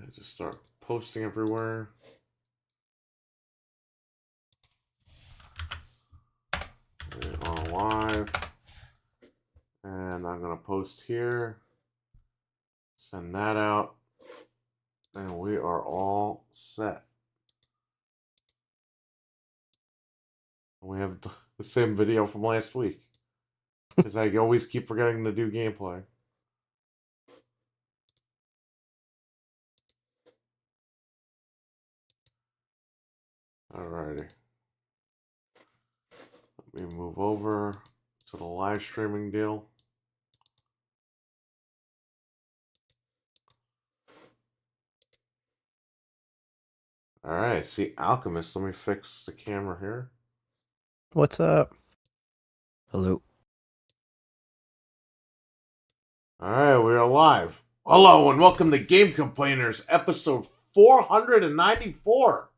I just start posting everywhere. On live. And I'm going to post here. Send that out. And we are all set. We have the same video from last week. Because I always keep forgetting to do gameplay. Alrighty. Let me move over to the live streaming deal. Alright, see Alchemist. Let me fix the camera here. What's up? Hello. Alright, we are live. Hello and welcome to Game Complainers, episode 494.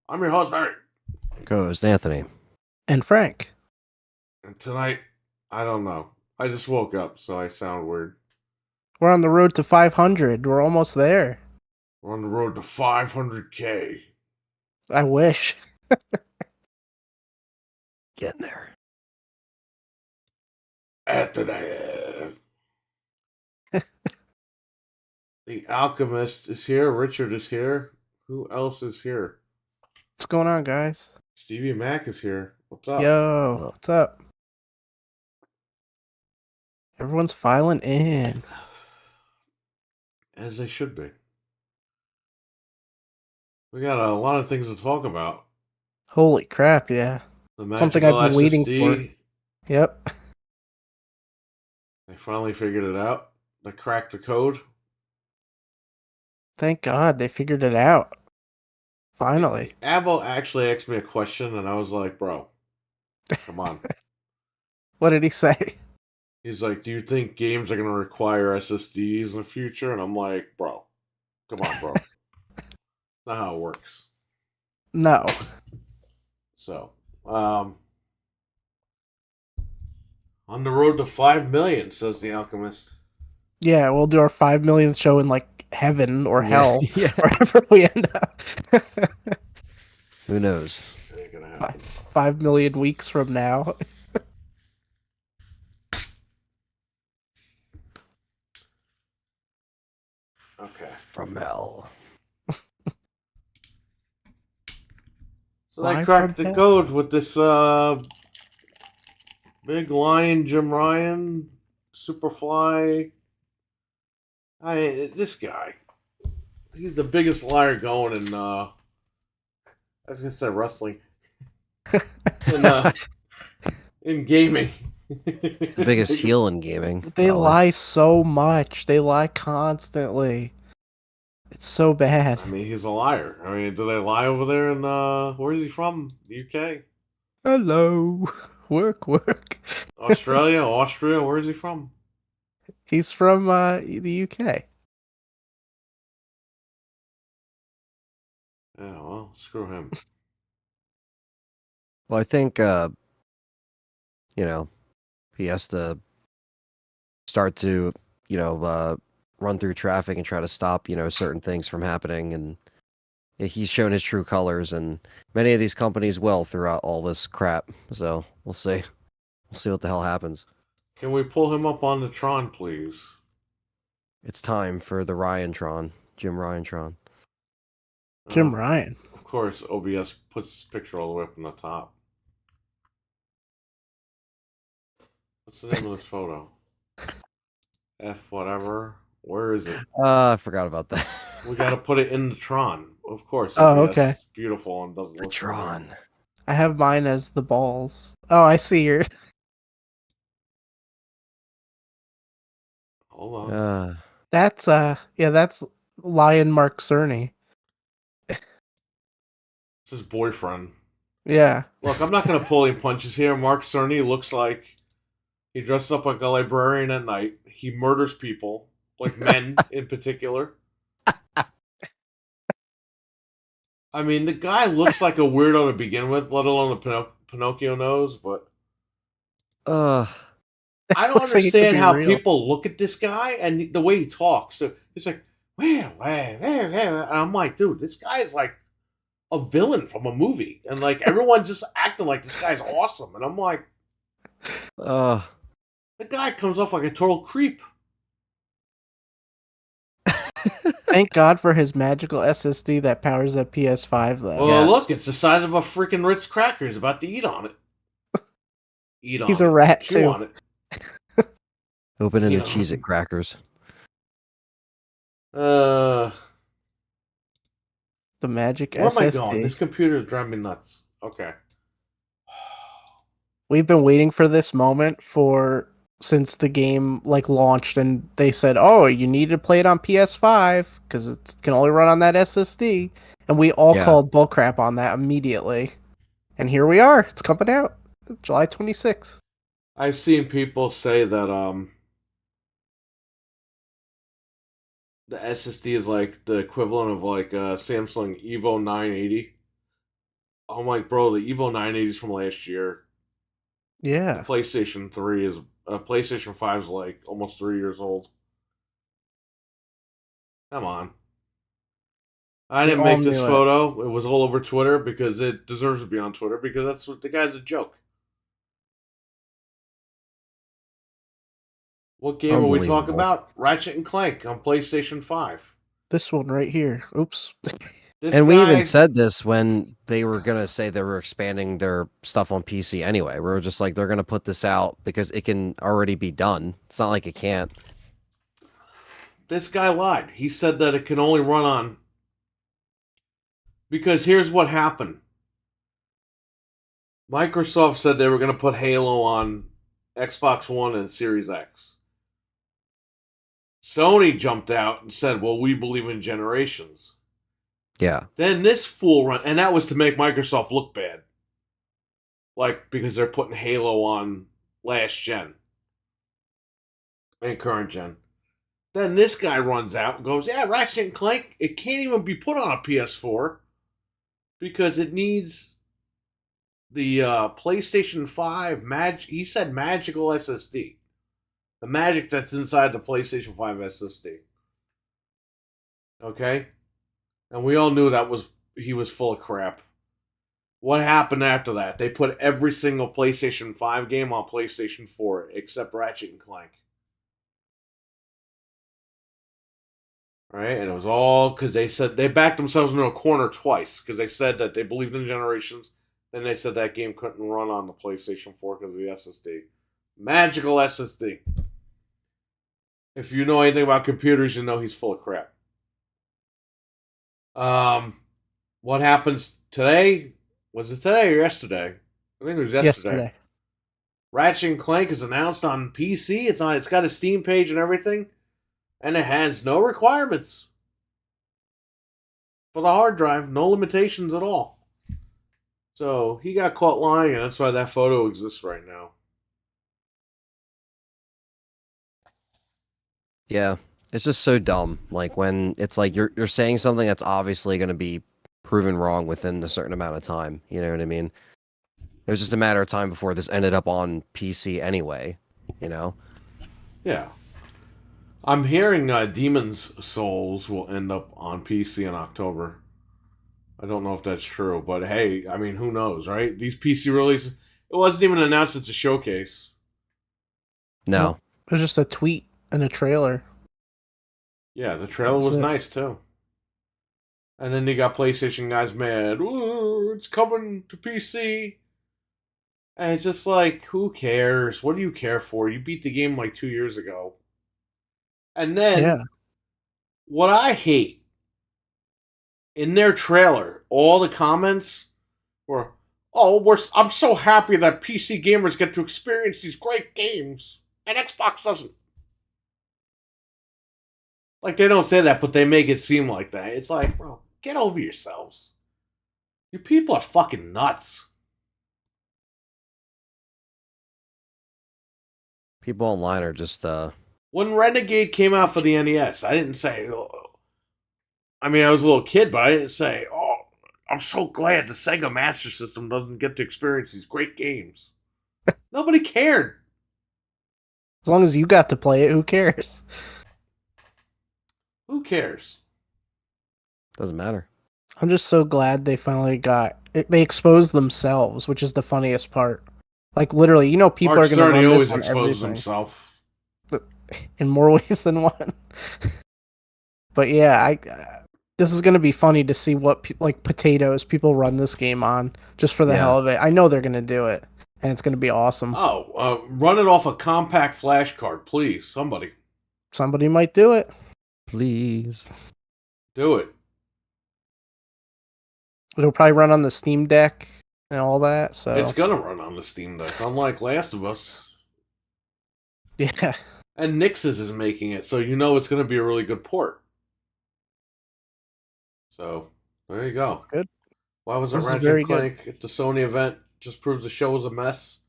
I'm your host, Barry. Co-host Anthony. And Frank. And tonight, I don't know. I just woke up, so I sound weird. We're on the road to 500. We're almost there. We're on the road to 500K. I wish. Getting there. After that. The Alchemist is here. Richard is here. Who else is here? What's going on, guys? Stevie Mac is here. What's up? Yo, what's up? Everyone's filing in. As they should be. We got a lot of things to talk about. Holy crap, yeah. Something I've been waiting for. Yep. They finally figured it out. They cracked the code. Thank God they figured it out. Finally. Abel actually asked me a question, and I was like, bro, come on. What did he say? He's like, do you think games are going to require SSDs in the future? And I'm like, bro, come on, bro. Not how it works. No. So, on the road to 5 million, says the Alchemist. Yeah, we'll do our 5 millionth show in like heaven or hell, Yeah. wherever we end up. Who knows? Ain't gonna happen. 5 million weeks from now. Okay. From hell. So they cracked the code with this big lion, Jim Ryan, Superfly. This guy. He's the biggest liar going in, I was going to say wrestling. in gaming. The biggest heel in gaming. They probably. lie so much. They lie constantly. It's so bad. I mean, he's a liar. I mean, do they lie over there in, where is he from? The UK? Hello. Work. Australia? Austria? Where is he from? He's from the UK. Yeah, well, screw him. Well, I think, he has to start to, run through traffic and try to stop, certain things from happening. And he's shown his true colors, and many of these companies will throughout all this crap. So we'll see. We'll see what the hell happens. Can we pull him up on the Tron, please? It's time for the Ryantron, Jim Ryantron. Jim Ryan. Of course, OBS puts his picture all the way up on the top. What's the name of this photo? F whatever. Where is it? I forgot about that. We got to put it in the Tron. Of course. Oh, OBS okay. is beautiful and doesn't The look Tron. I have mine as the balls. Oh, I see your. Hold on. That's that's Lion Mark Cerny. It's his boyfriend. Yeah. Look, I'm not going to pull any punches here. Mark Cerny looks like he dresses up like a librarian at night. He murders people, like men in particular. I mean, the guy looks like a weirdo to begin with, let alone the Pinocchio nose, but I don't Looks like he could understand be how real. people look at this guy and the way he talks. So it's like, And I'm like, dude, this guy is like a villain from a movie, and like everyone's just acting like this guy's awesome, and I'm like, Uh, the guy comes off like a total creep. Thank God for his magical SSD that powers that PS5, though. Well, Yes. look, it's the size of a freaking Ritz cracker. He's about to eat on it. Eat on He's it. a rat, Chew too. on it. open into You know. Cheez-It crackers. Where The magic am I SSD. going? This computer is driving me nuts. Okay. We've been waiting for this moment since the game like launched, and they said, "Oh, you need to play it on PS5 because it can only run on that SSD." And we all Yeah. called bullcrap on that immediately. And here we are. It's coming out July 26th. I've seen people say that the SSD is like the equivalent of like a Samsung Evo 980. I'm like, bro, the Evo 980 is from last year. The Yeah. PlayStation 3 is PlayStation 5 is like almost 3 years old. Come on. I We didn't all make this knew it. photo. It was all over Twitter because it deserves to be on Twitter because that's what the guy's a joke. What game are we talking Unbelievable. about? Ratchet and Clank on PlayStation 5. This one right here. Oops. This And we guy, even said this when they were gonna say they were expanding their stuff on PC anyway. We were just like, they're gonna put this out because it can already be done. It's not like it can't. this guy lied. He said that it can only run on because here's what happened. Microsoft said they were going to put Halo on Xbox One and Series X. Sony jumped out and said, well, we believe in generations. Yeah. Then this fool run, and that was to make Microsoft look bad. Like, because they're putting Halo on last gen and current gen. Then this guy runs out and goes, yeah, Ratchet and Clank, it can't even be put on a PS4 because it needs the PlayStation 5 he said magical SSD. The magic that's inside the PlayStation 5 SSD. Okay? And we all knew he was full of crap. What happened after that? They put every single PlayStation 5 game on PlayStation 4 except Ratchet and Clank. Right? And it was all because they said they backed themselves into a corner twice because they said that they believed in generations. Then they said that game couldn't run on the PlayStation 4 because of the SSD. Magical SSD. If you know anything about computers, you know he's full of crap. What happens today? Was it today or yesterday? I think it was yesterday. Ratchet and Clank is announced on PC. It's got a Steam page and everything, and it has no requirements for the hard drive, no limitations at all. So he got caught lying, and that's why that photo exists right now. Yeah. It's just so dumb. Like when it's like you're saying something that's obviously gonna be proven wrong within a certain amount of time. You know what I mean? It was just a matter of time before this ended up on PC anyway, you know? Yeah. I'm hearing Demon's Souls will end up on PC in October. I don't know if that's true, but hey, I mean, who knows, right? These PC releases, it wasn't even announced at the showcase. No. It was just a tweet and a trailer. Yeah, the trailer was nice too. And then they got PlayStation guys mad. Ooh, it's coming to PC. And it's just like, who cares? What do you care for? You beat the game like 2 years ago. And then, what I hate, in their trailer, all the comments were, oh, I'm so happy that PC gamers get to experience these great games, and Xbox doesn't. Like, they don't say that, but they make it seem like that. It's like, bro, get over yourselves. You people are fucking nuts. People online are just When Renegade came out for the NES, I didn't say, I mean, I was a little kid, but I didn't say, oh, I'm so glad the Sega Master System doesn't get to experience these great games. Nobody cared. As long as you got to play it, who cares? Who cares? Doesn't matter. I'm just so glad they finally they exposed themselves, which is the funniest part. Like literally, people Mark are going to Cerny run this always on exposes everything himself. in more ways than one. But yeah, this is going to be funny to see what like potatoes people run this game on just for the Yeah. hell of it. I know they're going to do it, and it's going to be awesome. Oh, run it off a compact flash card, please. Somebody Somebody might do it. Please. do it. It'll probably run on the Steam Deck and all that. So It's gonna run on the Steam Deck, unlike Last of Us. yeah, And Nix's is making it, so you know it's gonna be a really good port. So there you go. that's good. Why was it This is Ratchet very and Clank at the Sony event? Just proves the show was a mess.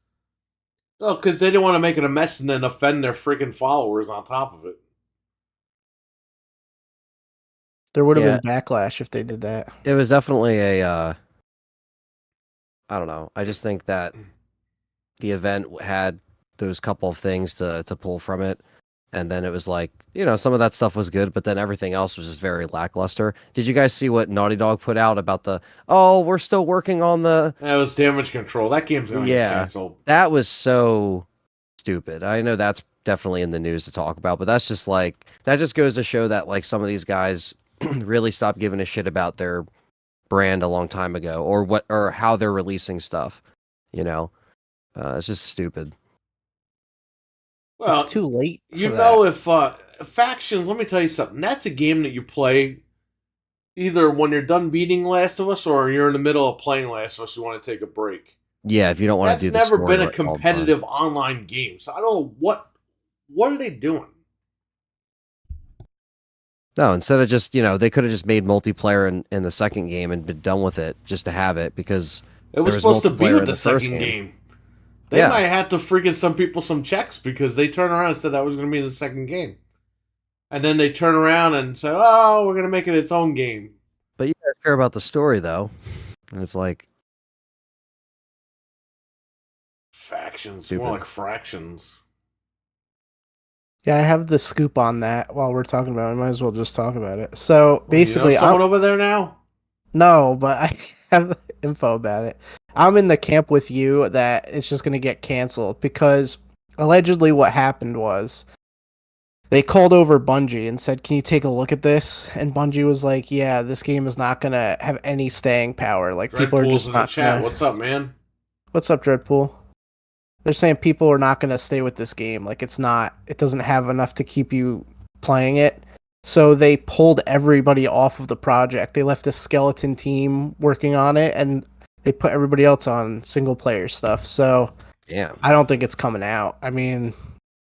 Oh, because they didn't want to make it a mess and then offend their freaking followers on top of it. There would have Yeah. been backlash if they did that. It was definitely a I don't know. I just think that the event had those couple of things to pull from it. And then it was like, some of that stuff was good, but then everything else was just very lackluster. Did you guys see what Naughty Dog put out about we're still working on the... That was Damage Control. That game's going to get canceled. That was so stupid. I know that's definitely in the news to talk about, but that's just like, that just goes to show that like some of these guys really stopped giving a shit about their brand a long time ago or how they're releasing stuff. It's just stupid. Well, it's too late. If Factions, let me tell you something. That's a game that you play either when you're done beating Last of Us or you're in the middle of playing Last of Us, you want to take a break. Yeah, if you don't want to do That's the never been a story all the time. competitive online game. So I don't know what are they doing? No, instead of just, they could have just made multiplayer in the second game and been done with it just to have it because it was supposed to be with the second game. They might have to freaking some people some checks because they turned around and said that was going to be in the second game. And then they turn around and say, oh, we're going to make it its own game. But you guys care about the story, though. And it's like... Factions. Stupid. More like fractions. Yeah, I have the scoop on that while we're talking about it. I might as well just talk about it. So basically... someone over there now? No, but I have info about it. I'm in the camp with you that it's just going to get canceled because allegedly what happened was they called over Bungie and said, can you take a look at this? And Bungie was like, yeah, this game is not going to have any staying power. Like, people are just in not the chat. gonna... What's up, man? What's up, Dreadpool? They're saying people are not going to stay with this game. Like, it doesn't have enough to keep you playing it. So they pulled everybody off of the project. They left a skeleton team working on it, and they put everybody else on single player stuff. So I don't think it's coming out. I mean,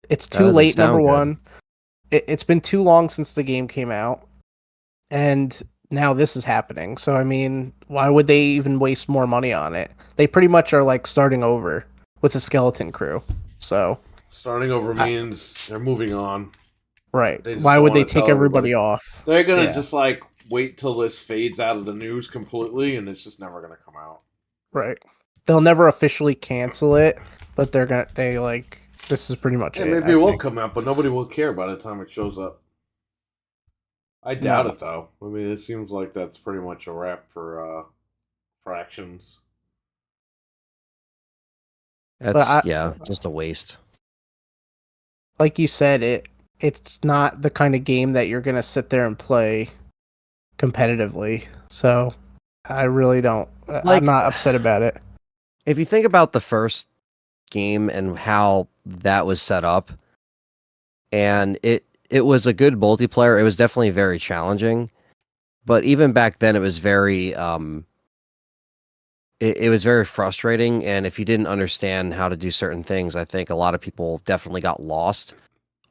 it's too late, number one. It's been too long since the game came out, and now this is happening. So, I mean, why would they even waste more money on it? They pretty much are like starting over with a skeleton crew. So starting over means they're moving on. Right. Why would they take everybody off? They're going to just like wait till this fades out of the news completely and it's just never going to come out. Right. They'll never officially cancel it, but this is pretty much it. Maybe it will come out, but nobody will care by the time it shows up. I doubt it though. I mean, it seems like that's pretty much a wrap for Fractions. That's just a waste. Like you said, it's not the kind of game that you're gonna sit there and play competitively. So I really don't. I'm not upset about it. If you think about the first game and how that was set up, and it was a good multiplayer. It was definitely very challenging, but even back then, it was very it was very frustrating. And if you didn't understand how to do certain things, I think a lot of people definitely got lost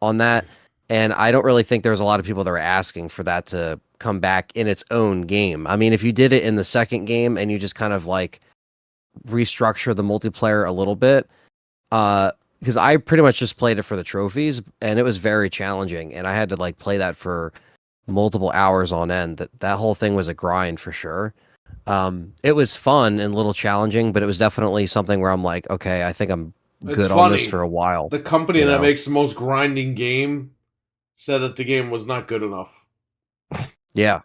on that. And I don't really think there was a lot of people that were asking for that to come back in its own game. I mean, if you did it in the second game and you just kind of like restructure the multiplayer a little bit, because I pretty much just played it for the trophies and it was very challenging and I had to like play that for multiple hours on end. That whole thing was a grind for sure. It was fun and a little challenging, but it was definitely something where I'm like, okay, I think I'm good on this for a while. The company that makes the most grinding game said that the game was not good enough. Yeah.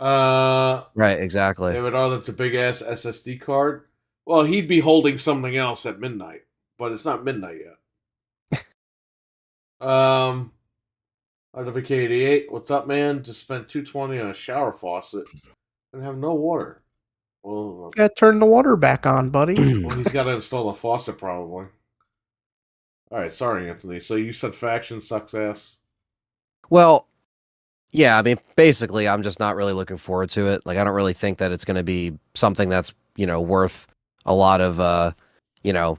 Uh, Right. Exactly. they would, oh, that's a big ass SSD card. Well, he'd be holding something else at midnight, but it's not midnight yet. RWK88, what's up, man? Just spent $220 on a shower faucet and have no water. Well, Gotta turn the water back on, buddy. well, he's got to install the faucet probably. All right, sorry, Anthony. So you said faction sucks ass. Well, yeah, I mean, basically, I'm just not really looking forward to it. Like, I don't really think that it's going to be something that's, worth a lot of, you know,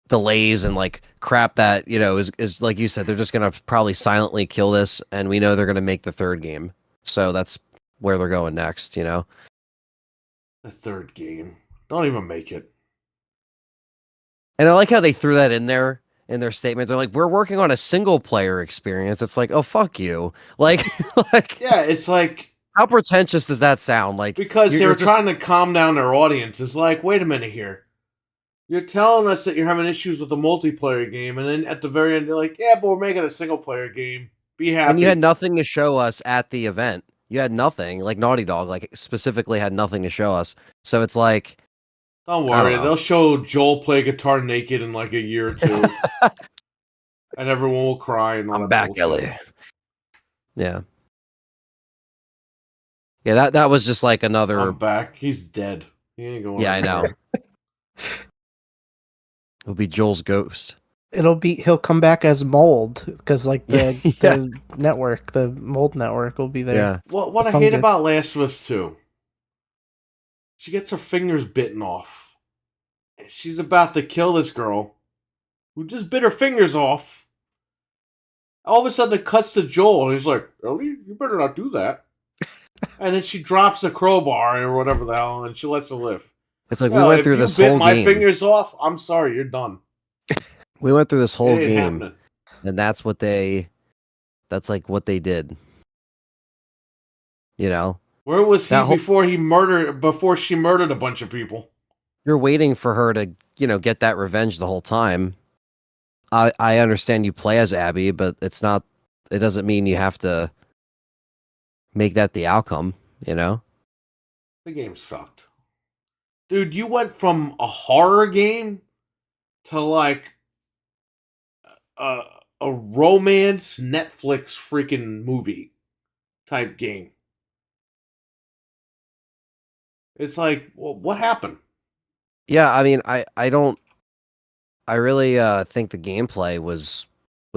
delays and like crap that, is like you said, they're just going to probably silently kill this. And we know they're going to make the third game. So that's where they're going next, The third game. Don't even make it. And I like how they threw that in there in their statement. They're like, we're working on a single player experience. It's like, oh, fuck you. Like, Yeah, it's like, how pretentious does that sound? Like, because they you're were just- trying to calm down their audience. It's like, wait a minute here. You're telling us that you're having issues with the multiplayer game, and then at the very end, they're like, yeah, but we're making a single player game. Be happy. And you had nothing to show us at the event. You had nothing. Like Naughty Dog, like specifically had nothing to show us. So it's like, Don't I worry, don't know. they'll show Joel play guitar naked in like a year or two. And everyone will cry and all I'm that back, bullshit. Ellie. Yeah. Yeah, that was just like another. I'm back. He's dead. He ain't going Yeah, I know. anywhere. It'll be Joel's ghost. He'll come back as Mold because like the Yeah. the network, the Mold network will be there. Yeah. What The I hate fungus. about Last of Us 2, she gets her fingers bitten off. And she's about to kill this girl who just bit her fingers off. All of a sudden it cuts to Joel and he's like, Ellie, you better not do that. And then she drops the crowbar or whatever the hell and she lets her live. It's like Yo, we went if through you this bit whole my game. fingers off, I'm sorry, you're done. We went through this whole It ain't game, happening. and that's like what they did. Where was he That whole- before she murdered a bunch of people? You're waiting for her to, get that revenge the whole time. I understand you play as Abby, but it doesn't mean you have to make that the outcome, The game sucked. Dude, you went from a horror game to like a romance Netflix freaking movie type game. It's like, well, what happened? Yeah, I mean, I really think the gameplay was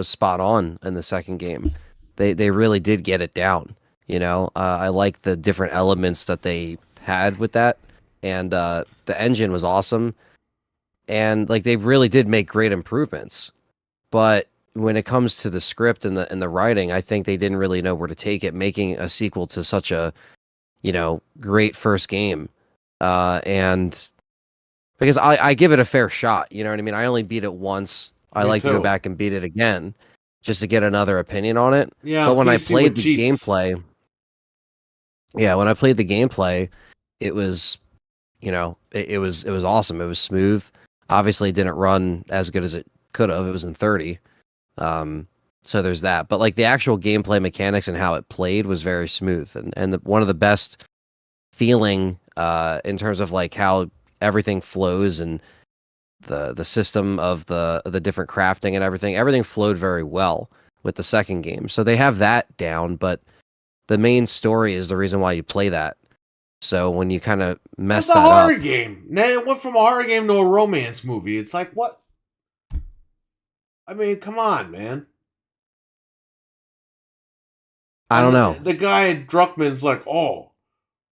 spot on in the second game. They really did get it down. I like the different elements that they had with that, and the engine was awesome, and like they really did make great improvements. But when it comes to the script and the writing, I think they didn't really know where to take it, making a sequel to such a great first game, and because I give it a fair shot. You know what I mean? I only beat it once. I Me like to go too. back and beat it again just to get another opinion on it. Yeah, But when I PC played with the cheats. gameplay, when I played the gameplay, it was, it was awesome. It was smooth. Obviously, it didn't run as good as it could have. It was in 30. So there's that. But like the actual gameplay mechanics and how it played was very smooth, and one of the best feeling in terms of like how everything flows and the system of the different crafting and everything flowed very well with the second game. So they have that down, but the main story is the reason why you play that. So when you kind of mess It's a that horror up, game. Now it went from a horror game to a romance movie. It's like, what? I mean, come on, man. I don't know. The guy Druckmann's like, oh,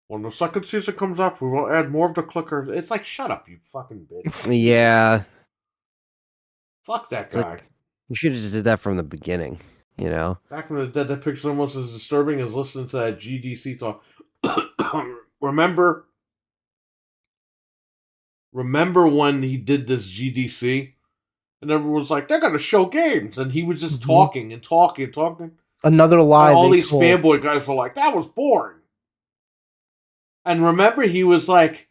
when the second season comes up, we will add more of the clickers. It's like, shut up, you fucking bitch. Yeah, Fuck that It's like- guy. you should have just did that from the beginning. Back in the day, that picture's almost as disturbing as listening to that GDC talk. Remember when he did this GDC? And everyone's like, they're going to show games. And he was just Mhm. talking and talking and talking. Another lie. And all they these told. fanboy guys were like, that was boring. And remember, he was like,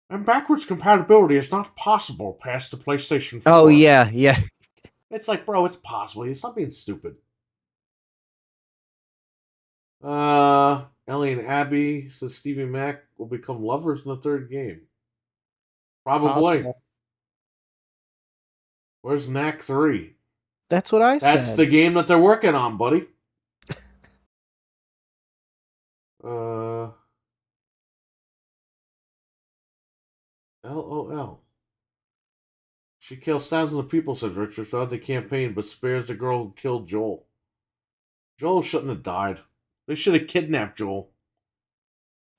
and backwards compatibility is not possible past the PlayStation 4. Oh yeah. It's like, bro, it's possible. Stop being stupid. Ellie and Abby says Stevie Mac will become lovers in the third game. Probably. Possible. Where's Knack 3? That's what I That's said. the game that they're working on, buddy. LOL. She kills thousands of people, said Richard, throughout the campaign, but spares the girl who killed Joel. Joel shouldn't have died. They should have kidnapped Joel.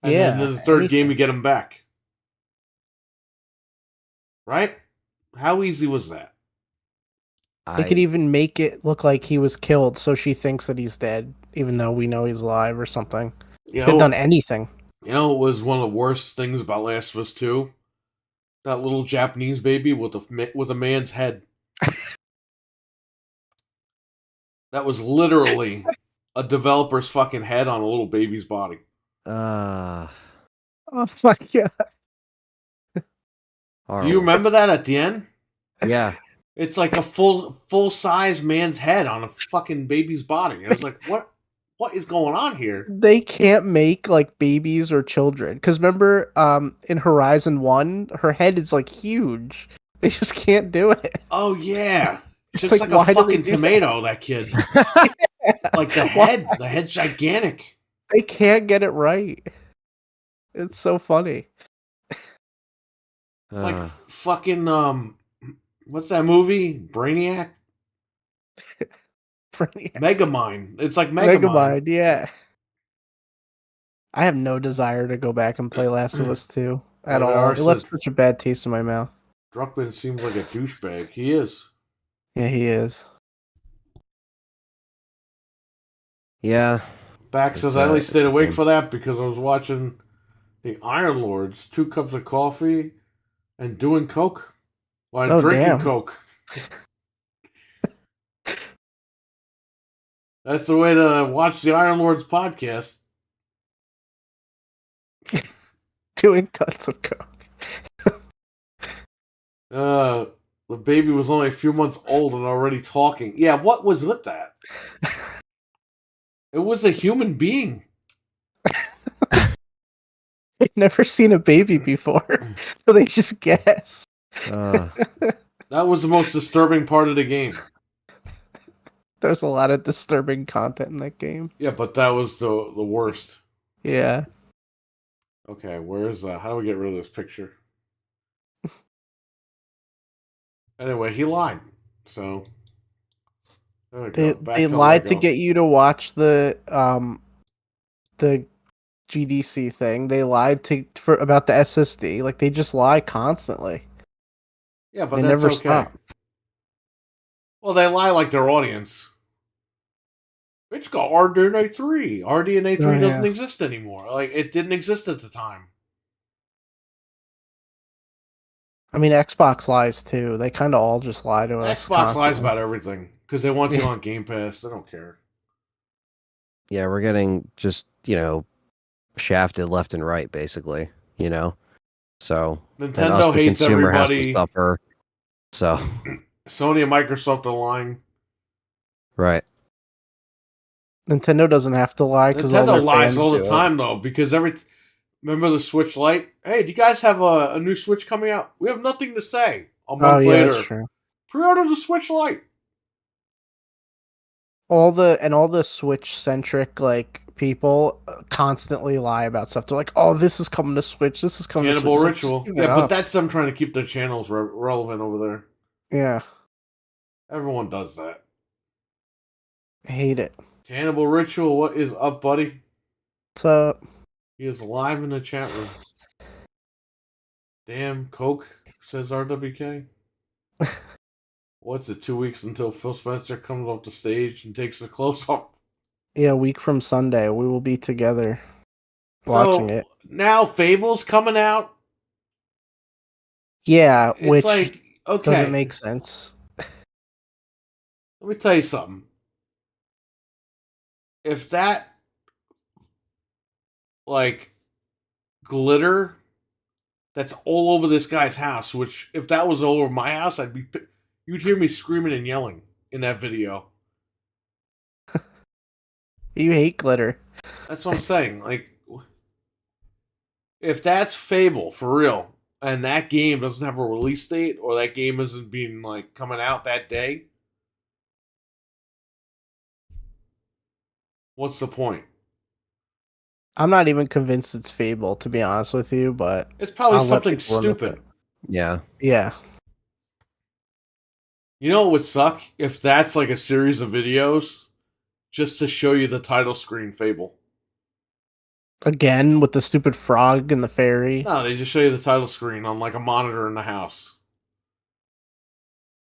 And then in the third game, you get him back. Right? How easy was that? They could even make it look like he was killed, so she thinks that he's dead, even though we know he's alive or something. You They've know, done anything. You know, it was one of the worst things about Last of Us 2? That little Japanese baby with a man's head. That was literally a developer's fucking head on a little baby's body. Oh my god. Do you remember that at the end? Yeah. It's like a full size man's head on a fucking baby's body. I was like, what is going on here? They can't make like babies or children. Because remember, in Horizon 1, her head is like huge. They just can't do it. Oh yeah. It's It's like like, a why do they fucking do tomato, that kid. Like the head's gigantic. They can't get it right. It's so funny. It's like fucking what's that movie? Brainiac? Megamind. It's like Megamind. Yeah. I have no desire to go back and play Last of Us 2 at all. It left such a bad taste in my mouth. Druckmann seems like a douchebag. He is. Yeah, he is. Yeah. Back says I only stayed awake for that because I was watching the Iron Lords, 2 cups of coffee, and doing coke while drinking coke. That's the way to watch the Iron Lords podcast. Doing tons of coke. The baby was only a few months old and already talking. Yeah, what was with that? It was a human being. I've never seen a baby before, so they just guess. That was the most disturbing part of the game. There's a lot of disturbing content in that game. Yeah, but that was the worst. Yeah. Okay, where is that? How do we get rid of this picture? Anyway, he lied. So there we go. They lied to get you to watch the GDC thing. They lied about the SSD. Like, they just lie constantly. Yeah, but they that's never okay. stop. Well, they lie like their audience. It's got RDNA 3. RDNA 3 doesn't exist anymore. Like, it didn't exist at the time. I mean, Xbox lies too. They kind of all just lie to us. Xbox lies about everything because they want you on Game Pass. They don't care. Yeah, we're getting just, shafted left and right, basically, So Nintendo us, the hates consumer, everybody. has to suffer. So Sony and Microsoft are lying. Right. Nintendo doesn't have to lie because Nintendo lies all the time though, because remember the Switch Lite? Hey, do you guys have a new Switch coming out? We have nothing to say. A month later, that's true. Pre-order the Switch Lite. All the Switch centric people constantly lie about stuff. They're like, "Oh, this is coming to Switch. This is coming Cannibal to Switch." Ritual. Yeah, but that's them trying to keep their channels relevant over there. Yeah. Everyone does that. I hate it. Cannibal Ritual, what is up, buddy? What's up? He is live in the chat room. Damn, Coke, says RWK. What's it, 2 weeks until Phil Spencer comes off the stage and takes the close up? Yeah, a week from Sunday. We will be together watching it. Now Fable's coming out? Yeah, it's which like, okay. doesn't make sense. Let me tell you something. If that, glitter that's all over this guy's house, which if that was all over my house, you'd hear me screaming and yelling in that video. You hate glitter. That's what I'm saying. Like, if that's Fable for real, and that game doesn't have a release date, or that game isn't being like coming out that day, what's the point? I'm not even convinced it's Fable, to be honest with you, but It's probably I'll let something people run with stupid. it. Yeah. Yeah. You know what would suck? If that's like a series of videos just to show you the title screen Fable. Again, with the stupid frog and the fairy. No, they just show you the title screen on like a monitor in the house.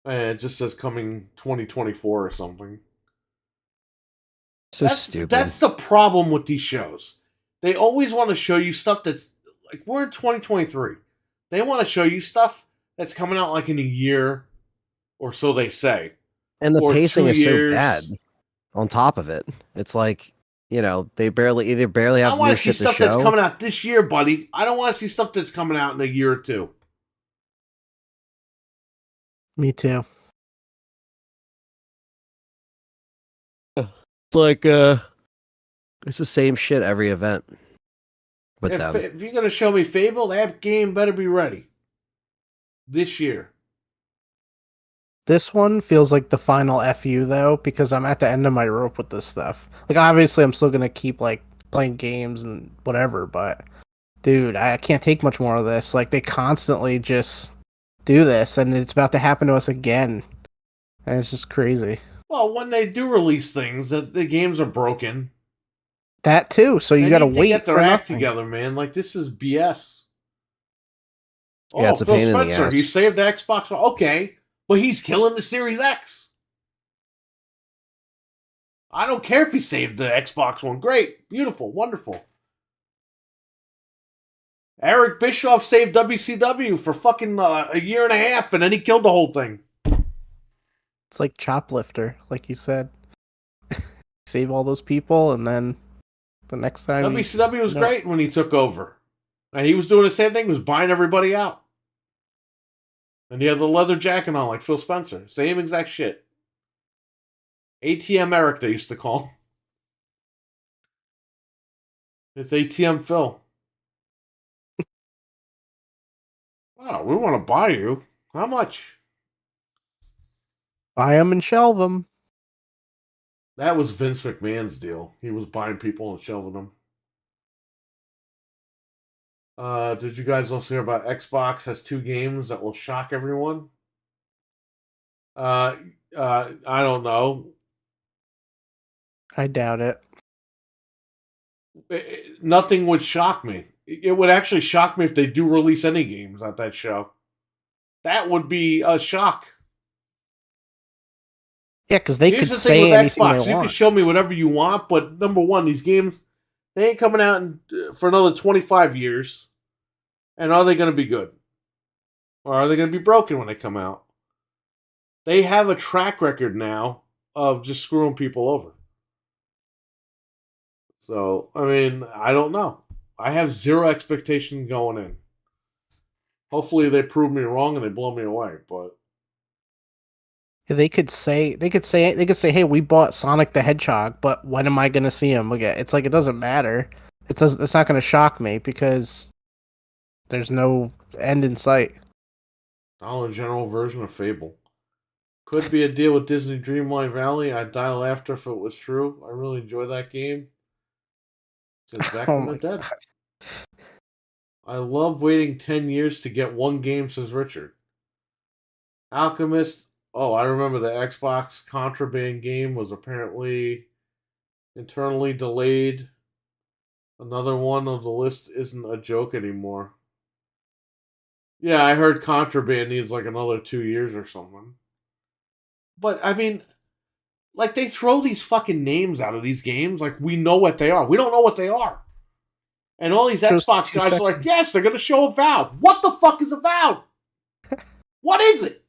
And it just says coming 2024 or something. So stupid. That's the problem with these shows. They always want to show you stuff that's like, we're in 2023. They want to show you stuff that's coming out like in a year, or so they say. And the or pacing 2 is so years. bad. On top of it, it's like, they barely I have want new to see shit to stuff that's show. coming out this year, buddy. I don't want to see stuff that's coming out in a year or two. Me too. It's like it's the same shit every event with them. If you're gonna show me Fable, that game better be ready this year. This one feels like the final FU though, because I'm at the end of my rope with this stuff. Like obviously I'm still gonna keep like playing games and whatever, but dude, I can't take much more of this. Like they constantly just do this and it's about to happen to us again. And it's just crazy. Well, when they do release things, the games are broken. That too, so you They gotta need to wait get their for act nothing. together, man. Like this is BS. Yeah, it's a Phil pain in the Spencer, ass. he saved the Xbox. Okay, but he's killing the Series X. I don't care if he saved the Xbox One. Great, beautiful, wonderful. Eric Bischoff saved WCW for fucking a year and a half, and then he killed the whole thing. It's like Choplifter, like you said. Save all those people and then the next time WCW was great when he took over. And he was doing the same thing, was buying everybody out. And he had the leather jacket on like Phil Spencer. Same exact shit. ATM Eric, they used to call him. It's ATM Phil. Oh, we want to buy you. How much? buy them and shelve them. That was Vince McMahon's deal. He was buying people and shelving them. Did you guys also hear about Xbox has 2 games that will shock everyone? I don't know. I doubt it. Nothing would shock me. It would actually shock me if they do release any games at that show. That would be a shock. Yeah, because they Here's could the say thing with anything Xbox. they You want. can show me whatever you want, but number one, these games, they ain't coming out for another 25 years. And are they going to be good? Or are they going to be broken when they come out? They have a track record now of just screwing people over. So, I mean, I don't know. I have zero expectation going in. Hopefully they prove me wrong and they blow me away, but They could say, hey, we bought Sonic the Hedgehog, but when am I going to see him again? It's like it doesn't matter. It's not going to shock me because there's no end in sight. Dollar General version of Fable. Could be a deal with Disney Dreamlight Valley. I'd die laughter if it was true. I really enjoy that game. Since Back Oh from the my Dead. God. I love waiting 10 years to get one game, says Richard. Alchemist. Oh, I remember the Xbox Contraband game was apparently internally delayed. Another one on the list isn't a joke anymore. Yeah, I heard Contraband needs like another 2 years or something. But, I mean, like, they throw these fucking names out of these games like we know what they are. We don't know what they are. And all these Shows Xbox 2 guys are like, seconds. yes, they're going to show Avowed. What the fuck is Avowed? What is it?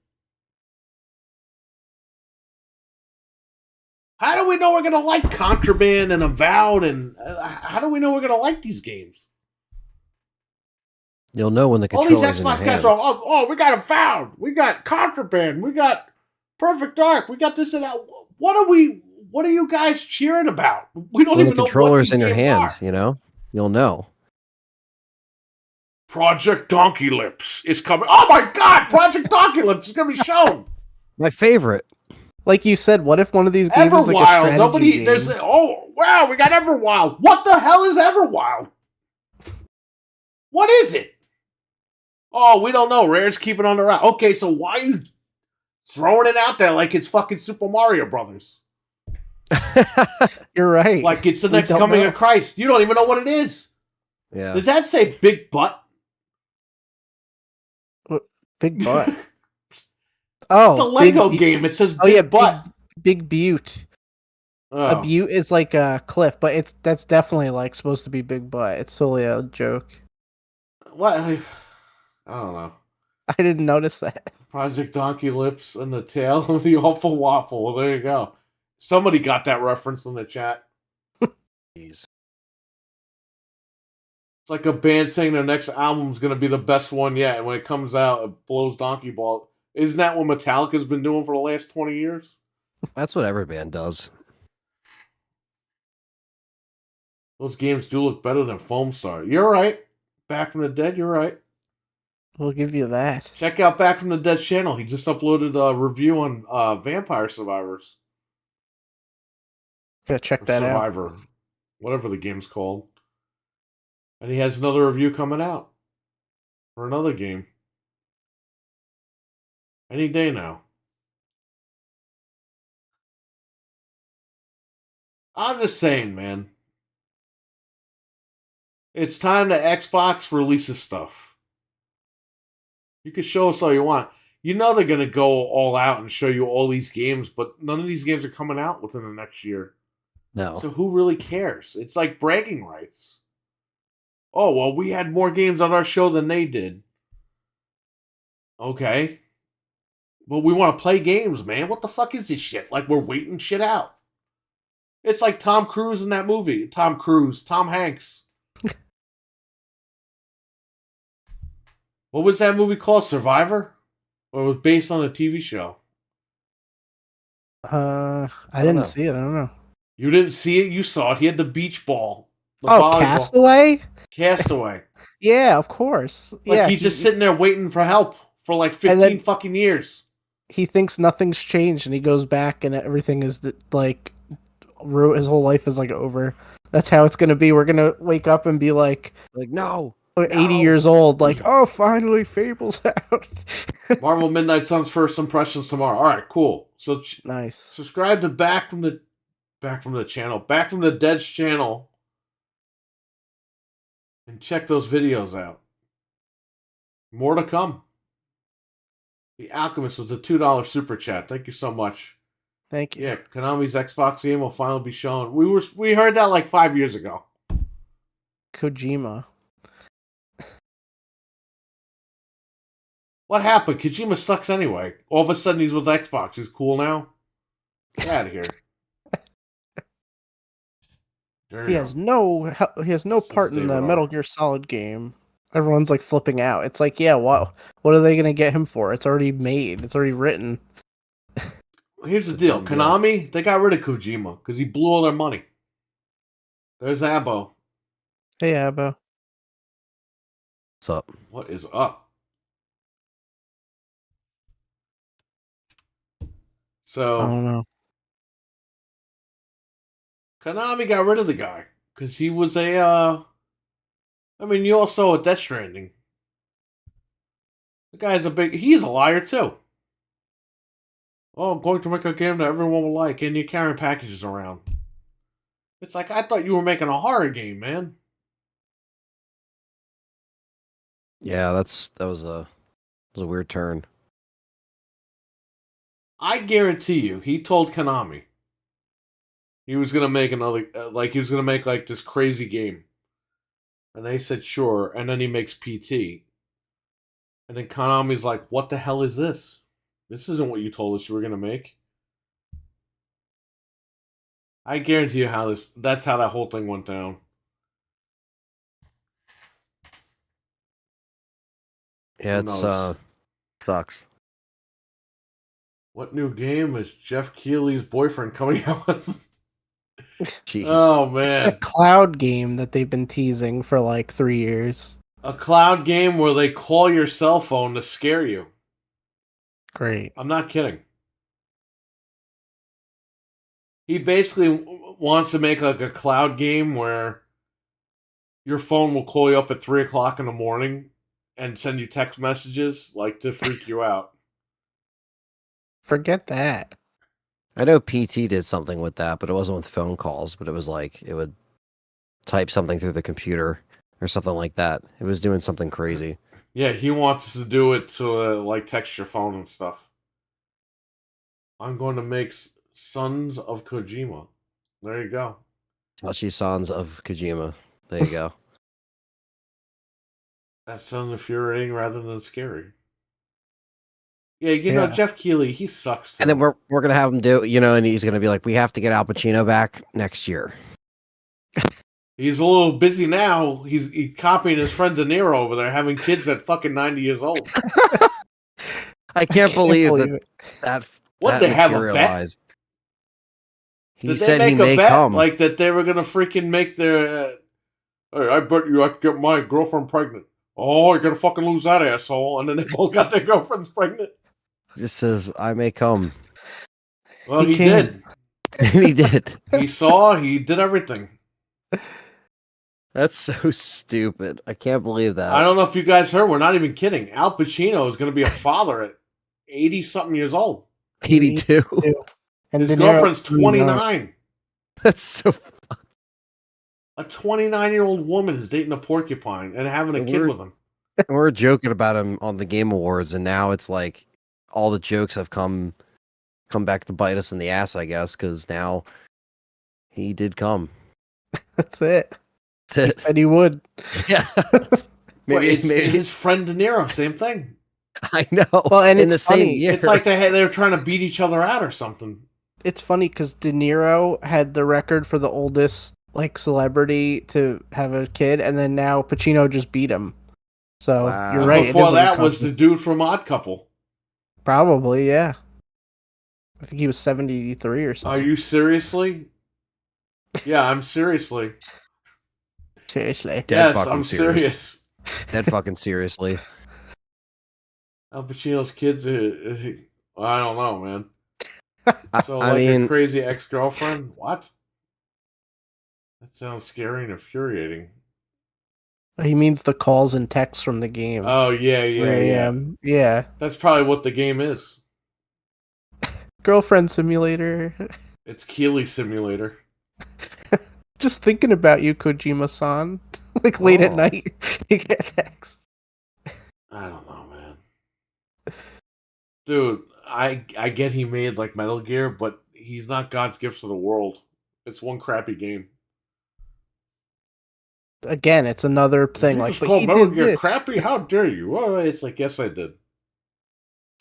How do we know we're going to like Contraband and Avowed? And how do we know we're going to like these games? You'll know when the All these controller's in Xbox his guys hand. are, oh, we got Avowed. We got Contraband. We got Perfect Dark. We got this and that. What What are you guys cheering about? We don't When the even know what controller's these in your games hand, are. you know, you'll know. Project Donkey Lips is coming. Oh my God! Project Donkey Lips is gonna be shown. My favorite. Like you said, what if one of these games is like a Everwild. strategy Nobody. game? There's. Oh wow! We got Everwild. What the hell is Everwild? What is it? Oh, we don't know. Rare's keeping on the route. Okay, so why are you throwing it out there like it's fucking Super Mario Brothers? You're right. Like it's the We next don't coming know. of Christ. You don't even know what it is. Yeah. Does that say Big Butt? Big butt. It's Oh, a Lego game. It says Big yeah, Butt. big butte. A Oh. butte is like a cliff, but that's definitely like supposed to be big butt. It's totally a joke. What? I don't know. I didn't notice that. Project Donkey Lips and the tail of the awful waffle. Well, there you go. Somebody got that reference in the chat. Jeez. It's like a band saying their next album's going to be the best one yet, and when it comes out, it blows Donkey Ball. Isn't that what Metallica's been doing for the last 20 years? That's what every band does. Those games do look better than Foam Star. You're right. Back from the Dead, you're right. We'll give you that. Check out Back from the Dead's channel. He just uploaded a review on Vampire Survivors. Gotta check Or that out. Survivor. Whatever the game's called. And he has another review coming out. For another game. Any day now. I'm just saying, man. It's time that Xbox releases stuff. You can show us all you want. You know they're going to go all out and show you all these games, but none of these games are coming out within the next year. No. So who really cares? It's like bragging rights. Oh, well, we had more games on our show than they did. Okay. But we want to play games, man. What the fuck is this shit? Like we're waiting shit out. It's like Tom Cruise in that movie. Tom Hanks. What was that movie called? Survivor? Or it was based on a TV show? I don't didn't know. see it. I don't know. You didn't see it? You saw it. He had the beach ball. The Oh, volleyball. Castaway? Castaway. Yeah, of course. Like yeah, he's just sitting there waiting for help for like 15 then- fucking years. he thinks nothing's changed, and he goes back, and everything is like his whole life is like over. That's how it's gonna be. We're gonna wake up and be like No. 80 No. years old. Like, oh, finally, Fable's out. Marvel Midnight Sun's first impressions tomorrow. All right, cool. So Nice. subscribe to Back from the Dead's channel, and check those videos out. More to come. The Alchemist was a $2 super chat. Thank you so much. Thank you. Yeah, Konami's Xbox game will finally be shown. We heard that like 5 years ago. Kojima. What happened? Kojima sucks anyway. All of a sudden he's with Xbox. He's cool now. Get out of here. He has no part in the David Metal R. Gear Solid game. Everyone's like flipping out. It's like, yeah, what are they gonna get him for? It's already made. It's already written. Here's the It's a deal. done deal. Konami, they got rid of Kojima because he blew all their money. There's Abo. Hey, Abbo. What's up? What is up? I So don't know. Konami got rid of the guy because he was a. I mean, you all saw Death Stranding. The guy's he's a liar too. Oh, I'm going to make a game that everyone will like, and you're carrying packages around. It's like, I thought you were making a horror game, man. Yeah, that was a weird turn. I guarantee you, he told Konami he was gonna make another, he was gonna make like this crazy game, and they said sure, and then he makes PT, and then Konami's like, "What the hell is this? This isn't what you told us you were gonna make." I guarantee you that's how that whole thing went down. Yeah, Who it's knows? sucks. What new game is Jeff Keighley's boyfriend coming out with? Jeez. Oh, A man. cloud game that they've been teasing for like 3 years. A cloud game where they call your cell phone to scare you. Great. I'm not kidding. He basically wants to make like a cloud game where your phone will call you up at 3 o'clock in the morning and send you text messages like to freak you out. Forget that. I know PT did something with that, but it wasn't with phone calls. But it was like it would type something through the computer or something like that. It was doing something crazy. Yeah, he wants to do it to like text your phone and stuff. I'm going to make Sons of Kojima. There you go. Tachi Sans of Kojima. There you go. That sounds infuriating rather than scary. Yeah, you know, Yeah. Jeff Keighley, he sucks too. And then we're gonna have him do, and he's gonna be like, we have to get Al Pacino back next year. He's a little busy now. He's copying his friend De Niro over there, having kids at fucking 90 years old. I can't believe it. that What, that they have a bet? materialized. He Did they said make he a may bet come. like that they were gonna freaking make their? Hey, I bet you I could get my girlfriend pregnant. Oh, you're gonna fucking lose that asshole. And then they both got their girlfriends pregnant. Just says, I may come. Well, He he can. did. And he did. He saw. He did everything. That's so stupid. I can't believe that. I don't know if you guys heard. We're not even kidding. Al Pacino is going to be a father at 80-something years old. 82. And His De Niro- girlfriend's 29. That's so. A 29-year-old woman is dating a porcupine and having a kid with him. We're joking about him on the Game Awards, and now it's like all the jokes have come back to bite us in the ass, I guess, because now he did come. That's it. That's it. And he would. Yeah. Maybe it's maybe his friend De Niro. Same thing. I know. Well, and in it's the same funny. year. It's like they were trying to beat each other out or something. It's funny because De Niro had the record for the oldest like celebrity to have a kid, and then now Pacino just beat him. So Wow. you're And right. it Before is like a that was the contest. dude from Odd Couple. Probably, yeah. I think he was 73 or Are something. you seriously? Yeah, I'm seriously. Seriously. Dead Yes, fucking I'm serious. serious. Dead fucking seriously. Al Pacino's kids, I don't know, man. So, I like mean, a crazy ex-girlfriend? What? That sounds scary and infuriating. He means the calls and texts from the game. Oh, yeah. Yeah. That's probably what the game is. Girlfriend simulator. It's Keeley Simulator. Just thinking about you, Kojima-san. Like late at Oh. night, you get texts. I don't know, man. Dude, I get he made like Metal Gear, but he's not God's gift to the world. It's one crappy game. Again, it's another thing. You Like, just but call he Metal did Gear this. crappy? How dare you? Well, it's like, yes, I did.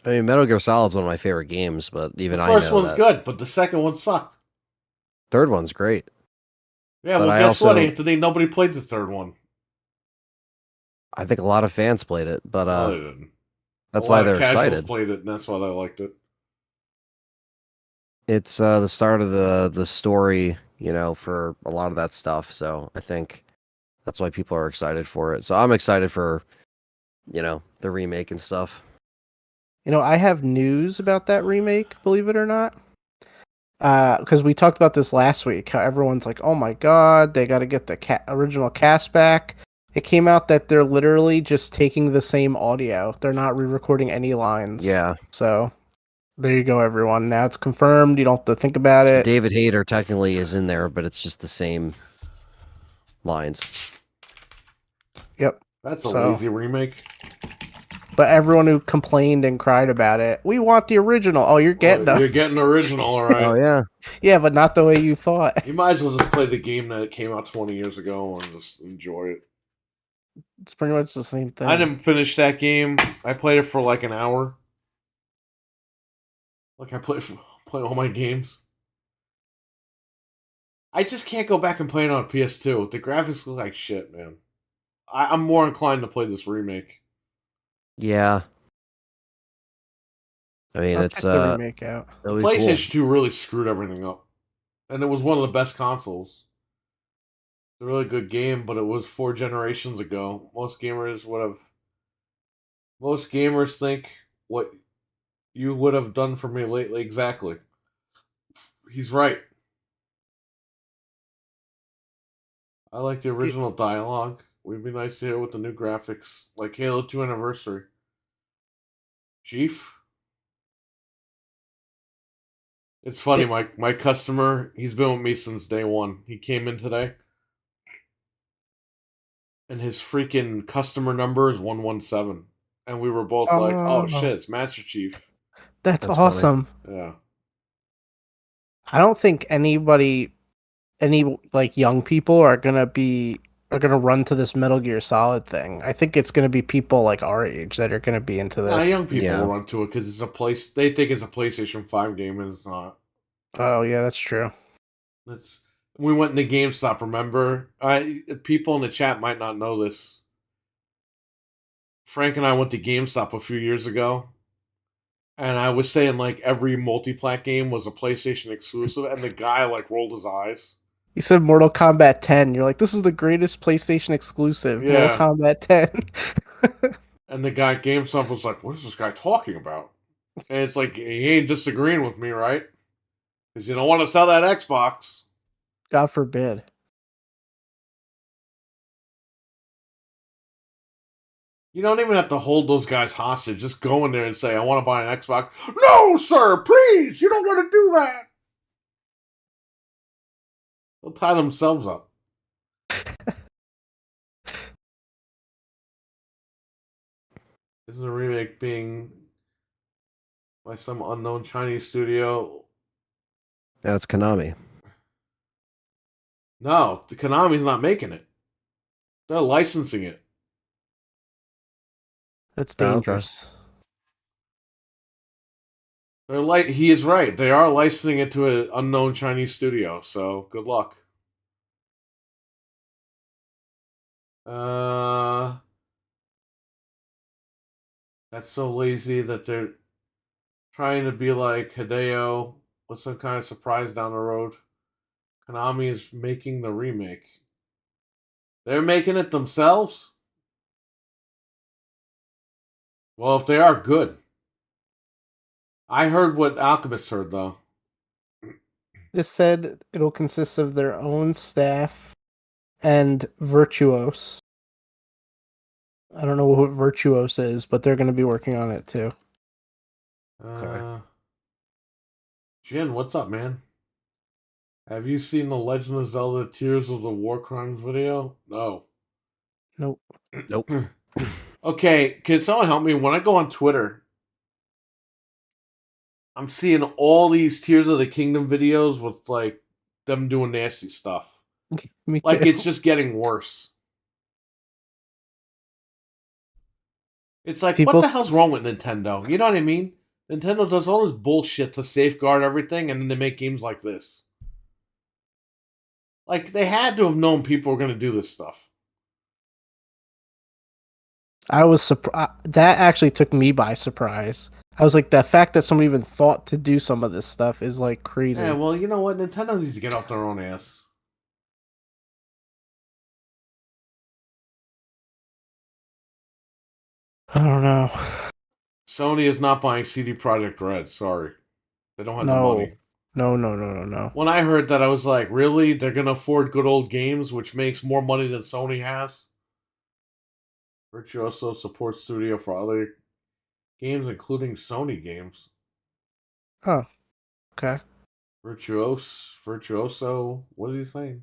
I mean, Metal Gear Solid's one of my favorite games, but even The I first know one's that. good, but the second one sucked. Third one's great. Yeah, But well, I guess what, also- Anthony? Nobody played the third one. I think a lot of fans played it, but No, they didn't. that's A why lot of they're casuals excited. played it, and that's why they liked it. It's the start of the story, for a lot of that stuff. So I think that's why people are excited for it. So I'm excited for, the remake and stuff. I have news about that remake, believe it or not. Because we talked about this last week, how everyone's like, oh my god, they got to get the original cast back. It came out that they're literally just taking the same audio. They're not re-recording any lines. Yeah. So, there you go, everyone. Now it's confirmed. You don't have to think about it. David Hayter technically is in there, but it's just the same lines. Yep. That's a So- lazy remake. But everyone who complained and cried about it, we want the original. Oh, you're getting Well, them. you're getting original, all right. Oh yeah. Yeah, but not the way you thought. You might as well just play the game that came out 20 years ago and just enjoy it. It's pretty much the same thing. I didn't finish that game. I played it for like an hour. Like I play all my games. I just can't go back and play it on PS2. The graphics look like shit, man. I'm more inclined to play this remake. Yeah. I mean, I'll it's check the remake out. it'll be PlayStation cool. 2 really screwed everything up. And it was one of the best consoles. It's a really good game, but it was 4 generations ago. Most gamers think what you would have done for me lately. Exactly. He's right. I like the original dialogue. Would be nice to hear with the new graphics, like Halo 2 Anniversary. Chief? It's funny, my customer, he's been with me since day one. He came in today, and his freaking customer number is 117. And we were both like, oh Oh, shit, it's Master Chief. that's That's funny. awesome. Yeah. I don't think any like young people are gonna run to this Metal Gear Solid thing. I think it's gonna be people like our age that are gonna be into Nah, this. young people Yeah. will run to it because they think it's a PlayStation 5 game, and it's not. Oh yeah, that's true. We went into GameStop, remember? People in the chat might not know this. Frank and I went to GameStop a few years ago, and I was saying like every multi-plat game was a PlayStation exclusive, and the guy like rolled his eyes. You said Mortal Kombat 10. You're like, this is the greatest PlayStation exclusive. Mortal Yeah. Kombat 10. And the guy at GameStop was like, what is this guy talking about? And it's like, he ain't disagreeing with me, right? Because you don't want to sell that Xbox. God forbid. You don't even have to hold those guys hostage. Just go in there and say, I want to buy an Xbox. No, sir, please. You don't want to do that. They'll tie themselves up. This is a remake being by some unknown Chinese studio. That's Konami. No, the Konami's not making it. They're licensing it. That's Oh, okay. dangerous. He is right. They are licensing it to an unknown Chinese studio. So good luck. That's so lazy that they're trying to be like Hideo with some kind of surprise down the road. Konami is making the remake. They're making it themselves? Well, if they are, good. I heard what Alchemist heard, though. This said it'll consist of their own staff and Virtuos. I don't know what Virtuos is, but they're going to be working on it too. Okay. Jin, what's up, man? Have you seen the Legend of Zelda Tears of the War Crimes video? No. Nope. Nope. Okay, can someone help me? When I go on Twitter, I'm seeing all these Tears of the Kingdom videos with like them doing nasty stuff. Me too. Like it's just getting worse. It's like, what the hell's wrong with Nintendo? You know what I mean? Nintendo does all this bullshit to safeguard everything, and then they make games like this. Like, they had to have known people were going to do this stuff. I was surprised. That actually took me by surprise. I was like, the fact that somebody even thought to do some of this stuff is like crazy. Yeah, well, you know what? Nintendo needs to get off their own ass. I don't know. Sony is not buying CD Projekt Red. Sorry. They don't have the No. money. No. When I heard that, I was like, really? They're going to afford good old games, which makes more money than Sony has? Virtuoso supports studio for other games, including Sony games. Oh, okay. Virtuoso, what are you saying?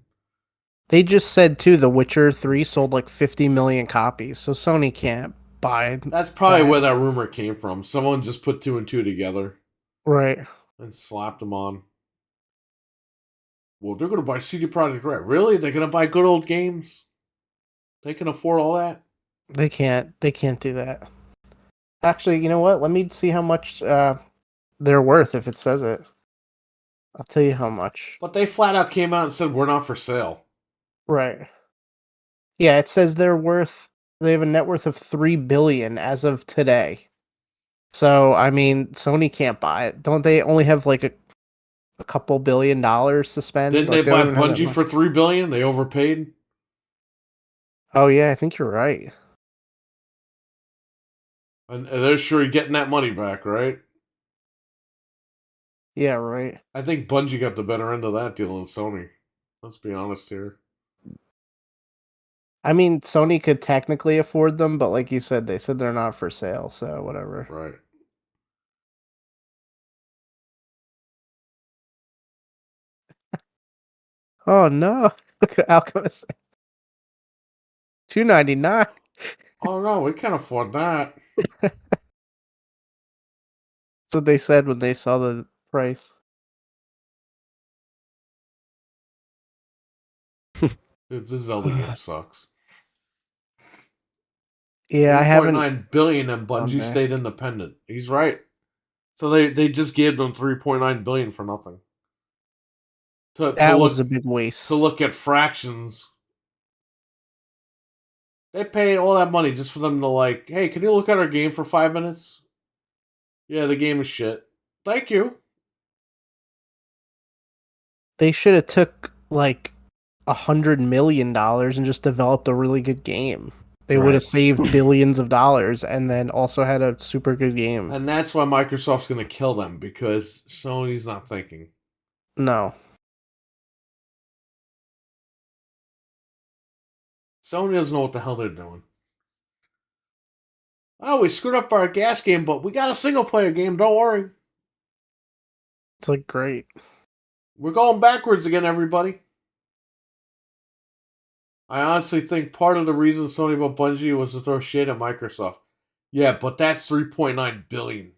They just said too, The Witcher 3 sold like 50 million copies, so Sony can't buy. That's probably where that rumor came from. Someone just put 2 and 2 together. Right. And slapped them on. Well, they're going to buy CD Projekt Red. Really? They're going to buy good old games? They can afford all that? They can't do that. Actually, you know what? Let me see how much they're worth if it says it. I'll tell you how much. But they flat out came out and said, we're not for sale. Right. Yeah, it says they have a net worth of $3 billion as of today. So I mean, Sony can't buy it. Don't they only have like a couple $1 billion to spend? Didn't they Like they buy don't even have that Bungie much. for $3 billion? They overpaid. Oh yeah, I think you're right. And they're sure you're getting that money back, right? Yeah, right. I think Bungie got the better end of that deal than Sony. Let's be honest here. I mean, Sony could technically afford them, but like you said, they said they're not for sale, so whatever. Right. Oh no. Look at Alchemist. $2.99. Oh no, we can't afford that. That's what they said when they saw the price. Dude, this Zelda game sucks. Yeah, I haven't 3.9 billion and gone Bungie back. stayed independent. He's right. So they just gave them 3.9 billion for nothing. To That was a look big waste. to look at fractions. They paid all that money just for them to like, hey, can you look at our game for 5 minutes? Yeah, the game is shit. Thank you. They should have took like $100 million and just developed a really good game. They would have Right. saved billions of dollars and then also had a super good game. And that's why Microsoft's going to kill them, because Sony's not thinking. No. Sony doesn't know what the hell they're doing. Oh, we screwed up our gas game, but we got a single player game, don't worry. It's like great. We're going backwards again, everybody. I honestly think part of the reason Sony bought Bungie was to throw shade at Microsoft. Yeah, but that's 3.9 billion.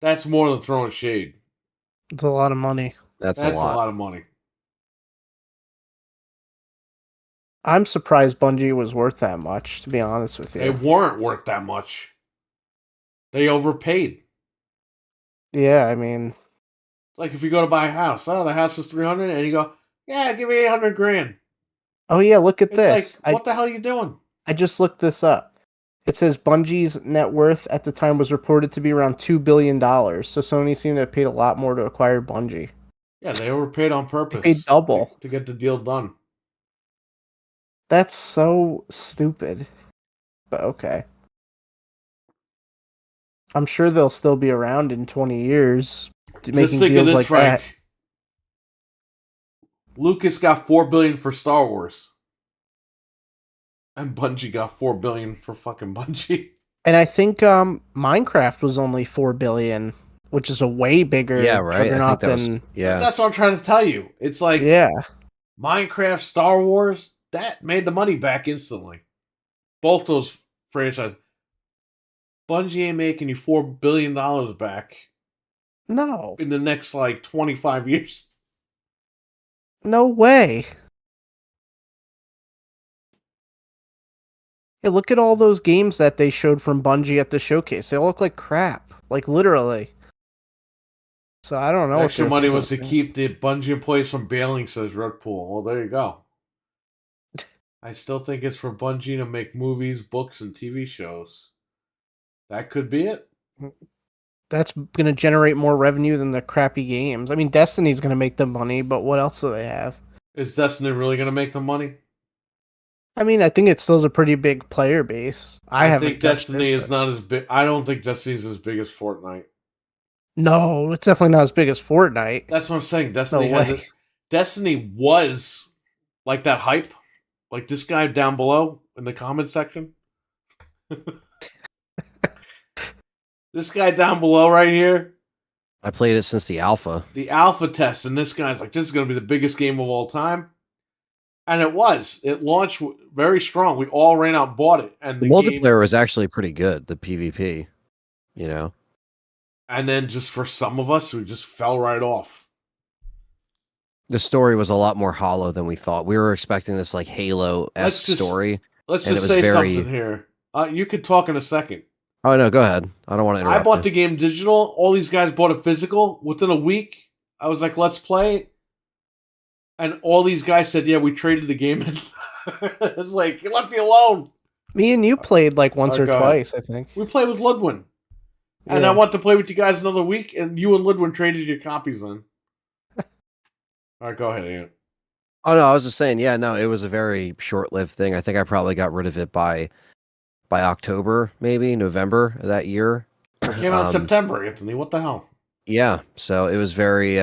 That's more than throwing shade. It's a lot of money. That's That's a lot. a lot of money. I'm surprised Bungie was worth that much, to be honest with They you. weren't worth that much. They overpaid. Yeah, I mean, Like if you go to buy a house, oh, the house is 300, and you go, yeah, give me 800 grand. oh yeah, look at It's this. like, what the hell are you doing? I just looked this up. It says Bungie's net worth at the time was reported to be around $2 billion. So Sony seemed to have paid a lot more to acquire Bungie. Yeah, they overpaid on They purpose paid double. to get the deal done. That's so stupid. But okay. I'm sure they'll still be around in 20 years Just making think of deals this, like Frank. that. Lucas got $4 billion for Star Wars, and Bungie got $4 billion for fucking Bungie. And I think Minecraft was only 4 billion, which is a way bigger Yeah, right. I think juggernaut that was than yeah. That's what I'm trying to tell you. It's like yeah. Minecraft, Star Wars, that made the money back instantly. Both those franchises. Bungie ain't making you $4 billion back No. in the next like 25 years. No way. Hey, look at all those games that they showed from Bungie at the showcase. They all look like crap. Like literally. So I don't know what Extra they're money thinking was to of doing. keep the Bungie employees from bailing, says Rugpool. Well, there you go. I still think it's for Bungie to make movies, books, and TV shows. That could be it. That's going to generate more revenue than the crappy games. I mean, Destiny's going to make the money, but what else do they have? Is Destiny really going to make the money? I mean, I think it still has a pretty big player base. I haven't think touched Destiny it, is not as big. I don't think Destiny's as big as Fortnite. No, it's definitely not as big as Fortnite. That's what I'm saying. Destiny No has way. it. Destiny was like that hype. Like this guy down below in the comment section. This guy down below right here. I played it since the alpha. The alpha test, and this guy's like, this is going to be the biggest game of all time. And it was. It launched very strong. We all ran out and bought it. And The the multiplayer game, was actually pretty good, the PvP. You know? and then just for some of us, we just fell right off. The story was a lot more hollow than we thought. We were expecting this like Halo-esque story. Let's And it just was say very- something here. You could talk in a second. Oh no, go ahead. I don't want to interrupt. I bought you. the game digital. All these guys bought it physical. Within a week, I was like, let's play it. And all these guys said, yeah, we traded the game in. It's like, you left me alone. Me and you played like once or go ahead. twice, I think. We played with Ludwin. And I want to play with you guys another week, and you and Lidwin traded your copies in. All right, go ahead, Ian. Oh no, I was just saying, yeah, no, it was a very short-lived thing. I think I probably got rid of it by October, maybe November of that year. It came out in September, Anthony. What the hell? Yeah, so it was very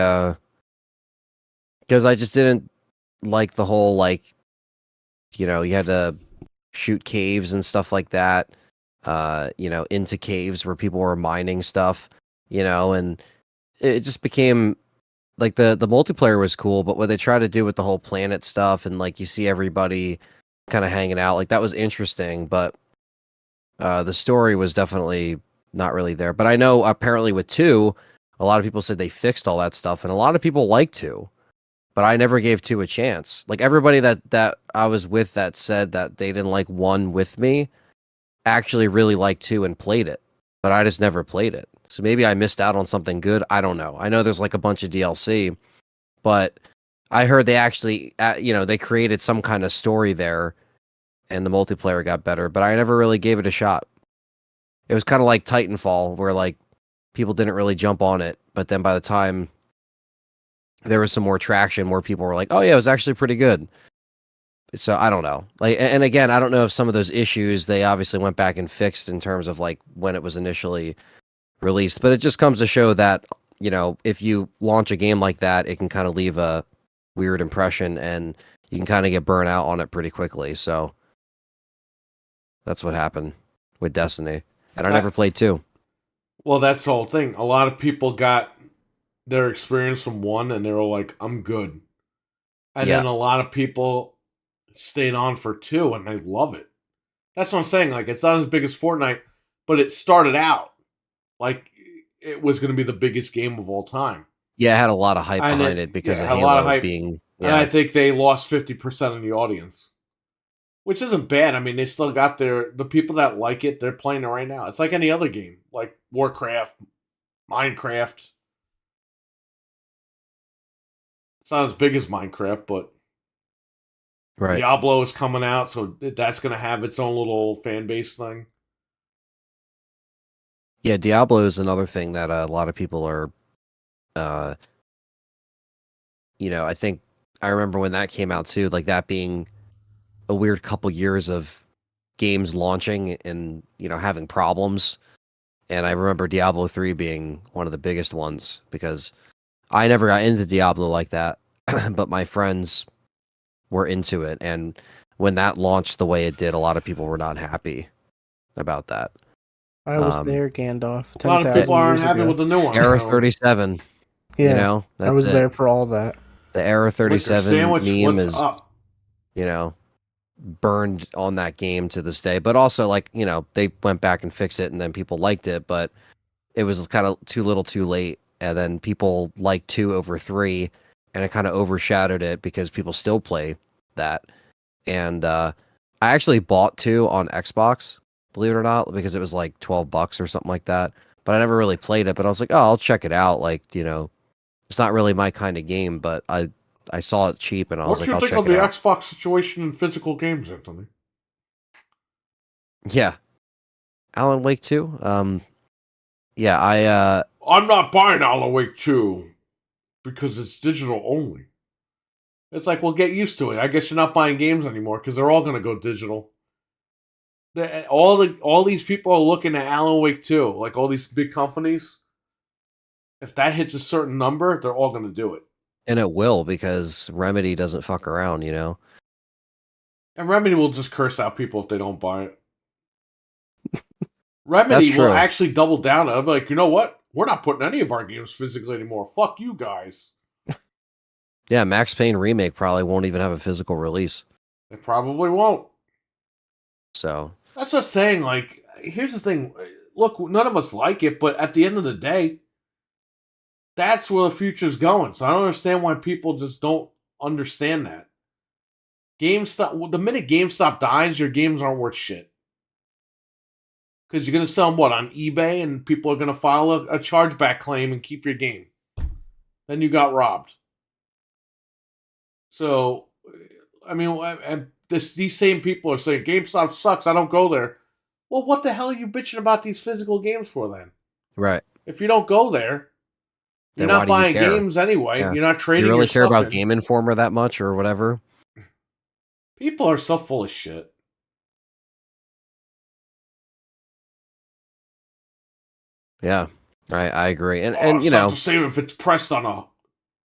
because I just didn't like the whole like, you know, you had to shoot caves and stuff like that. You know, into caves where people were mining stuff, you know, and it just became like the multiplayer was cool, but what they try to do with the whole planet stuff and like you see everybody kind of hanging out, like that was interesting, but the story was definitely not really there. But I know apparently with 2, a lot of people said they fixed all that stuff, and a lot of people like 2, but I never gave 2 a chance. Like everybody that I was with that said that they didn't like 1 with me actually really liked 2 and played it, but I just never played it. So maybe I missed out on something good. I don't know. I know there's like a bunch of DLC, but I heard they actually, you know, they created some kind of story there and the multiplayer got better, but I never really gave it a shot. It was kind of like Titanfall where like people didn't really jump on it, but then by the time there was some more traction, more people were like, "Oh yeah, it was actually pretty good." So I don't know. Like, and again, I don't know if some of those issues they obviously went back and fixed in terms of like when it was initially released, but it just comes to show that, you know, if you launch a game like that, it can kind of leave a weird impression and you can kind of get burnt out on it pretty quickly. So that's what happened with Destiny. And I never played 2. Well, that's the whole thing. A lot of people got their experience from 1 and they were like, I'm good. And then a lot of people stayed on for 2 and they love it. That's what I'm saying. Like, it's not as big as Fortnite, but it started out like it was going to be the biggest game of all time. Yeah, it had a lot of hype behind it because of Halo a lot of hype. Being. Yeah. And I think they lost 50% of the audience, which isn't bad. I mean, they still got the people that like it. They're playing it right now. It's like any other game, like Warcraft, Minecraft. It's not as big as Minecraft, but right. Diablo is coming out, so that's going to have its own little fan base thing. Yeah, Diablo is another thing that a lot of people are, you know, I think I remember when that came out too, like that being a weird couple years of games launching and, you know, having problems. And I remember Diablo 3 being one of the biggest ones because I never got into Diablo like that, but my friends were into it. And when that launched the way it did, a lot of people were not happy about that. I was there, Gandalf. A lot of people aren't happy with the new one. Era 37. Yeah, you know, I was there for all that. The Era 37 meme is, up? You know, burned on that game to this day. But also, like, you know, they went back and fixed it, and then people liked it, but it was kind of too little, too late. And then people liked 2 over 3, and it kind of overshadowed it because people still play that. And I actually bought 2 on Xbox, believe it or not, because it was like $12 or something like that. But I never really played it. But I was like, oh, I'll check it out. Like, you know, it's not really my kind of game, but I saw it cheap, and I was like, I'll check it out. What do you think of the Xbox situation in physical games, Anthony? Yeah. Alan Wake 2? Yeah, I'm not buying Alan Wake 2 because it's digital only. It's like, well, get used to it. I guess you're not buying games anymore because they're all going to go digital. All these people are looking at Alan Wake 2, like all these big companies. If that hits a certain number, they're all going to do it. And it will, because Remedy doesn't fuck around, you know? And Remedy will just curse out people if they don't buy it. Remedy will actually double down. I'll be like, you know what? We're not putting any of our games physically anymore. Fuck you guys. Yeah, Max Payne Remake probably won't even have a physical release. It probably won't. So that's just saying, like, here's the thing. Look, none of us like it, but at the end of the day, that's where the future's going. So I don't understand why people just don't understand that. GameStop, the minute GameStop dies, your games aren't worth shit. Because you're going to sell them, what, on eBay, and people are going to file a chargeback claim and keep your game. Then you got robbed. So, I mean, these same people are saying, GameStop sucks, I don't go there. Well, what the hell are you bitching about these physical games for then? Right. If you don't go there, you're Then why not do you buying care? games anyway. Yeah. You're not Do trading you your really care stuff about in. Game Informer that much or whatever? People are so full of shit. Yeah, I agree. And It's not the same if it's pressed on a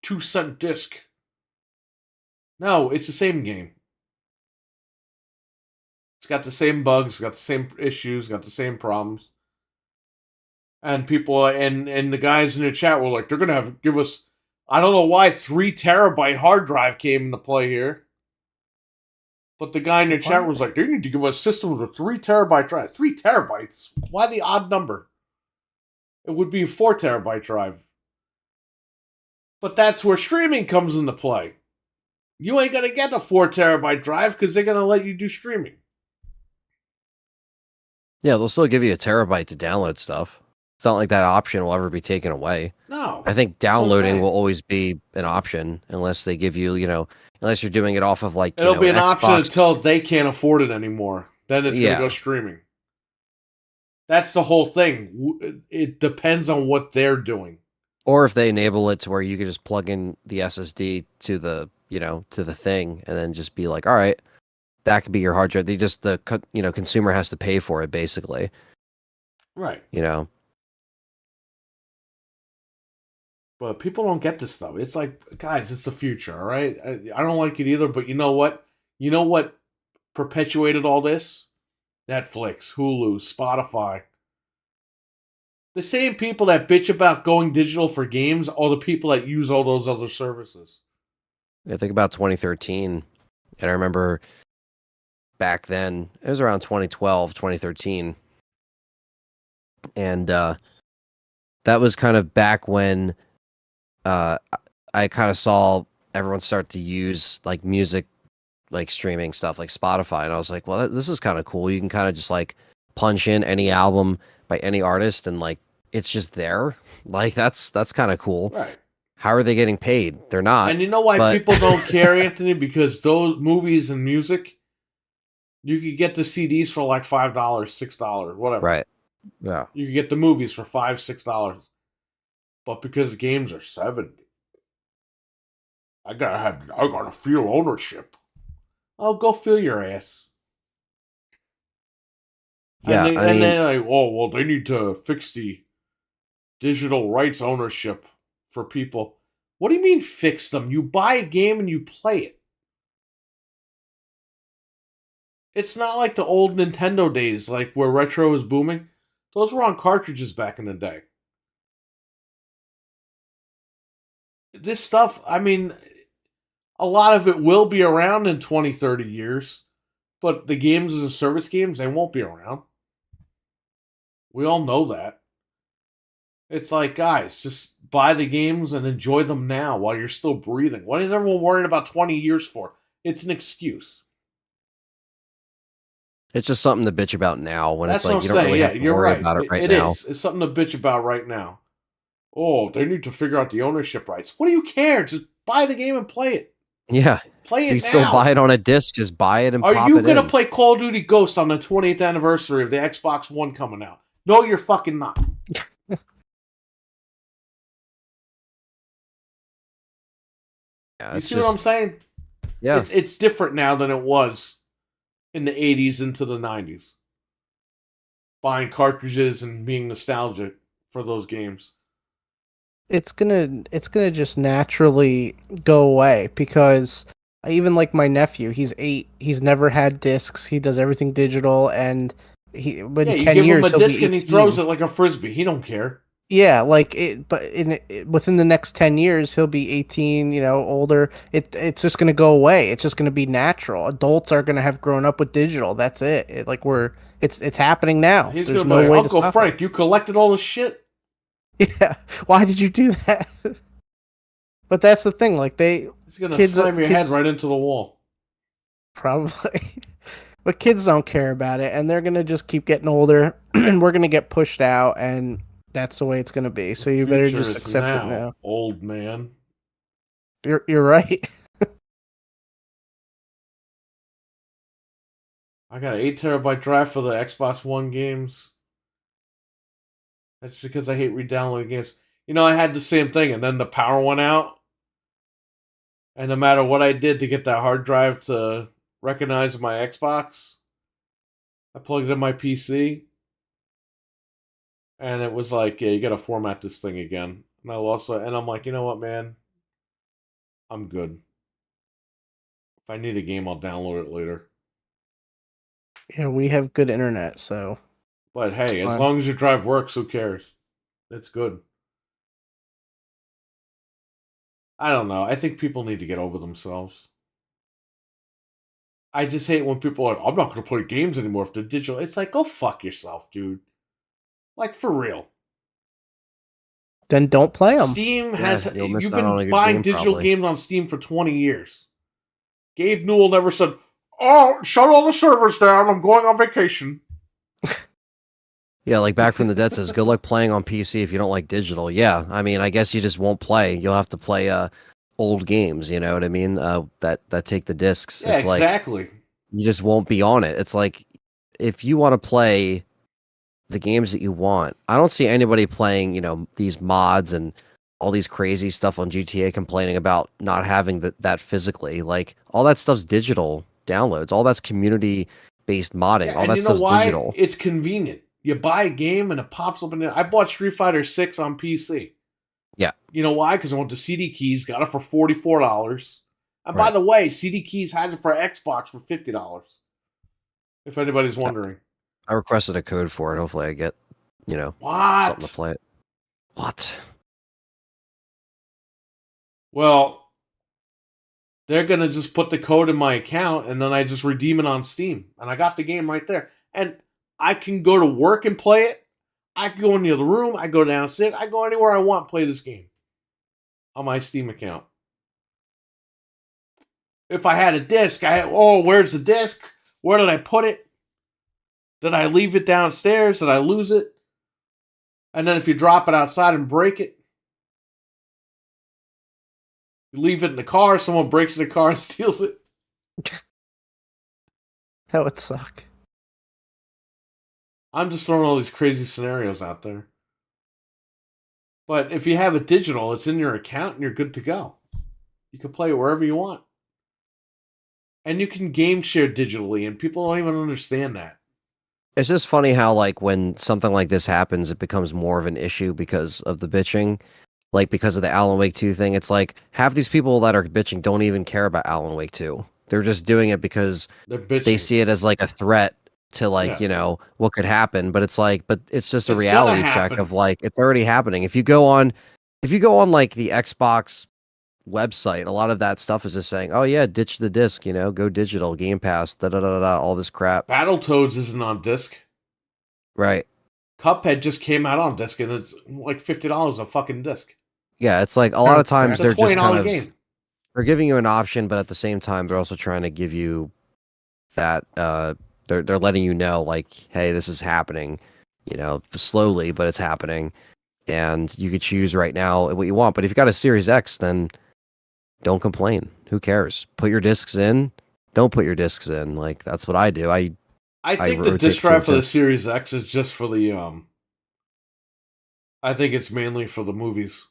2-cent disc. No, it's the same game. It's got the same bugs, got the same issues, got the same problems. And people and the guys in the chat were like, they're gonna give us, I don't know why 3 terabyte hard drive came into play here. But the guy in the chat was like, they need to give us systems with 3 terabyte drive. 3 terabytes? Why the odd number? It would be a 4 terabyte drive. But that's where streaming comes into play. You ain't gonna get a 4 terabyte drive because they're gonna let you do streaming. Yeah, they'll still give you a terabyte to download stuff. It's not like that option will ever be taken away. No. I think what I'm downloading saying. will always be an option unless they give you, unless you're doing it off of like, It'll be an option Xbox. until they can't afford it anymore. Then it's gonna Yeah. go streaming. That's the whole thing. It depends on what they're doing. Or if they enable it to where you can just plug in the SSD to the, to the thing and then just be like, all right, that could be your hard drive. The consumer has to pay for it basically. Right. But people don't get this stuff. It's like, guys, it's the future, all right? I don't like it either, but you know what? You know what perpetuated all this? Netflix, Hulu, Spotify. The same people that bitch about going digital for games are the people that use all those other services. I think about 2013. And I remember back then, it was around 2012, 2013. And that was kind of back when I kind of saw everyone start to use like music, like streaming stuff like Spotify. And I was like, well, this is kind of cool. You can kind of just like punch in any album by any artist and like it's just there. Like that's kind of cool. Right. How are they getting paid? They're not. And you know why people don't care, Anthony? Because those movies and music, you could get the CDs for like $5, $6, whatever. Right. Yeah. You could get the movies for $5, $6. But because games are $7, I gotta feel ownership. Oh, go feel your ass. Yeah. And then like, oh well, they need to fix the digital rights ownership for people. What do you mean fix them? You buy a game and you play it. It's not like the old Nintendo days, like where retro was booming. Those were on cartridges back in the day. This stuff, I mean, a lot of it will be around in 20, 30 years, but the games as a service games, they won't be around. We all know that. It's like, guys, just buy the games and enjoy them now while you're still breathing. What is everyone worrying about 20 years for? It's an excuse. It's just something to bitch about now when That's it's like what you I'm don't saying. really Yeah, have to you're worry right. about it right It now. is. It's something to bitch about right now. Oh, they need to figure out the ownership rights. What do you care? Just buy the game and play it. Yeah. Play it You now. still buy it on a disc, just buy it and pop it in. Are you going to play Call of Duty Ghosts on the 20th anniversary of the Xbox One coming out? No, you're fucking not. Yeah, You see what I'm saying? Yeah. It's different now than it was in the 80s into the 90s. Buying cartridges and being nostalgic for those games. It's gonna just naturally go away because I even like my nephew. He's 8. He's never had discs. He does everything digital, and You 10 give years him a he'll disc be and he 18. throws it like a frisbee. He don't care. Yeah, like within the next 10 years he'll be 18, older. It's just going to go away. It's just going to be natural. Adults are going to have grown up with digital. That's it. It's happening now. He's There's going to no be way like, to Uncle stop Frank, you collected all this shit? Yeah. Why did you do that? But that's the thing, like He's going to slam your head right into the wall. Probably. But kids don't care about it, and they're going to just keep getting older, and we're going to get pushed out, and that's the way it's going to be. So you better just accept it now. Old man. You're right. I got an 8 terabyte drive for the Xbox One games. That's because I hate re-downloading games. You know, I had the same thing, and then the power went out, and no matter what I did to get that hard drive to recognize my Xbox, I plugged in my PC, and it was like, yeah, you got to format this thing again. And I lost it, and I'm like, you know what, man, I'm good. If I need a game, I'll download it later. Yeah, we have good internet, so. But hey, as fine. long as your drive works, who cares? It's good. I don't know. I think people need to get over themselves. I just hate when people are like, I'm not going to play games anymore if they're digital. It's like, go fuck yourself, dude. Like, for real. Then don't play them. Steam Yeah, has... you'll miss You've out on a been good buying game, digital probably. games on Steam for 20 years. Gabe Newell never said, oh, shut all the servers down. I'm going on vacation. Yeah, like Back from the Dead says, good luck playing on PC if you don't like digital. Yeah, I mean, I guess you just won't play. You'll have to play old games, you know what I mean? That take the discs. Yeah, It's like exactly. you just won't be on it. It's like if you want to play the games that you want, I don't see anybody playing, you know, these mods and all these crazy stuff on GTA complaining about not having that physically. Like all that stuff's digital downloads. All that's community based modding. Yeah, All and that you know stuff's why? digital. It's convenient. You buy a game and it pops up in there. I bought Street Fighter 6 on PC. Yeah. You know why? Because I went to CD Keys, got it for $44. And by Right. the way, CD Keys has it for Xbox for $50. If anybody's wondering. I requested a code for it. Hopefully I get, you know, something to What? play it. What? Well, they're going to just put the code in my account and then I just redeem it on Steam. And I got the game right there. And I can go to work and play it. I can go in the other room. I go downstairs. I go anywhere I want and play this game on my Steam account. If I had a disc, where's the disc? Where did I put it? Did I leave it downstairs? Did I lose it? And then if you drop it outside and break it, you leave it in the car, someone breaks the car and steals it. That would suck. I'm just throwing all these crazy scenarios out there. But if you have it digital, it's in your account and you're good to go. You can play it wherever you want. And you can game share digitally, and people don't even understand that. It's just funny how, like, when something like this happens, it becomes more of an issue because of the bitching. Like, because of the Alan Wake 2 thing. It's like, half these people that are bitching don't even care about Alan Wake 2. They're just doing it because They're bitching. they see it as, like, a threat to, like, you know, what could happen. But it's like, but it's just a reality check of, like, it's already happening. If you go on, like, the Xbox website, a lot of that stuff is just saying, oh yeah, ditch the disc, you know, go digital, Game Pass, all this crap. Battletoads isn't on disc. Right. Cuphead just came out on disc, and it's like $50 a fucking disc. Yeah, it's like a lot of times they're just kind of game. They're giving you an option, but at the same time they're also trying to give you that they're letting you know, like, hey, this is happening, you know, slowly, but it's happening, and you could choose right now what you want. But if you got a Series X, then don't complain. Who cares? Put your discs in. Don't put your discs in. Like, that's what I do. I think the disc drive for the Series X is just for the I think it's mainly for the movies.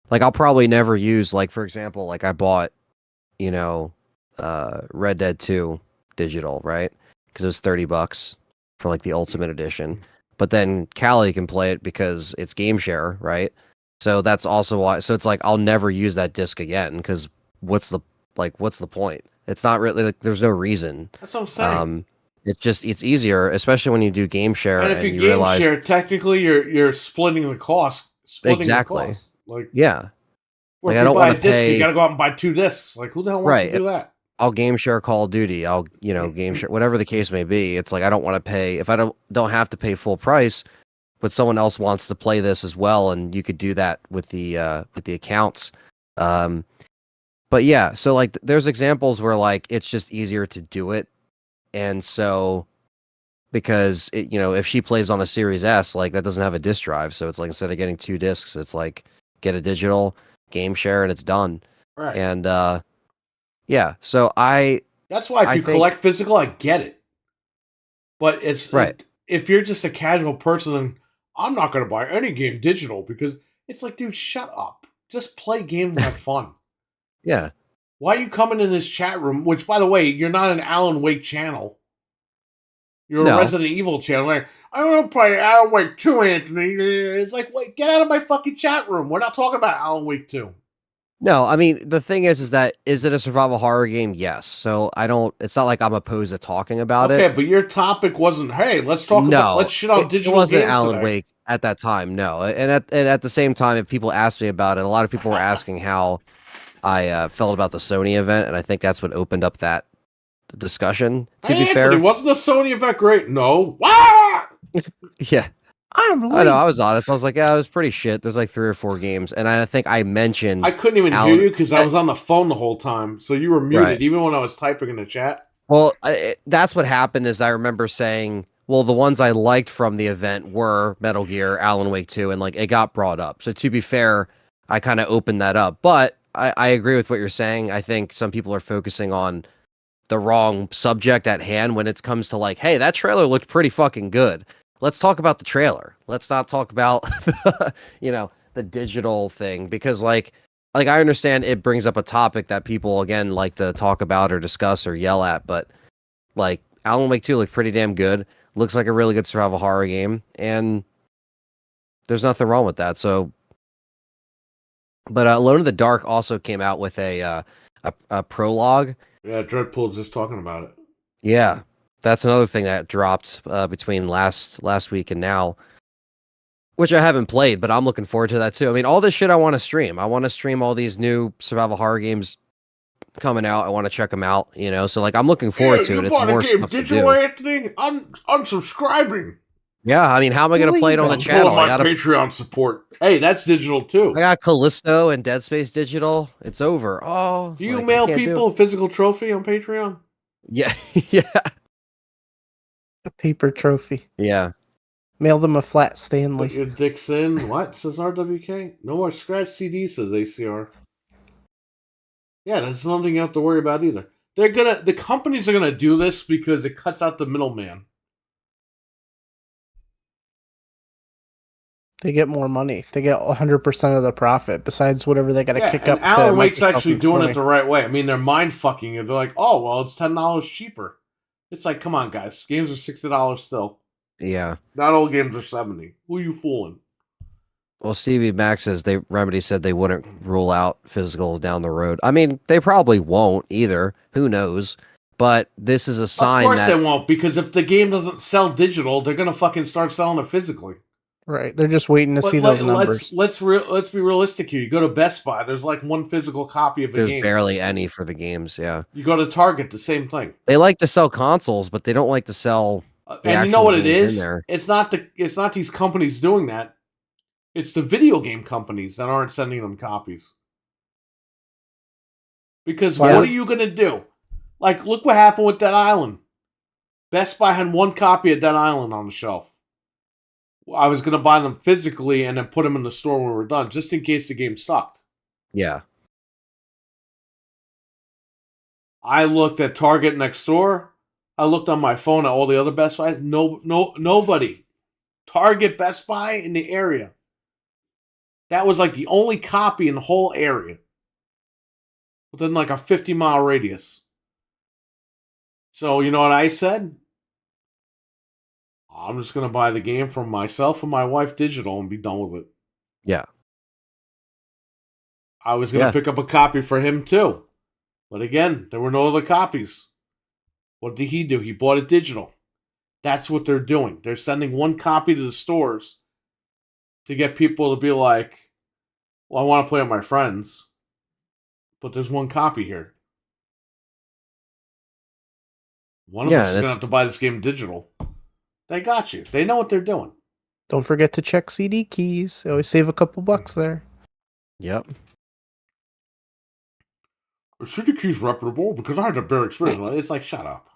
Like, I'll probably never use, like, for example, like, I bought, you know, Red Dead 2 digital, right? Because it was $30 for, like, the Ultimate Edition. But then Callie can play it because it's game share, right? So that's also why. So it's like, I'll never use that disc again because what's the point? It's not really, like, there's no reason. That's what I'm saying. It's easier, especially when you do game share. And if you game realize, share, technically you're splitting the cost. Exactly. The cost. Like, yeah. Or Like, if I you don't buy want a to disc, pay. you got to go out and buy 2 discs. Like, who the hell wants to do that? I'll game share Call of Duty. I'll, you know, game share, whatever the case may be. It's like, I don't want to pay, if I don't have to pay full price, but someone else wants to play this as well, and you could do that with the accounts. But yeah, so, like, there's examples where, like, it's just easier to do it, and so because it, you know, if she plays on a Series S, like, that doesn't have a disc drive, so it's like, instead of getting 2 discs, it's like, get a digital, game share, and it's done. Right. And yeah, so that's why if you collect physical, I get it. But it's right. If you're just a casual person, I'm not going to buy any game digital because it's like, dude, shut up. Just play games and have fun. Yeah. Why are you coming in this chat room? Which, by the way, you're not an Alan Wake channel. You're No. a Resident Evil channel. Like, I don't want to play Alan Wake 2, Anthony. It's like, wait, get out of my fucking chat room. We're not talking about Alan Wake 2. No, I mean, the thing is that, is it a survival horror game? Yes. So it's not like I'm opposed to talking about it. Okay, but your topic wasn't, hey, let's shit on digital it wasn't games Alan today. Wake at that time, no. And at the same time, if people asked me about it, a lot of people were asking how I felt about the Sony event, and I think that's what opened up that discussion, to be fair. Anthony, wasn't the Sony event great? No. Ah! Yeah. I know, I was honest. I was like, yeah, it was pretty shit. There's like 3 or 4 games. And I think I mentioned... I couldn't even hear you because I was on the phone the whole time. So you were muted, Right. even when I was typing in the chat. Well, that's what happened is I remember saying, well, the ones I liked from the event were Metal Gear, Alan Wake 2, and like it got brought up. So to be fair, I kind of opened that up. But I agree with what you're saying. I think some people are focusing on the wrong subject at hand when it comes to like, hey, that trailer looked pretty fucking good. Let's talk about the trailer. Let's not talk about, the digital thing, because like I understand it brings up a topic that people again like to talk about or discuss or yell at, but like Alan Wake 2 looked pretty damn good. Looks like a really good survival horror game, and there's nothing wrong with that. So, but Alone in the Dark also came out with a prologue. Yeah, Dreadpool's just talking about it. Yeah. That's another thing that dropped between last week and now, which I haven't played, but I'm looking forward to that too. I mean, all this shit I want to stream. I want to stream all these new survival horror games coming out. I want to check them out, So like, I'm looking forward to it. It's more stuff to do. Anthony? I'm unsubscribing. Yeah, I mean, how am I going to play it on the channel? I got Patreon support. Hey, that's digital too. I got Callisto and Dead Space digital. It's over. Oh, do you mail people a physical trophy on Patreon? Yeah, yeah. A paper trophy. Yeah. Mail them a flat Stanley. Put your dicks in. What says RWK? No more scratch CD, says ACR. Yeah, that's nothing you have to worry about either. The companies are gonna do this because it cuts out the middleman. They get more money. They get 100% of the profit, besides whatever they got to kick up. Alan Wake's actually doing it the right way. I mean, they're mind fucking you. They're like, oh well, it's $10 cheaper. It's like, come on, guys. Games are $60 still. Yeah. Not all games are $70. Who are you fooling? Well, Stevie Max says Remedy said they wouldn't rule out physical down the road. I mean, they probably won't either. Who knows? But this is a sign that... Of course they won't, because if the game doesn't sell digital, they're going to fucking start selling it physically. Right. They're just waiting to see those numbers. Let's be realistic here. You go to Best Buy, there's like one physical copy of a game. There's barely any for the games, yeah. You go to Target, the same thing. They like to sell consoles, but they don't like to sell and you know what it is? It's not these companies doing that. It's the video game companies that aren't sending them copies. Because what are you going to do? Like, look what happened with Dead Island. Best Buy had one copy of Dead Island on the shelf. I was going to buy them physically and then put them in the store when we were done, just in case the game sucked. Yeah. I looked at Target next door. I looked on my phone at all the other Best Buys. Nobody. Target, Best Buy in the area. That was like the only copy in the whole area. Within like a 50-mile radius. So, you know what I said? I'm just going to buy the game from myself and my wife digital and be done with it. Yeah. I was going to pick up a copy for him too. But again, there were no other copies. What did he do? He bought it digital. That's what they're doing. They're sending one copy to the stores to get people to be like, well, I want to play with my friends, but there's one copy here. One of us is going to have to buy this game digital. They got you. They know what they're doing. Don't forget to check CD keys. They always save a couple bucks there. Yep. CD keys reputable because I had a bad experience. It's like, shut up.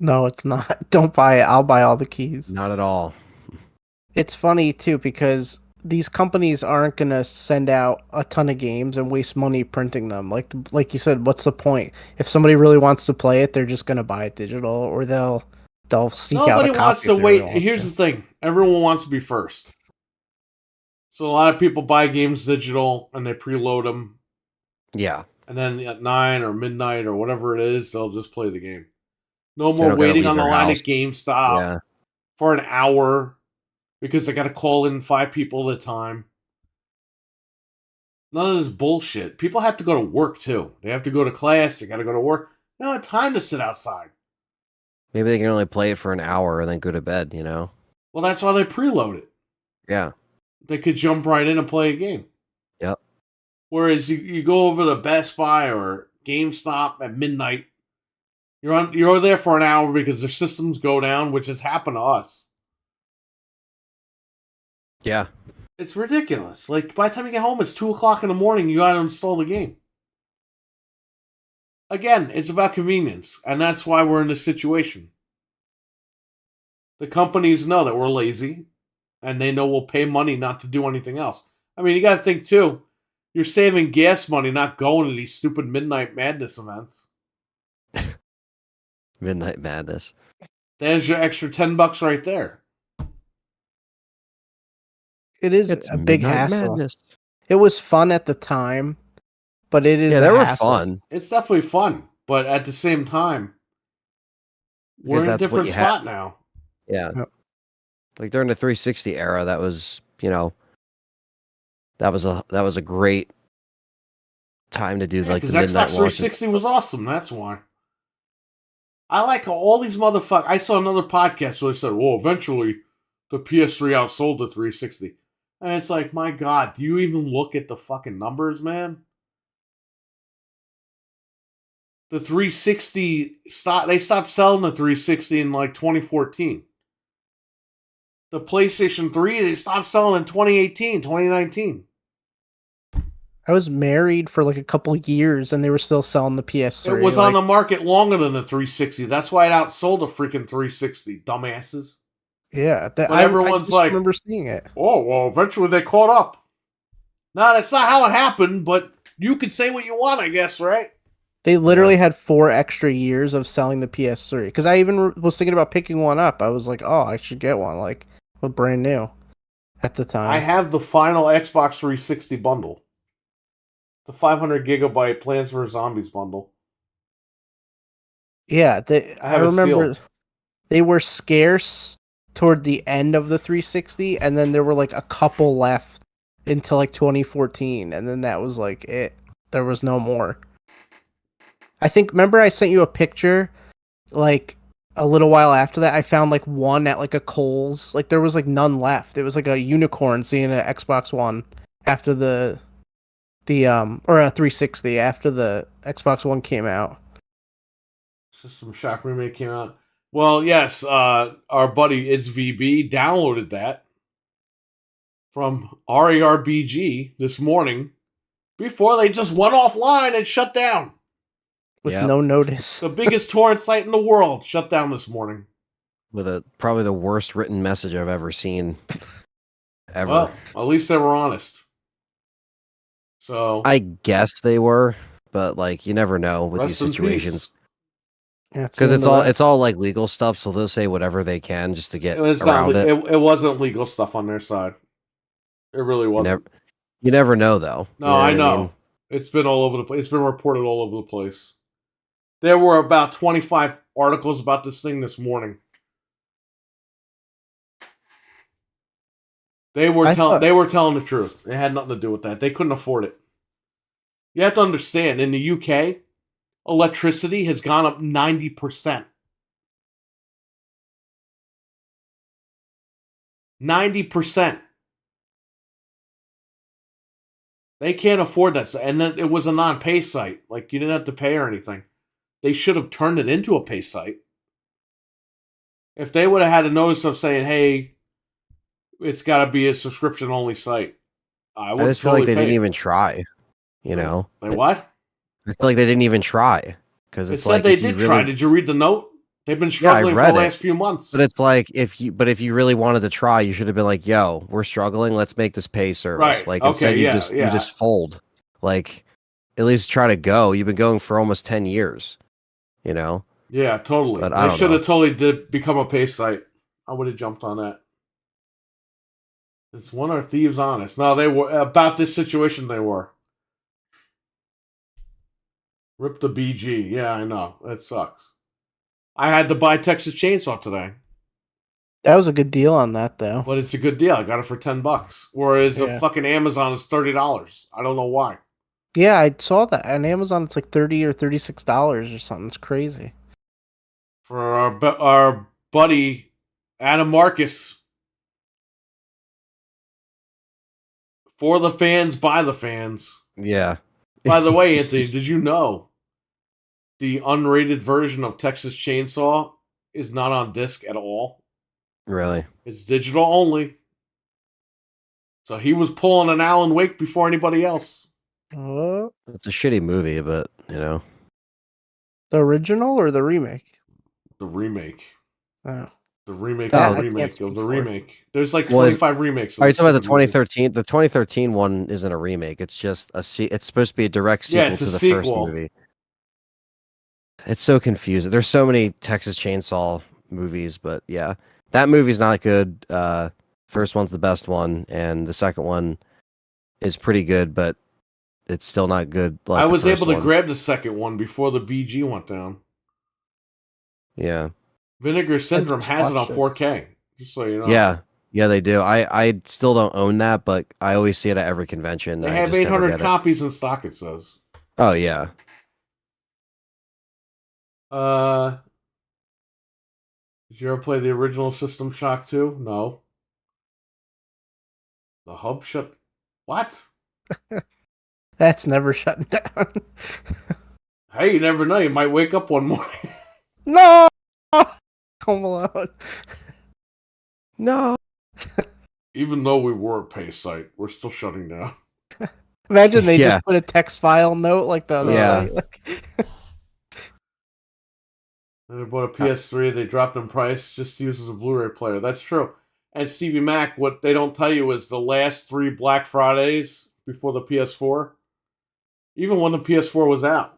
No, it's not. Don't buy it. I'll buy all the keys. Not at all. It's funny, too, because these companies aren't going to send out a ton of games and waste money printing them. Like you said, what's the point? If somebody really wants to play it, they're just going to buy it digital, or they'll seek out a copy. Nobody wants to wait. Here's the thing. Everyone wants to be first. So a lot of people buy games digital and they preload them, Yeah. and then at 9 or midnight or whatever it is, they'll just play the game. No They more don't gotta waiting leave on the their line house. at GameStop Yeah. for an hour because they got to call in 5 people at a time. None of this bullshit. People have to go to work too. They have to go to class. They got to go to work. They don't have time to sit outside. Maybe they can only play it for an hour and then go to bed, you know? Well, that's why they preload it. Yeah. They could jump right in and play a game. Yep. Whereas you go over to Best Buy or GameStop at midnight, you're there for an hour because their systems go down, which has happened to us. Yeah. It's ridiculous. Like by the time you get home, it's 2:00 in the morning. You got to install the game. Again, it's about convenience, and that's why we're in this situation. The companies know that we're lazy, and they know we'll pay money not to do anything else. I mean, you got to think too. You're saving gas money not going to these stupid Midnight Madness events. Midnight Madness. There's your extra $10 right there. It is It's a big Midnight hassle. Madness. It was fun at the time, but it is Yeah, a they were hassle. fun. It's definitely fun, but at the same time, we're Because in a that's what different you had. spot now. Yeah. Yep. Like during the 360 era, that was, that was a great time to do like Because the midnight Xbox launches. 360 was awesome. That's why. I like how all these motherfuckers. I saw another podcast where they said, "Well, eventually, the PS3 outsold the 360," and it's like, my God, do you even look at the fucking numbers, man? The 360 they stopped selling the 360 in like 2014. The PlayStation 3 they stopped selling in 2018, 2019. I was married for like a couple years, and they were still selling the PS3. It was on the market longer than the 360. That's why it outsold the freaking 360, dumbasses. Yeah, But I everyone's just like, remember seeing it. "Oh, well, eventually they caught up." No, that's not how it happened, but you could say what you want, I guess, right? They literally had 4 extra years of selling the PS3. Because I even was thinking about picking one up. I was like, oh, I should get one. Like, brand new at the time. I have the final Xbox 360 bundle. The 500 gigabyte Plants vs. Zombies bundle. Yeah, I I have it remember sealed. they were scarce toward the end of the 360, and then there were like a couple left until like 2014, and then that was like it. There was no more. I think, remember I sent you a picture like a little while after that. I found like one at like a Kohl's. Like there was like none left. It was like a unicorn seeing an Xbox One after the or a 360 after the Xbox One came out. System Shock Remake came out. Well, yes, our buddy It's VB downloaded that from RARBG this morning before they just went offline and shut down. With Yep. no notice. The biggest torrent site in the world shut down this morning. With probably the worst written message I've ever seen. Ever. Well, at least they were honest. So I guess they were, but like you never know with these rest in situations. Yeah, Because it's all like legal stuff, so they'll say whatever they can just to get It's around not, it. it wasn't legal stuff on their side. It really wasn't. You never know though. No, You know I what know. mean? It's been all over the place. It's been reported all over the place. There were about 25 articles about this thing this morning. They were telling the truth. It had nothing to do with that. They couldn't afford it. You have to understand, in the UK, electricity has gone up 90%. 90%. They can't afford that. And then it was a non-pay site. Like, you didn't have to pay or anything. They should have turned it into a pay site. If they would have had a notice of saying, hey, it's got to be a subscription-only site, I would just feel like they didn't even try. You know? Like what? I feel like they didn't even try. Because It it's said like they if you did really... try. Did you read the note? They've been struggling for the last few months. But it's like if you really wanted to try, you should have been like, "Yo, we're struggling. Let's make this pay service." Right. Like Okay, instead, you yeah, you just fold. Like at least try to go. You've been going for almost 10 years. You know. Yeah, totally. But I They don't should know. have totally did become a pay site. I would have jumped on that. It's one or Thieves Honest. No, they were about this situation. They were. Rip the BG. Yeah, I know. That sucks. I had to buy Texas Chainsaw today, That was a good deal on that though. but it's a good deal. I got it for $10, whereas a Yeah. fucking Amazon is $30. I don't know why. Yeah, I saw that on Amazon. It's like $30 or $36 or something. It's crazy. For our buddy Adam Marcus. For the fans, by the fans. Yeah. By the way, Anthony, did you know the unrated version of Texas Chainsaw is not on disc at all? Really? It's digital only. So he was pulling an Alan Wake before anybody else. What? It's a shitty movie, but you know. The original or the remake? The remake. Oh. The remake Oh, of the I can't remake speak of the for it. remake. There's like Well, 25 remakes. Of Are you this talking about the stupid movie. 2013? The 2013 one isn't a remake. It's just it's supposed to be a direct Yeah, sequel it's a to the first sequel. movie. It's so confusing. There's so many Texas Chainsaw movies, but yeah, that movie's not good. First one's the best one, and the second one is pretty good, but it's still not good. Like I the was first able to one. grab the second one before the BG went down. Yeah, Vinegar Syndrome just has it on watched it. 4K. Just so you know. yeah, they do. I still don't own that, but I always see it at every convention. They I have just never 800 get it. copies in stock, it says. Oh yeah, Did you ever play the original System Shock 2? No. The hub shut. What? That's never shutting down. Hey, you never know. You might wake up one morning. No! Home Alone. No. Even though we were a pay site, we're still shutting down. Imagine they Yeah. just put a text file note like the other Yeah. site. Like, They bought a PS3. They dropped in price just to use as a Blu-ray player. That's true. And Stevie Mac, what they don't tell you is the last 3 Black Fridays before the PS4, even when the PS4 was out,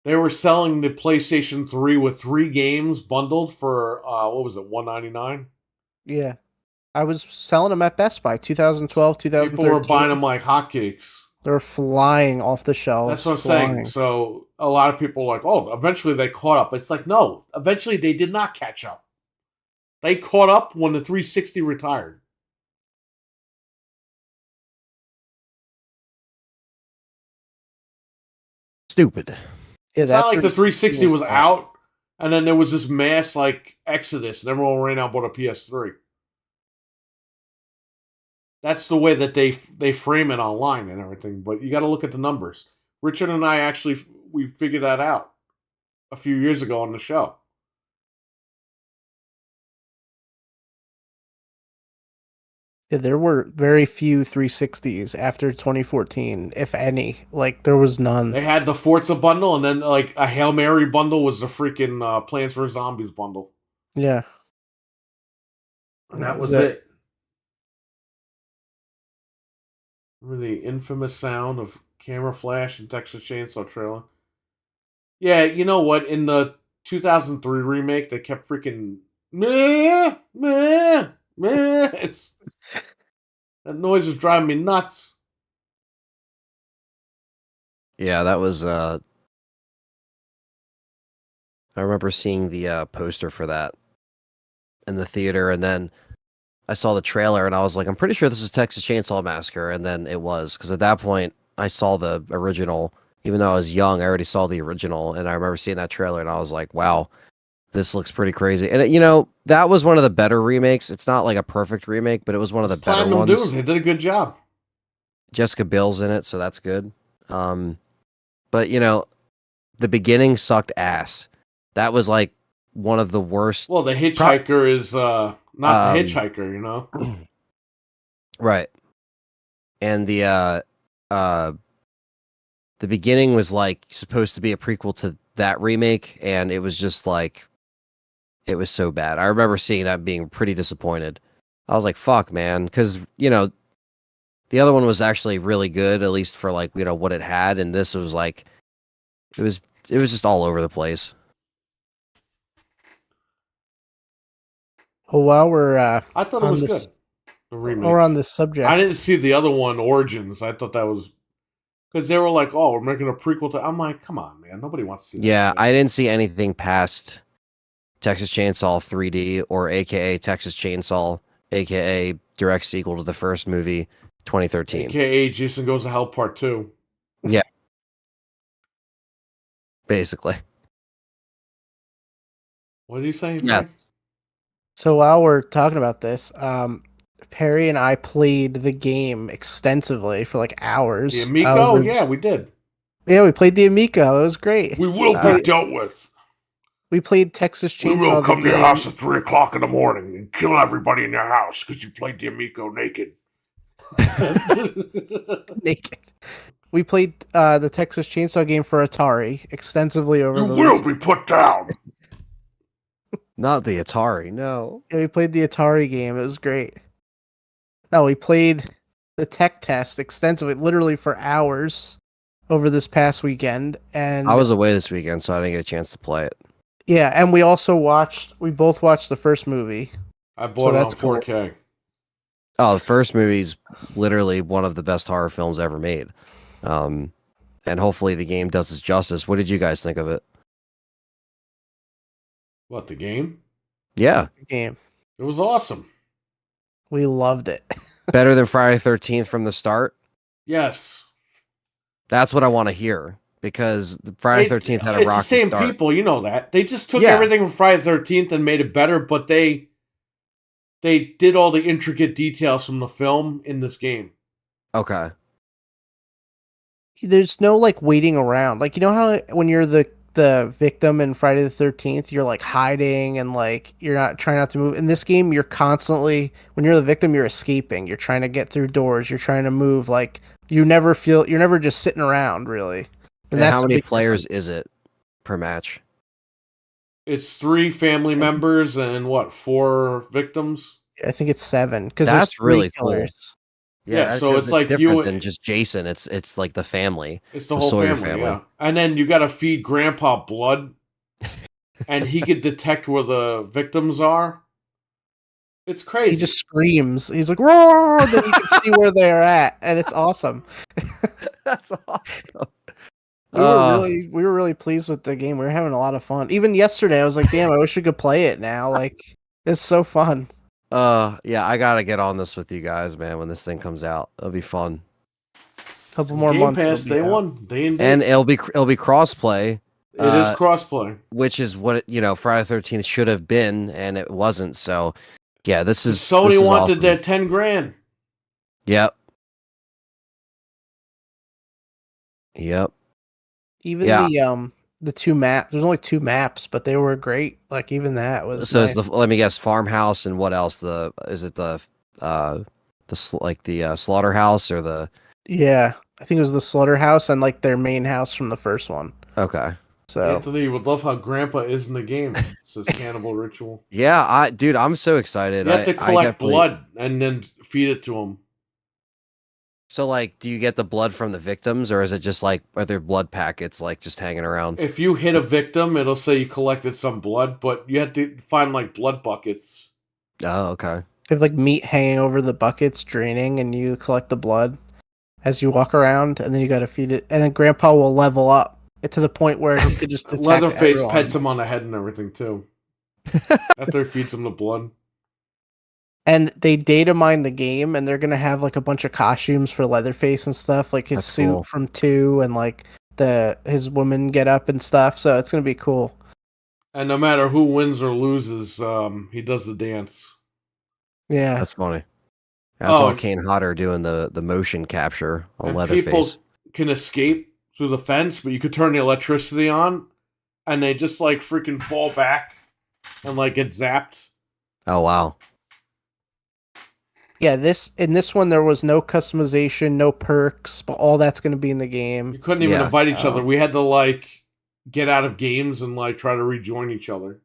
they were selling the PlayStation 3 with 3 games bundled for what was it, $199? yeah. I was selling them at Best Buy 2012, 2013. People were buying them like hotcakes. They were flying off the shelves. That's what I'm saying. So a lot of people are like, oh, eventually they caught up. It's like, no, eventually they did not catch up. They caught up when the 360 retired. stupid. Yeah, It's not like the 360 was bad. out, and then there was this mass like exodus, and everyone ran out and bought a PS3. That's the way that they frame it online and everything. But you got to look at the numbers. Richard and I actually we figured that out a few years ago on the show. Yeah, there were very few 360s after 2014, if any. Like, there was none. They had the Forza bundle, and then like a Hail Mary bundle was the freaking Plants vs Zombies bundle. Yeah. And that was it. Remember the infamous sound of camera flash in Texas Chainsaw trailer? Yeah, you know what? In the 2003 remake, they kept freaking meh, meh, meh. It's that noise is driving me nuts. Yeah, that was. I remember seeing the poster for that in the theater, and then I saw the trailer, and I was like, I'm pretty sure this is Texas Chainsaw Massacre, and then it was, because at that point I saw the original. Even though I was young, I already saw the original, and I remember seeing that trailer, and I was like, wow, this looks pretty crazy. And you know, that was one of the better remakes. It's not like a perfect remake, but it was one of the better Platinum ones. Dunes, they did a good job. Jessica Biel's in it, so that's good. But you know, the beginning sucked ass. That was like one of the worst. Well, the Hitchhiker is not the Hitchhiker, you know. Right. And the beginning was like supposed to be a prequel to that remake, and it was just like, it was so bad. I remember seeing that and being pretty disappointed. I was like, fuck, man, because you know, the other one was actually really good, at least for like, you know, what it had, and this was like, it was just all over the place. Well, while we're I thought it on was this, good. The remake. Or on this subject. I didn't see the other one, Origins. I thought that was because they were like, "Oh, we're making a prequel to." I'm like, "Come on, man! Nobody wants to see that." Yeah, shit. I didn't see anything past Texas Chainsaw 3D or AKA Texas Chainsaw, AKA direct sequel to the first movie, 2013. AKA Jason Goes to Hell Part 2. Yeah. Basically. What are you saying, Yeah. Frank? So while we're talking about this, Perry and I played the game extensively for like hours. The Amico? Yeah, we did. Yeah, we played the Amico. It was great. We will be dealt with. We played Texas Chainsaw. We will the come to your game. house at 3 o'clock in the morning and kill everybody in your house because you played the Amico naked. Naked. We played the Texas Chainsaw game for Atari extensively over You the will be put down. Not the Atari, no. Yeah, we played the Atari game. It was great. No, we played the tech test extensively, literally for hours over this past weekend. And I was away this weekend, so I didn't get a chance to play it. yeah, and we both watched the first movie. I bought it on that's cool. 4K. Oh, the first movie's literally one of the best horror films ever made. And hopefully the game does its justice. What did you guys think of it? What, the game? Yeah. Game. It was awesome. We loved it. Better than Friday the 13th from the start? Yes. That's what I want to hear. Because the Friday the 13th had a rocky start. It's the same people, you know that. They just took Yeah. everything from Friday the 13th and made it better, but they did all the intricate details from the film in this game. Okay. There's no like waiting around. Like, you know how when you're the victim in Friday the 13th, you're like hiding and like you're not trying not to move. In this game, you're constantly, when you're the victim, you're escaping. You're trying to get through doors. You're trying to move. Like you're never just sitting around really. And that's how a many big players difference. is it per match? It's 3 family members and 4 victims? I think it's 7 because That's really cool. killers. Yeah, so 'cause it's like different you than just Jason. It's like the family. It's the The whole Sawyer family, family. yeah. And then you got to feed Grandpa blood, and he could detect where the victims are. It's crazy. He just screams. He's like, roar! Then you can see where they're at, and it's awesome. That's awesome. We were really pleased with the game. We were having a lot of fun. Even yesterday, I was like, damn, I wish we could play it now. Like, it's so fun. Yeah, I gotta get on this with you guys, man. When this thing comes out, it'll be fun. Couple more Game months. Pass, it'll be day out. 1, day and date. And it'll be crossplay. It is crossplay. Which is what Friday the 13th should have been, and it wasn't. So, yeah, this is Sony this is wanted awesome. their 10 grand. Yep. Even the 2 maps. There's only 2 maps, but they were great. Like even that was. So nice. it's let me guess, farmhouse and what else? Slaughterhouse or the? Yeah, I think it was the slaughterhouse and like their main house from the first one. Okay. So Anthony would love how Grandpa is in the game. It says cannibal ritual. Yeah, I'm so excited. You have to I collect definitely- blood and then feed it to him. So, like, do you get the blood from the victims, or is it just like, are there blood packets like just hanging around? If you hit a victim, it'll say you collected some blood, but you have to find like blood buckets. Oh, okay. they have like meat hanging over the buckets, draining, and you collect the blood as you walk around, and then you got to feed it. And then Grandpa will level up to the point where he could just attack Leatherface everyone. pets him on the head and everything too. After he feeds him the blood. And they data mine the game, and they're gonna have like a bunch of costumes for Leatherface and stuff, like his That's suit cool. from 2, and like his woman get up and stuff. So it's gonna be cool. And no matter who wins or loses, he does the dance. Yeah, That's funny. That's all Kane Hodder doing the motion capture on And Leatherface. people can escape through the fence, but you could turn the electricity on, and they just like freaking fall back and like get zapped. Oh wow. yeah. In this one there was no customization, no perks, but all that's gonna be in the You game. couldn't even Yeah. invite each other. Oh. We had to like get out of games and like try to rejoin each other.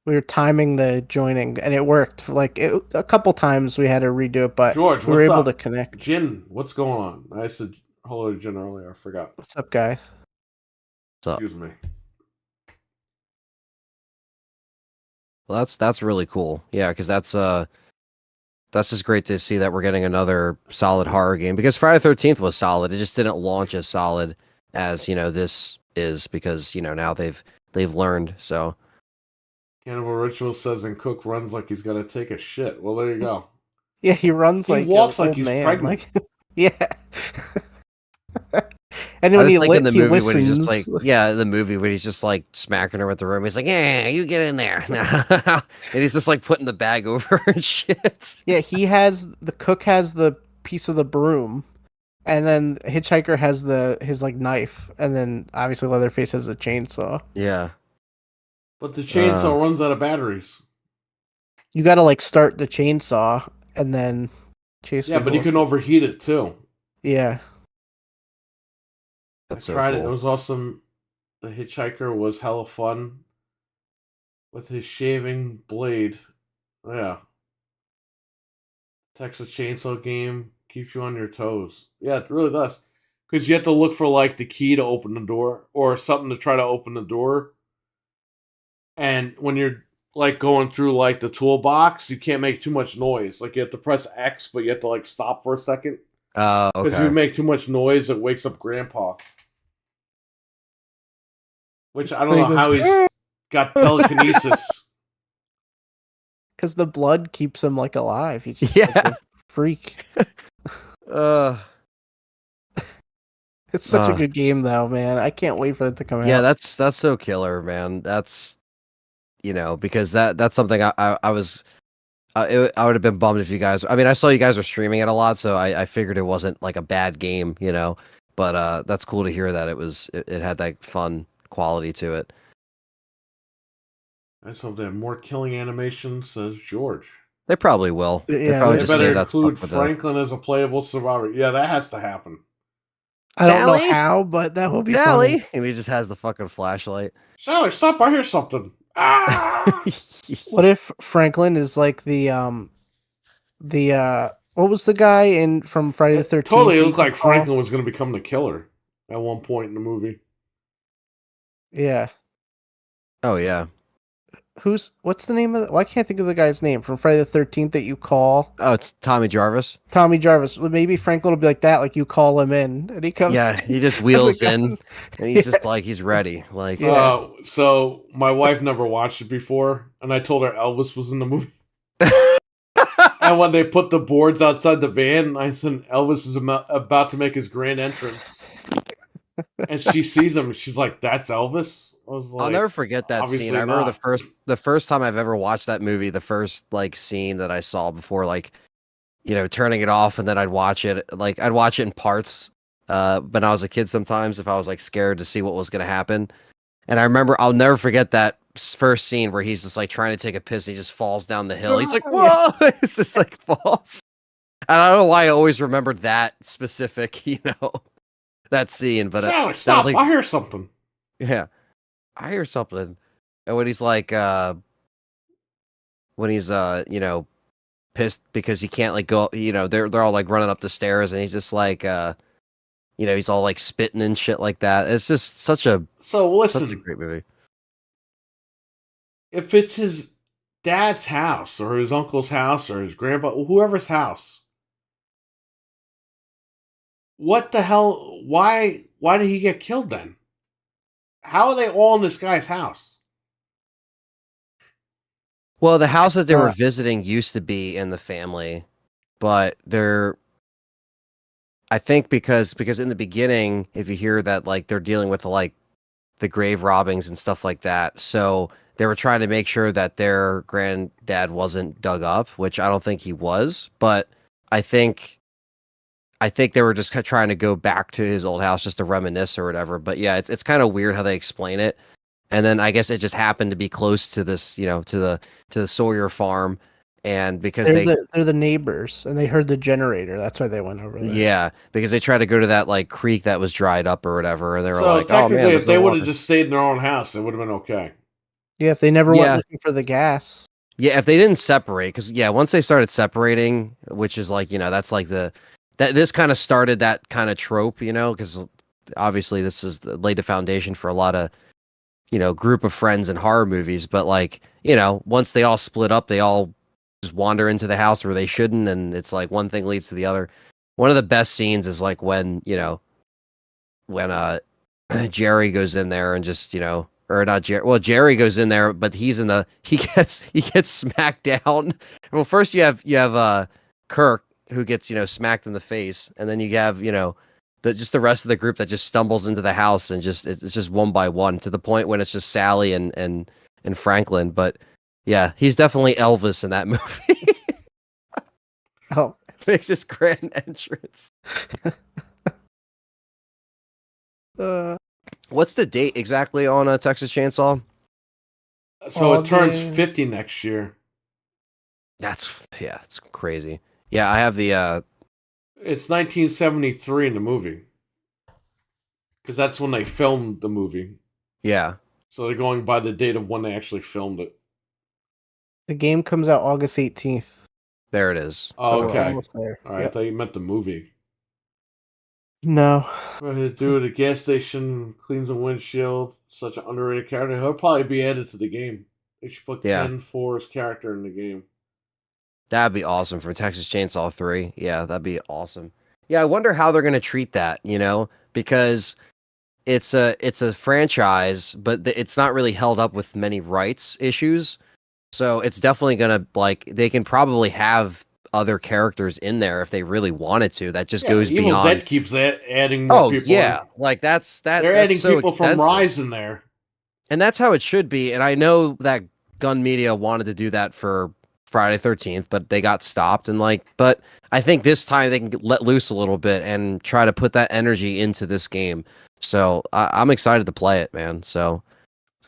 We were timing the joining, and it worked. For a couple times we had to redo it, but George, we were what's able up? to connect. Jin, what's going on? I said hello to Jin earlier. I forgot. What's up, guys? What's up? Excuse me. Well, that's really cool. Yeah, because that's that's just great to see that we're getting another solid horror game, because Friday the 13th was solid. It just didn't launch as solid as, this is, because, now they've learned. So Cannibal Ritual says, and Cook runs like he's got to take a shit. Well, there you go. Yeah, he runs He like walks an like old he's man. pregnant. Like, yeah. And I when just he like in the he movie when he's just listens. like, the movie when he's just like smacking her with the room. He's like, yeah, you get in there. And he's just like putting the bag over her and shit. Yeah, the cook has the piece of the broom, and then Hitchhiker has his like knife, and then obviously Leatherface has the chainsaw. Yeah. But the chainsaw runs out of batteries. You got to like start the chainsaw and then chase. Yeah, but you can overheat it too. Yeah. That's I so tried cool. it. It was awesome. The Hitchhiker was hella fun with his shaving blade. Yeah. Texas Chainsaw game keeps you on your toes. Yeah, it really does. Because you have to look for like the key to open the door or something to try to open the door. And when you're like going through like the toolbox, you can't make too much noise. Like you have to press X, but you have to like stop for a second. Oh, Because if okay. you make too much noise, it wakes up Grandpa. Which I don't know how he's got telekinesis. Because the blood keeps him like alive. He's just like Yeah. a freak. It's such a good game, though, man. I can't wait for it to come out. Yeah, that's so killer, man. That's because that's something I was I would have been bummed if you guys. I mean, I saw you guys were streaming it a lot, so I figured it wasn't like a bad game, But that's cool to hear that it had that fun quality to it. I just hope they have more killing animations, says George. They probably will. Yeah, They probably They just better gave that stuff include with Franklin as a playable survivor. Yeah, that has to happen. I don't know Sally? how, but that will be Sally, funny. and he just has the fucking flashlight. Sally, stop! I hear something. Ah! What if Franklin is like what was the guy from Friday the 13th? Totally, it looked like Franklin was going to become the killer at one point in the movie. Yeah. Oh yeah. What's the name of the, well, I can't think of the guy's name from Friday the 13th that you call. Oh, it's Tommy Jarvis. Tommy Jarvis. Well, maybe Franklin will be like that, like you call him in and he comes. Yeah, he just wheels in and he's just like, he's ready. Like, Yeah. So my wife never watched it before, and I told her Elvis was in the movie. And when they put the boards outside the van, I said Elvis is about to make his grand entrance. And she sees him, and she's like, "That's Elvis." I was like, I'll never forget that scene. I remember the first time I've ever watched that movie, the first like scene that I saw before turning it off, and then I'd watch it in parts when I was a kid sometimes if I was like scared to see what was going to happen. And I remember I'll never forget that first scene where he's just like trying to take a piss and he just falls down the hill. He's like, "Whoa!" It's just like falls. And I don't know why I always remembered that specific, that scene, but Sally, stop! I hear something. Yeah, I hear something. And when he's like, pissed because he can't like go, they're all like running up the stairs, and he's just like, he's all like spitting and shit like that. It's just such a great movie. If it's his dad's house or his uncle's house or his grandpa, whoever's house, what the hell? Why did he get killed then? How are they all in this guy's house? Well, the house that they were visiting used to be in the family, but I think because in the beginning, if you hear that like they're dealing with like the grave robbings and stuff like that, so they were trying to make sure that their granddad wasn't dug up, which I don't think he was, but I think they were just trying to go back to his old house just to reminisce or whatever. But yeah, it's kind of weird how they explain it. And then I guess it just happened to be close to this, to the Sawyer farm, and because they're the neighbors and they heard the generator, that's why they went over there. Yeah, because they tried to go to that like creek that was dried up or whatever, and they were like, "Oh man!" If they would have water. just stayed in their own house, it would have been okay. Yeah, if they never went looking for the gas. Yeah, if they didn't separate, because once they started separating, which is like that's like this kind of started that kind of trope, because obviously this is laid the foundation for a lot of group of friends in horror movies, but like once they all split up, they all just wander into the house where they shouldn't, and it's like one thing leads to the other. One of the best scenes is like when Jerry goes in there and just or not Jerry. Well, Jerry goes in there, but he gets smacked down. Well, first you have Kirk who gets smacked in the face, and then you have the rest of the group that just stumbles into the house and it's just one by one to the point when it's just Sally and Franklin. But yeah, he's definitely Elvis in that movie. Oh, Makes his grand entrance. What's the date exactly on a Texas Chainsaw? So it turns 50 next year. It's crazy. Yeah, I have the It's 1973 in the movie. Because that's when they filmed the movie. Yeah. So they're going by the date of when they actually filmed it. The game comes out August 18th. There it is. Oh, So okay. we're almost there. All right, I thought you meant the movie. No. What did do at a gas station, cleans a windshield. Such an underrated character. He'll probably be added to the game. They should put Ken Forrest's character in the game. That'd be awesome for Texas Chainsaw 3. Yeah, that'd be awesome. Yeah, I wonder how they're going to treat that, because it's a franchise, but it's not really held up with many rights issues. So it's definitely going to they can probably have other characters in there if they really wanted to. That just goes Evil beyond. Dead keeps adding more people. Yeah, in. That's They're adding so people extensive. from Rise in there, and that's how it should be. And I know that Gun Media wanted to do that for Friday 13th, but they got stopped. And but I think this time they can let loose a little bit and try to put that energy into this game. So I'm excited to play it, man. So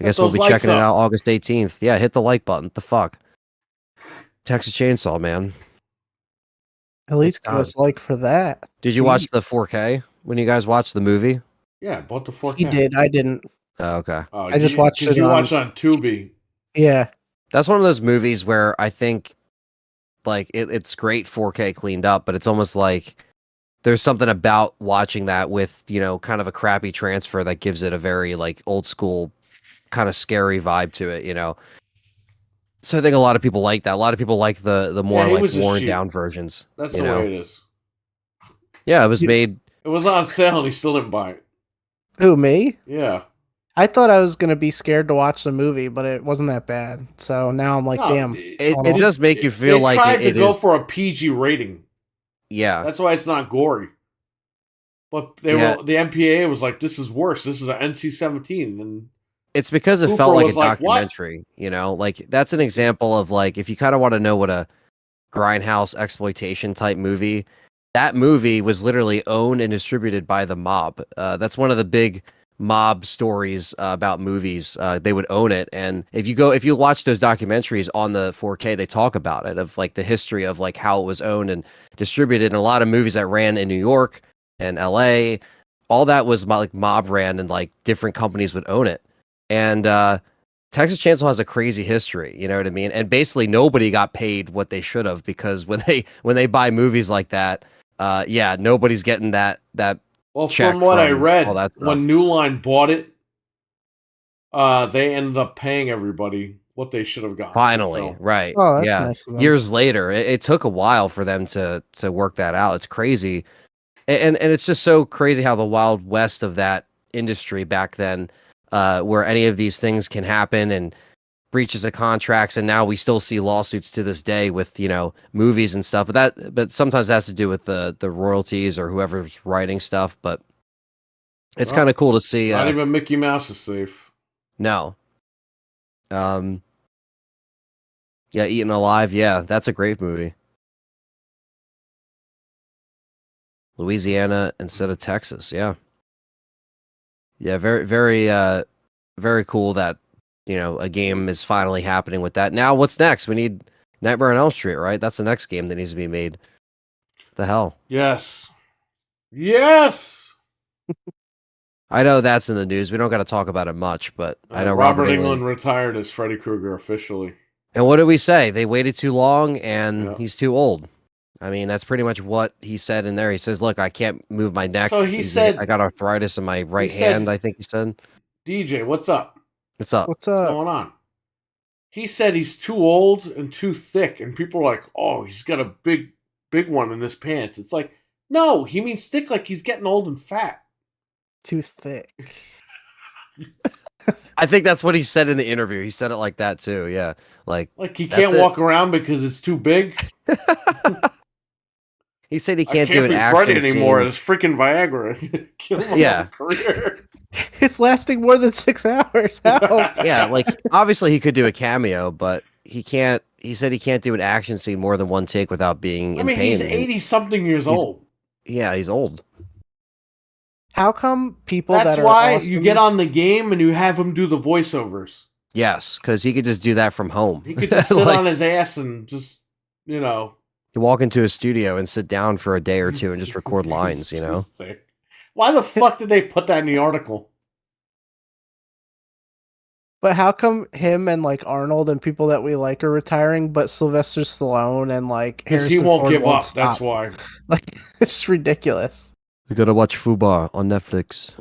I guess we'll be checking it out August 18th. Yeah, hit the like button. What the fuck? Texas Chainsaw, man. At least give us like for that. Did you watch the 4K when you guys watched the movie? Yeah, bought the 4K. He did. I didn't. Oh, okay. I just watched it. You watched on Tubi. Yeah. That's one of those movies where I think it's great 4K cleaned up, but it's almost like there's something about watching that with, kind of a crappy transfer that gives it a very old school kind of scary vibe to it, So I think a lot of people like that. A lot of people like the more worn down versions. That's the way it is. Yeah, it was made. It was on sale and he still didn't buy it. Who, me? Yeah. I thought I was gonna be scared to watch the movie, but it wasn't that bad. So now I'm like, damn. It does make you feel like they tried to go for a PG rating. Yeah, that's why it's not gory. But the MPAA was like, "This is worse. This is an NC-17," and it's because it felt like a documentary. That's an example of if you kind of want to know what a grindhouse exploitation type movie. That movie was literally owned and distributed by the mob. That's one of the big mob stories about movies. They would own it, and if you watch those documentaries on the 4K, they talk about it of the history of how it was owned and distributed. And a lot of movies that ran in New York and LA, all that was mob ran, and different companies would own it. And Texas Chainsaw has a crazy history, you know what I mean? And basically nobody got paid what they should have, because when they buy movies like that, nobody's getting that. Well, from what I read, when New Line bought it, they ended up paying everybody what they should have gotten. Finally, right? Oh, that's nice of them. Years later, it took a while for them to work that out. It's crazy, and it's just so crazy how the wild west of that industry back then, where any of these things can happen and breaches of contracts, and now we still see lawsuits to this day with movies and stuff. But sometimes it has to do with the royalties or whoever's writing stuff. But it's kind of cool to see. Not even Mickey Mouse is safe. No. Yeah, Eaten Alive. Yeah, that's a great movie. Louisiana instead of Texas. Yeah. Yeah, very, very, very cool that a game is finally happening with that. Now, what's next? We need Nightmare on Elm Street, right? That's the next game that needs to be made. The hell? Yes. Yes. I know that's in the news. We don't got to talk about it much, but I know Robert Englund retired as Freddy Krueger officially. And what did we say? They waited too long, and he's too old. I mean, that's pretty much what he said in there. He says, "Look, I can't move my neck." So he said, "I got arthritis in my right hand." I think he said. DJ, what's up? What's up? What's up? What's going on? he said he's too old and too thick, and people are like, "Oh, he's got a big one in his pants." It's like, no, he means thick, like he's getting old and fat. Too thick. I think that's what he said in the interview. He said it like that too. Yeah, like he that's can't it. walk around because it's too big. He said he I can't do can't an be action Freddy anymore. scene. It's freaking Viagra. Kill him Yeah. career. It's lasting more than 6 hours. How? Yeah, like obviously he could do a cameo, but he can't. He said he can't do an action scene more than one take without being in pain. He's 80-something years old. Yeah, he's old. How come people That's that are why awesome, you get on the game and you have him do the voiceovers. Yes, because he could just do that from home. He could just sit on his ass and just, you walk into a studio and sit down for a day or two and just record lines, Thick. Why the fuck did they put that in the article? But how come him and like Arnold and people that we like are retiring, but Sylvester Stallone and like Because he Harrison won't Ford give up. stop? That's why. Like it's ridiculous. You gotta watch Fubar on Netflix.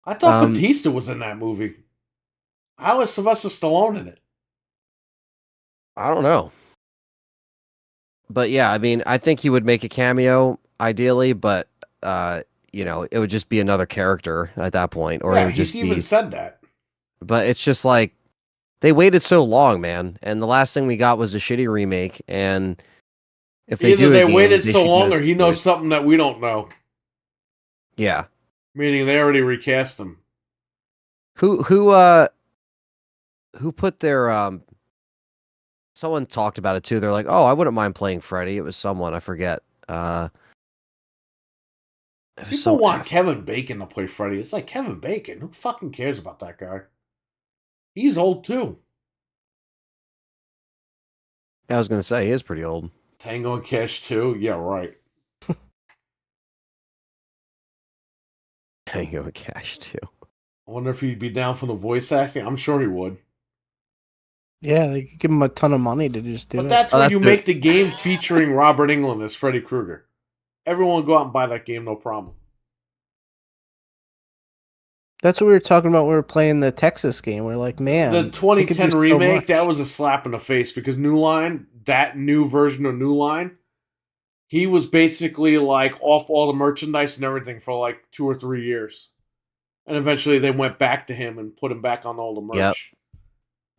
I thought Batista was in that movie. How is Sylvester Stallone in it? I don't know. But yeah, I mean, I think he would make a cameo ideally, but it would just be another character at that point, or it would just he's even said that. But it's just like they waited so long, man, and the last thing we got was a shitty remake. And if they waited so long, or he knows something that we don't know. Yeah, meaning they already recast him. Who put their someone talked about it too. They're like, "Oh, I wouldn't mind playing Freddy." It was someone, I forget. People want Kevin Bacon to play Freddy. It's like, Kevin Bacon? Who fucking cares about that guy? He's old too. I was gonna say he is pretty old. Tango and Cash 2? Yeah, right. Tango and Cash 2. I wonder if he'd be down for the voice acting. I'm sure he would. Yeah, they could give him a ton of money to just do it. But that's where you make the game featuring Robert Englund as Freddy Krueger. Everyone will go out and buy that game, no problem. That's what we were talking about when we were playing the Texas game. We're like, man. The 2010 remake, that was a slap in the face because New Line, that new version of New Line, he was basically like off all the merchandise and everything for like 2 or 3 years. And eventually they went back to him and put him back on all the merch. Yep.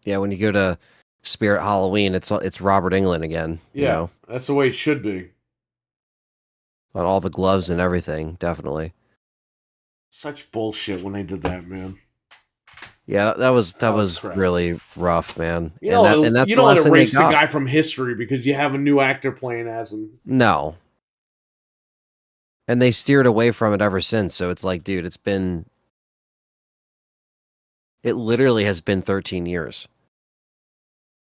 Yeah, when you go to Spirit Halloween, it's Robert Englund again. Yeah, that's the way it should be. On all the gloves and everything, definitely. Such bullshit when they did that, man. Yeah, that was really rough, man. You don't erase the guy from history because you have a new actor playing as him. No. And they steered away from it ever since. So it's like, dude, it literally has been 13 years.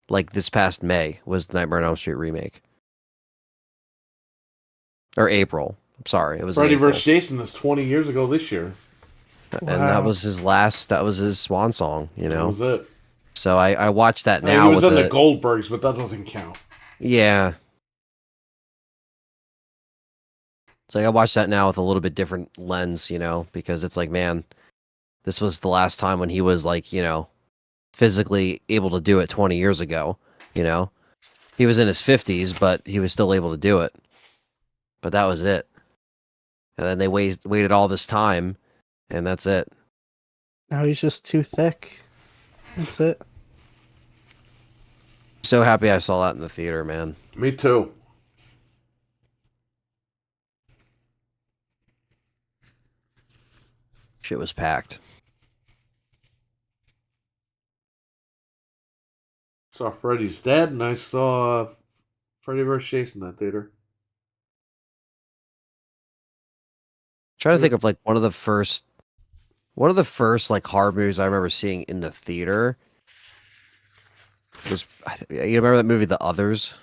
Like this past May was the Nightmare on Elm Street remake. Or April. I'm sorry. It was Freddy vs. Jason is 20 years ago this year. And that was his swan song, That was it. So I watched that now. He was in the Goldbergs, but that doesn't count. Yeah. So I watched that now with a little bit different lens, because it's like, man, this was the last time when he was like, physically able to do it 20 years ago, He was in his 50s, but he was still able to do it. But that was it. And then they waited all this time, and that's it. Now he's just too thick. That's it. So happy I saw that in the theater, man. Me too. Shit was packed. Saw Freddy's Dead, and I saw Freddy vs. Jason in that theater. Trying to think of like one of the first like horror movies I remember seeing in the theater was you remember that movie The Others?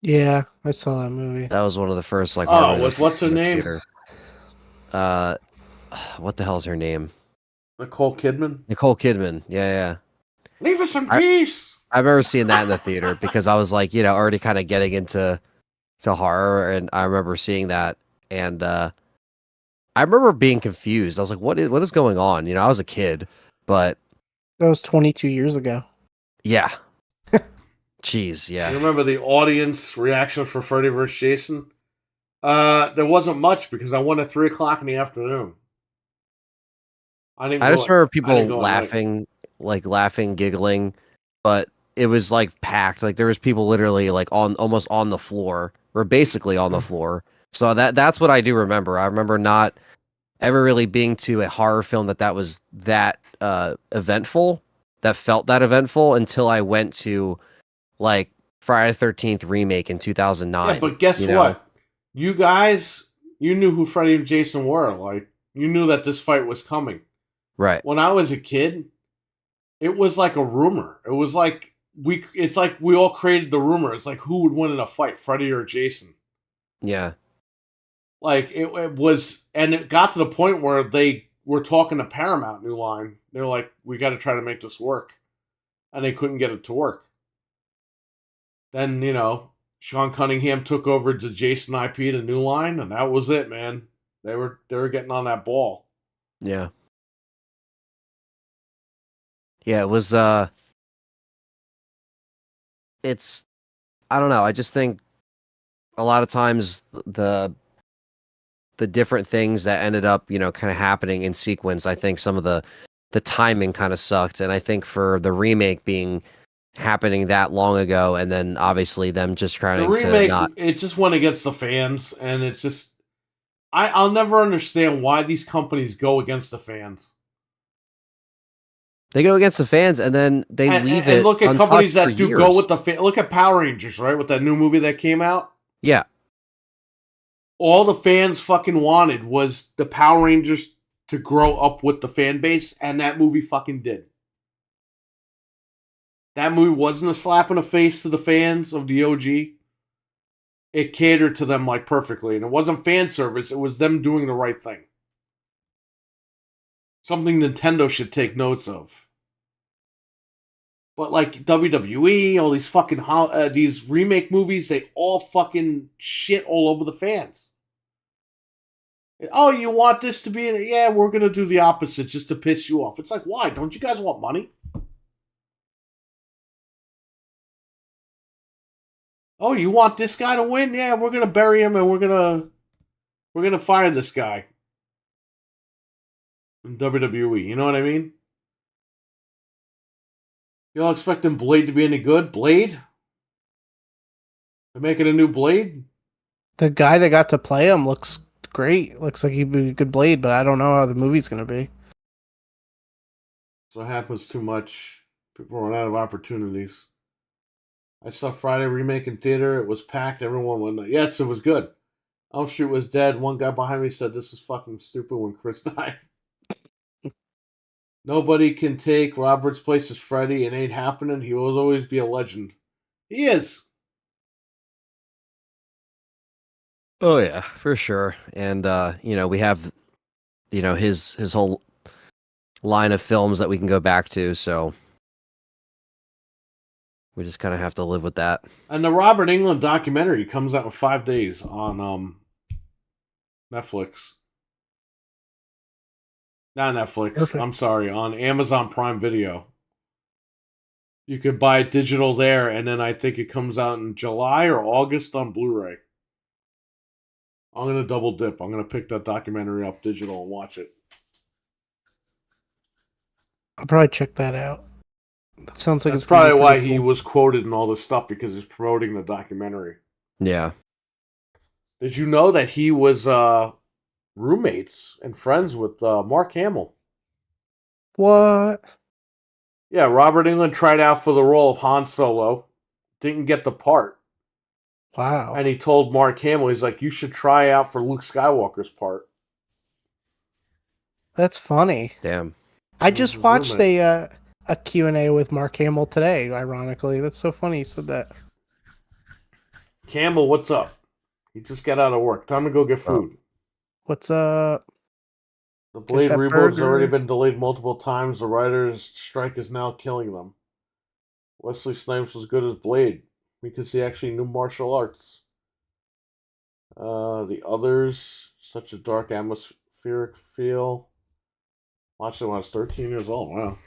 Yeah, I saw that movie. That was one of the first like horror movies what's her name? Theater. What the hell's her name? Nicole Kidman. Nicole Kidman. Yeah. Leave us in peace. I remember seeing that in the theater because I was like, already kind of getting into horror, and I remember seeing that, and I remember being confused. I was like, what is going on? I was a kid, but That was 22 years ago. Yeah. Jeez, You yeah. remember the audience reaction for Freddy vs. Jason? There wasn't much because I went at 3 o'clock in the afternoon. I didn't I just go. remember I didn't people go at night. laughing, giggling, but it was like packed. Like there was people literally like on almost on the floor, or basically on the floor. So that's what I do remember. I remember not ever really being to a horror film that was that eventful, that felt that eventful until I went to like Friday the 13th remake in Yeah, 2009, but guess you know? what? You guys, you knew who Freddy and Jason were. Like, you knew that this fight was coming. Right. When I was a kid, it was like a rumor. It was like it's like we all created the rumor. It's like who would win in a fight, Freddy or Jason? Yeah. Like it was, and it got to the point where they were talking to Paramount New Line. They're like, we got to try to make this work, and they couldn't get it to work. Then Sean Cunningham took over the Jason IP, the New Line, and that was it, man. They were getting on that ball. Yeah. Yeah, it was it's I don't know. I just think a lot of times the different things that ended up, kind of happening in sequence, I think some of the timing kind of sucked, and I think for the remake being happening that long ago, and then obviously them just The trying to remake, not it just went against the fans, and it's just I'll never understand why these companies go against the fans. they go against the fans and then they leave And it look at companies untouched for that do go years. with the look at Power Rangers, right? With that new movie that came out, Yeah, all the fans fucking wanted was the Power Rangers to grow up with the fan base, and that movie fucking did. That movie wasn't a slap in the face to the fans of the OG. It catered to them like perfectly, and it wasn't fan service. It was them doing the right thing. Something Nintendo should take notes of. But like WWE, all these fucking these remake movies, they all fucking shit all over the fans. Oh, you want this to be? Yeah, we're gonna do the opposite just to piss you off. It's like, why? Don't you guys want money? Oh, you want this guy to win? Yeah, we're gonna bury him and we're gonna fire this guy in WWE. You know what I mean? Y'all expecting Blade to be any good? Blade? They're making a new Blade? The guy that got to play him looks great. Looks like he'd be a good Blade, but I don't know how the movie's gonna be. So it happens too much. People run out of opportunities. I saw Friday remake in theater. It was packed. Everyone went, yes, it was good. Elm Street was dead. One guy behind me said, this is fucking stupid when Chris died. Nobody can take Robert's place as Freddy. It ain't happening. He will always be a legend. He is. oh yeah, for sure. And we have his whole line of films that we can go back to, so we just kind of have to live with that. And the Robert Englund documentary comes out in 5 days on Netflix. Not Netflix. Perfect. I'm sorry, on Amazon Prime Video. You could buy it digital there, and then I think it comes out in July or August on Blu-ray. I'm gonna double dip. I'm gonna pick that documentary up digital and watch it. I'll probably check that out. That sounds like That's it's gonna be probably why pretty he cool. was quoted in all this stuff, because he's promoting the documentary. Yeah. Did you know that he was roommates and friends with Mark Hamill? What? Yeah, Robert Englund tried out for the role of Han Solo, didn't get the part. Wow. And he told Mark Hamill, he's like, you should try out for Luke Skywalker's part. That's funny. Damn. I He was just his watched roommate. a Q&A with Mark Hamill today, ironically. That's so funny you said that. Campbell, what's up? He just got out of work. Time to go get food. What's up? The Blade that reboot has already burger. been delayed multiple times. The writers' strike is now killing them. Wesley Snipes was good as Blade because he actually knew martial arts. The others, such a dark atmospheric feel. Watched it when I was 13 years old. Wow.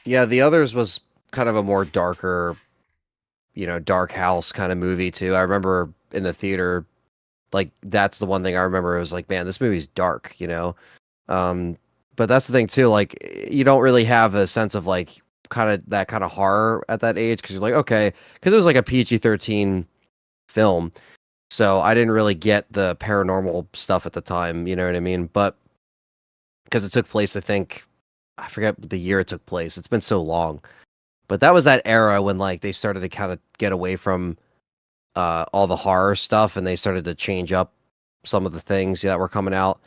Yeah, the others was kind of a more darker, dark house kind of movie too. I remember in the theater, like that's the one thing I remember. It was like, man, this movie's dark. Um, but that's the thing too. Like, you don't really have a sense of like kind of that kind of horror at that age because you're like, okay, because it was like a PG-13 film, so I didn't really get the paranormal stuff at the time. You know what I mean? But because it took place, I think I forget the year it took place. It's been so long, but that was that era when like they started to kind of get away from all the horror stuff and they started to change up some of the things that were coming out.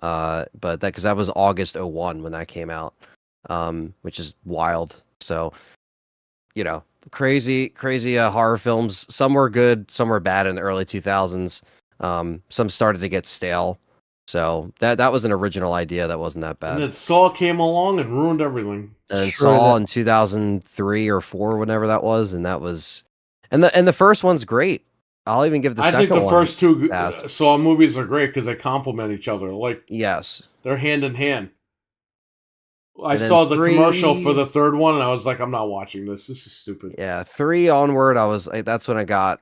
But that because that was August '01 when that came out, which is wild. So, crazy, crazy horror films. Some were good, some were bad in the early 2000s. Some started to get stale. So that was an original idea that wasn't that bad. And then Saw came along and ruined everything. And then Sure Saw that- in 2003 or 4, whenever that was, and that was, and the first one's great. I'll even give the I second think the one first two pass. Saw movies are great because they complement each other. Like, Yes. they're hand in hand. I And then saw the commercial for 3 the third one, and I was like, I'm not watching this. This is stupid. Yeah, 3 onward, I was like, that's when I got,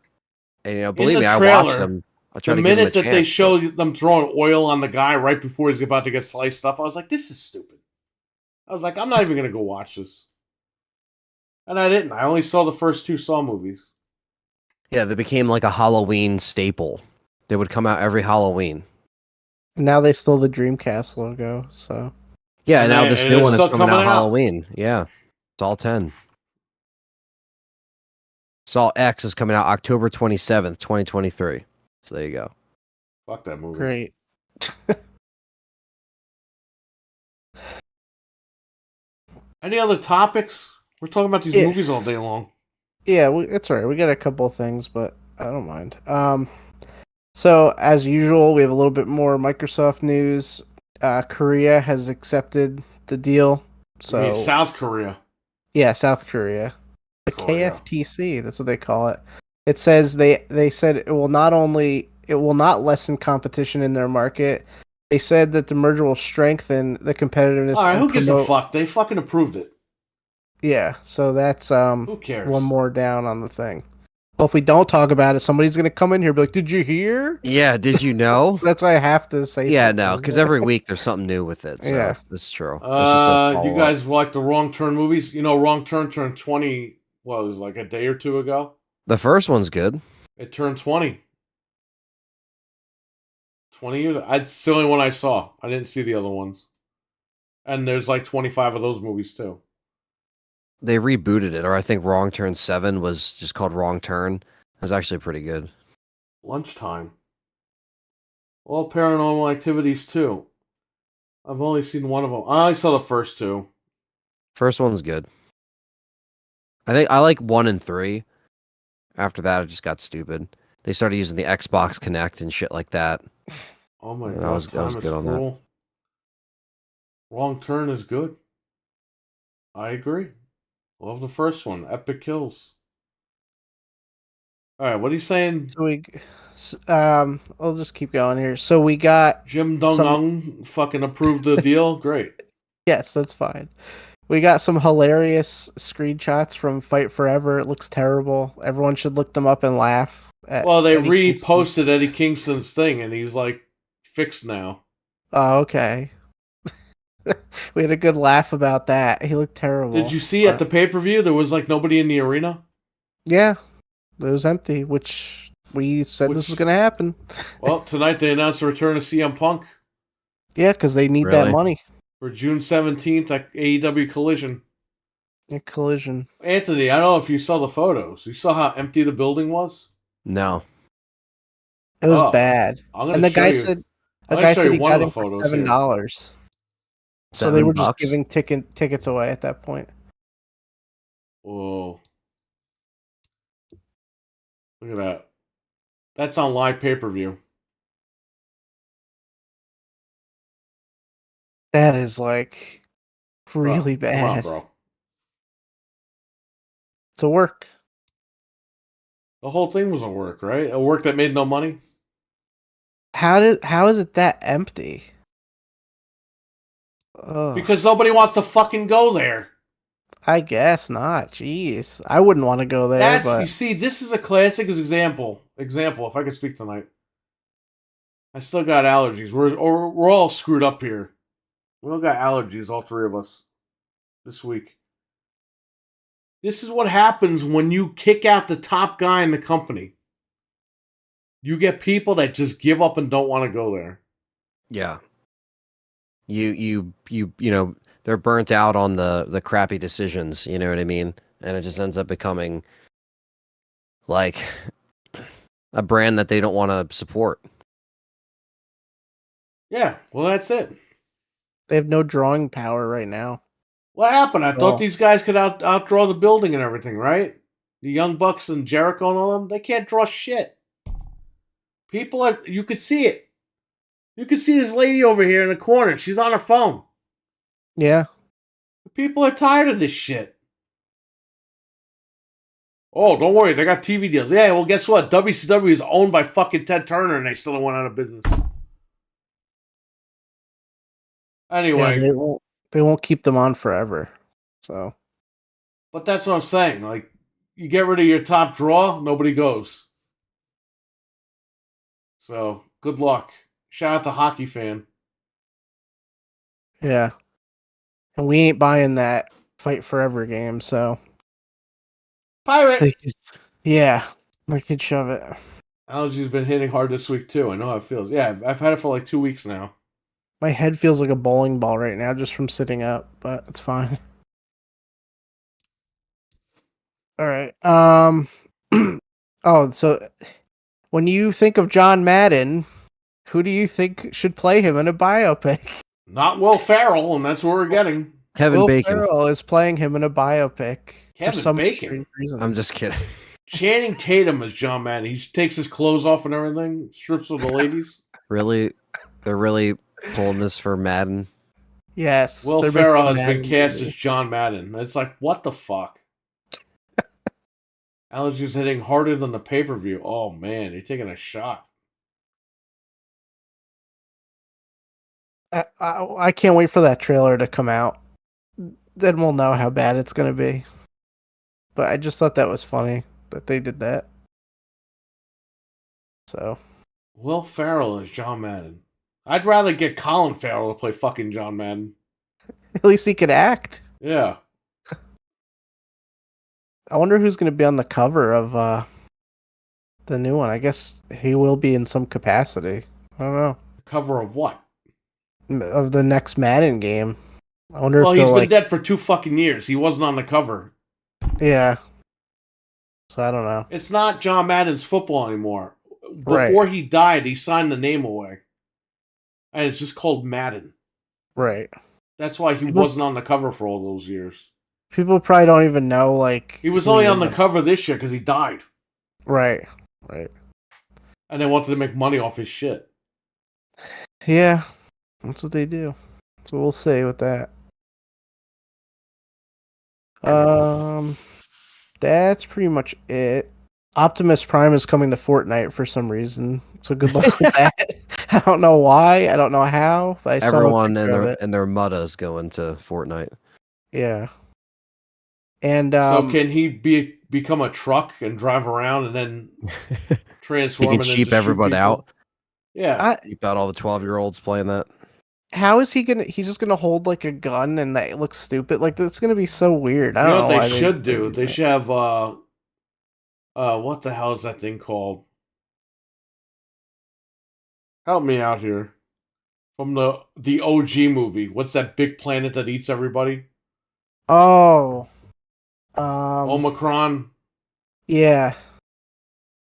and believe the me, I trailer, watched them. I tried The to give them a minute that they chance, show them throwing oil on the guy right before he's about to get sliced up, I was like, this is stupid. I was like, I'm not even going to go watch this. And I didn't. I only saw the first 2 Saw movies. yeah, they became like a Halloween staple. They would come out every Halloween. Now they stole the Dreamcast logo, so Yeah, And now they- this and new it's one is still coming coming out out. Halloween. Yeah, it's all 10. Saw X is coming out October 27th, 2023. So there you go. Fuck that movie. great. Any other topics? We're talking about these Yeah. movies all day long. Yeah, it's alright. We got a couple of things, but I don't mind. So as usual, we have a little bit more Microsoft news. Korea has accepted the deal. I mean, So South Korea. yeah, South Korea, the Korea. KFTC. That's what they call it. It says they said it will not lessen competition in their market. They said that the merger will strengthen the competitiveness. All right, and who gives a promote- fuck? They fucking approved it. Yeah, so that's Who cares? one more down on the thing. Well, if we don't talk about it, somebody's gonna come in here and be like, "Did you hear?" Yeah, did you know? That's why I have to say. Yeah, something. no, because every week there's something new with it. So Yeah. this is true. It's just a You follow-up. guys like the Wrong Turn movies? You know, Wrong Turn turned 20. What was it, like a day or two ago? The first one's good. It turned 20. 20 years. It's the only one I saw. I didn't see the other ones. And there's like 25 of those movies too. They rebooted it, or I think Wrong Turn 7 was just called Wrong Turn. It was actually pretty good. Lunchtime. All Paranormal Activities too. I've only seen one of them. I only saw the first 2. First one's good. I think I like 1 and 3. After that, it just got stupid. They started using the Xbox Connect and shit like that. Oh my Yeah, god, I was Time good is on that. Cruel. Wrong Turn is good. I agree. Love the first one. Epic kills. All right, what are you saying? I'll just keep going here. So we got Jim Dong fucking approved the deal? Great. yes, that's fine. We got some hilarious screenshots from Fight Forever. It looks terrible. Everyone should look them up and laugh. At Well, they Eddie Kingston. reposted Eddie Kingston's thing, and he's like fixed now. Oh, okay. We had a good laugh about that. He looked terrible. Did you see at the pay-per-view there was like nobody in the arena? Yeah, it was empty, which we said this was Which- going to happen. Well, tonight they announced the return of CM Punk Yeah, because they need that Really? money. for June 17th at AEW Collision. A collision. Anthony, I don't know if you saw the photos. You saw how empty the building was? No. It was Oh, bad. I'm And gonna the show guy you. said I'm a gonna guy show said you he one got of in the for photos here. $7. So they were just $7? giving tickets away at that point. Whoa. Look at that. That's on live pay-per-view. That is like Bro, really come on, bad. bro. It's a work. The whole thing was a work, right? A work that made no money? How is it that empty? Ugh. Because nobody wants to fucking go there. I guess not. Jeez, I wouldn't want to go there, You but see, this is a classic example. If I could speak tonight, I still got allergies. We're all screwed up here. We all got allergies, all three of us, this week. This is what happens when you kick out the top guy in the company. You get people that just give up and don't want to go there. Yeah. You know, they're burnt out on the crappy decisions, you know what I mean? And it just ends up becoming like a brand that they don't want to support. Yeah, well, that's it. they have no drawing power right now. What happened? I thought Oh. these guys could outdraw the building and everything, right? The Young Bucks and Jericho and all them, they can't draw shit. People are, you could see it. You could see this lady over here in the corner. She's on her phone. Yeah, People are tired of this shit. Oh, don't worry, they got TV deals. Yeah, well, guess what? WCW is owned by fucking Ted Turner, and they still went out of business. Anyway, yeah, they won't keep them on forever. So but that's what I'm saying. Like, you get rid of your top draw, nobody goes. So, good luck. Shout out to Hockey Fan. yeah, and we ain't buying that fight forever game. So Pirate! yeah, I could shove it. Allergy's been hitting hard this week, too. I know how it feels. Yeah, I've had it for like 2 weeks now. My head feels like a bowling ball right now just from sitting up, but it's fine. All right. Oh, so when you think of John Madden, who do you think should play him in a biopic? Not Will Ferrell, and that's what we're getting. Kevin Will Bacon. Ferrell is playing him in a biopic Kevin for some Bacon? strange reason. I'm just kidding. Channing Tatum is John Madden. He takes his clothes off and everything, strips with the ladies. Really? They're really pulling this for Madden? Yes. Will they're Ferrell making has Madden been cast movie. as John Madden. It's like, what the fuck? Allergy's hitting harder than the pay-per-view. Oh, man, you're taking a shot. I can't wait for that trailer to come out. Then we'll know how bad it's going to be. But I just thought that was funny that they did that. So Will Ferrell is John Madden. I'd rather get Colin Farrell to play fucking John Madden. at least he could act. Yeah. I wonder who's going to be on the cover of the new one. I guess he will be in some capacity. I don't know. Cover of what? Of the next Madden game. I wonder Well, if he's they'll been dead for 2 fucking years. He wasn't on the cover. Yeah. So I don't know. It's not John Madden's football anymore. Right. Before he died, he signed the name away. And it's just called Madden. Right. That's why he wasn't on the cover for all those years. People probably don't even know, like... He was who only he on the is. cover this year because he died. Right. Right. And they wanted to make money off his shit. Yeah. That's what they do. So we'll see with that. That's pretty much it. Optimus Prime is coming to Fortnite for some reason. So good luck with that. I don't know why. I don't know how. But I saw a Everyone picture of it. and their muddas going to Fortnite. Yeah. And So can he become a truck and drive around and then He transform can and then cheap just shoot everyone people? out. Yeah. Keep out all the 12-year-olds playing that. how is he gonna? He's just gonna hold like a gun and that looks stupid. Like that's gonna be so weird. I You don't know know what why they should do? do They that. should have what the hell is that thing called? Help me out here. From the OG movie. What's that big planet that eats everybody? Oh. Omicron. Yeah.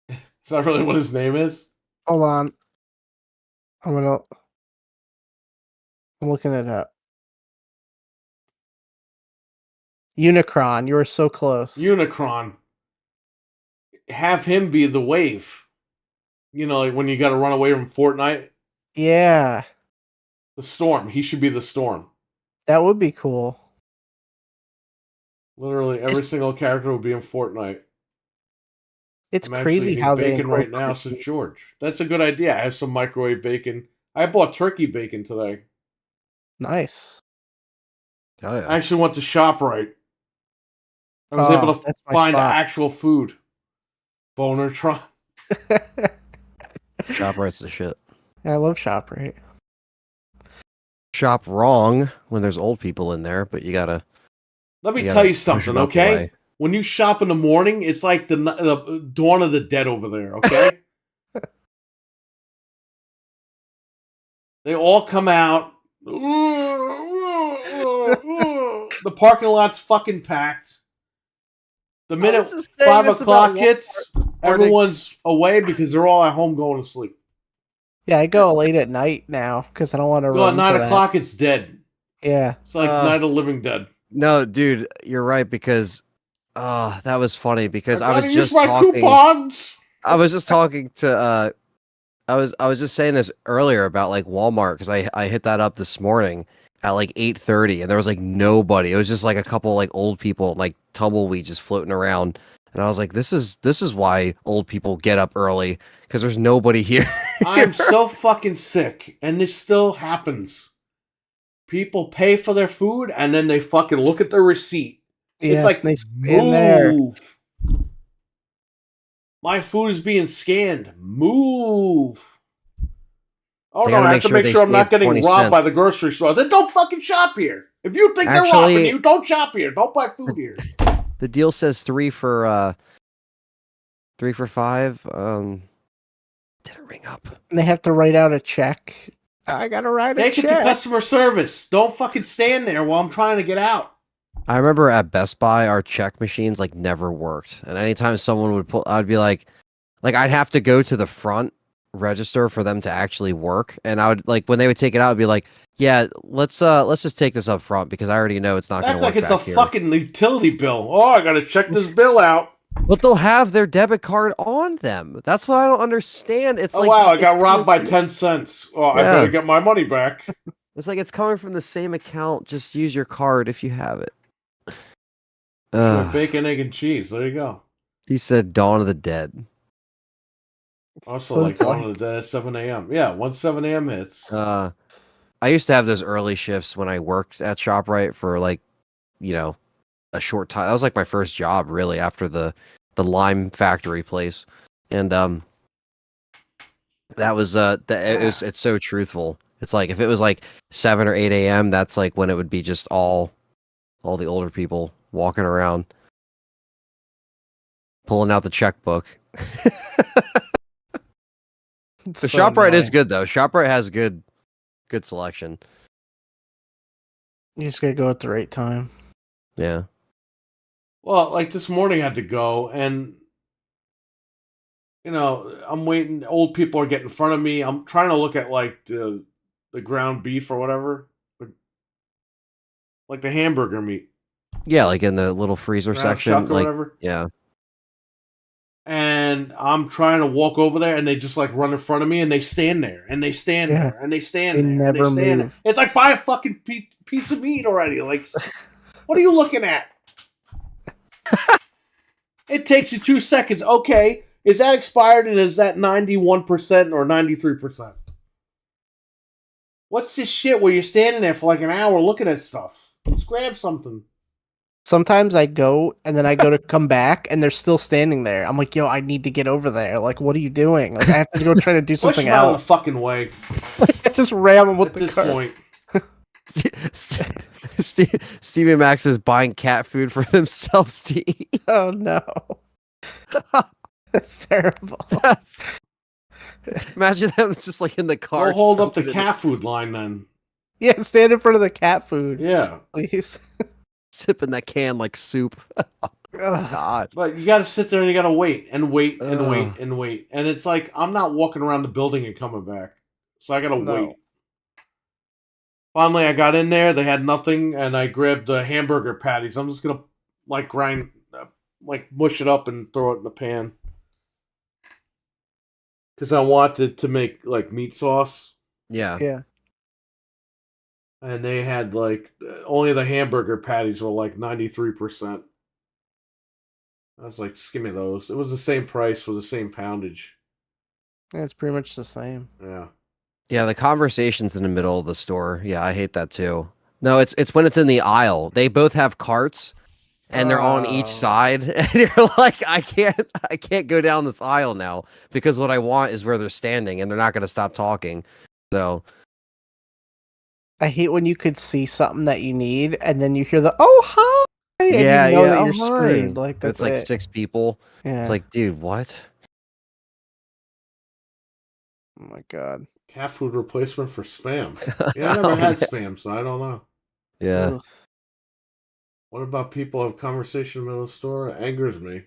Is that really what his name is? Hold on. I'm looking it up. Unicron. You were so close. Unicron. Have him be the wave. You know, like when you got to run away from Fortnite. Yeah. The storm. He should be the storm. That would be cool. Literally every single character would be in Fortnite. It's I'm crazy actually how eating they bacon right now, incorporate- says George. That's a good idea. I have some microwave bacon. I bought turkey bacon today. Nice. Oh yeah. I actually went to ShopRite. I was able to that's my find spot. actual food. Boner tron. ShopRite's the shit. Yeah, I love ShopRite. Shop wrong when there's old people in there, but you gotta. Let me You tell gotta you push something, them out the okay? way. When you shop in the morning, it's like the dawn of the dead over there, okay? They all come out. The parking lot's fucking packed. The minute was just saying 5 this about o'clock hits, Walmart this morning. everyone's away because they're all at home going to sleep. Yeah, I go late at night now because I don't want to Go at run 9 to that. o'clock, it's dead. Yeah. It's like Night of the Living Dead. No, dude, you're right because that was funny because I was gotta use just my talking. coupons. I was just talking to I was just saying this earlier about like Walmart because I hit that up this morning at like 8:30 and there was like nobody. It was just like a couple like old people like tumbleweed just floating around. And I was like, this is why old people get up early because there's nobody here. I'm so fucking sick, and this still happens. People pay for their food, and then they fucking look at their receipt. Yes, It's like, they in there. move. My food is being scanned. Move. Oh They no, gotta I have make to sure make they sure I'm not save getting 20 robbed by cents. the grocery store. Then don't fucking shop here. If you think they're Actually- robbing you, don't shop here. Don't buy food here. The deal says 3 for 5. Didn't ring up. And they have to write out a check. I gotta write a Take it to check. customer service. Don't fucking stand there while I'm trying to get out. I remember at Best Buy, our check machines like never worked, and anytime someone would pull, I'd be like I'd have to go to the front register for them to actually work, and I would like when they would take it out, I'd be like, "Yeah, let's just take this up front because I already know it's not going That's to work." like it's a back here." fucking utility bill. Oh, I gotta check this bill out. But they'll have their debit card on them. That's what I don't understand. It's Oh like wow, I it's got robbed by coming 10 cents. Oh, I Yeah. better get my money back. It's like it's coming from the same account. Just use your card if you have it. Bacon, egg, and cheese. There you go. He said Dawn of the Dead. Also, What like it's Dawn like. of the Dead at 7 a.m. Yeah, once 7 a.m. hits. I used to have those early shifts when I worked at ShopRite for like, a short time. That was like my first job really after the lime factory place. And that was it's so truthful. It's like if it was like 7 or 8 a.m., that's like when it would be just all the older people walking around pulling out the checkbook. It's The so ShopRite is annoying. good though. ShopRite has good selection. You just gotta go at the right time. Yeah. Well, like this morning I had to go, and I'm waiting. Old people are getting in front of me. I'm trying to look at like the ground beef or whatever, like the hamburger meat, Yeah, like in the little freezer ground section. chuck or Like, whatever. yeah. And I'm trying to walk over there, and they just like run in front of me, and they stand there, and they stand Yeah. there, and they stand They there, and never they stand move. there. It's like buy a fucking piece of meat already. Like, what are you looking at? It takes you 2 seconds. Okay, is that expired, and is that 91% or 93%? What's this shit where you're standing there for like an hour looking at stuff? Just grab something. Sometimes I go and then I go to come back and they're still standing there. I'm like, yo, I need to get over there. Like, what are you doing? Like, I have to go try to do Push something them out of the else. fucking way I just ram them with at the this car. point. Stevie Max is buying cat food for themselves to eat. Oh no, that's terrible. Imagine them just like in the car. Go just hold up the opening it, cat food line then. Yeah, stand in front of the cat food, Yeah. please. sipping that can like soup. Ugh. God. But you got to sit there and you got to wait and wait and Ugh. wait and wait. And it's like, I'm not walking around the building and coming back. So I got to No. wait. Finally, I got in there. They had nothing. And I grabbed the hamburger patties. I'm just going to like grind, like mush it up and throw it in the pan. Because I wanted to make like meat sauce. Yeah. Yeah, And they had like, only the hamburger patties were like 93%. I was like, just give me those. It was the same price for the same poundage. it's pretty much the same. Yeah. Yeah, the conversations in the middle of the store. Yeah, I hate that too. No, it's when it's in the aisle. They both have carts, and they're on each Oh. side, and you're like, I can't go down this aisle now because what I want is where they're standing, and they're not going to stop talking. So I hate when you could see something that you need, and then you hear the "Oh hi," and you know that oh you're hi, screwed. Like it's that's like it. 6 people. It's Yeah. like, dude, what? Oh my god. Cat food replacement for Spam. Yeah, I never Oh, had yeah, Spam, so I don't know. yeah. Ugh. What about people have conversation in the middle of the store? It angers me.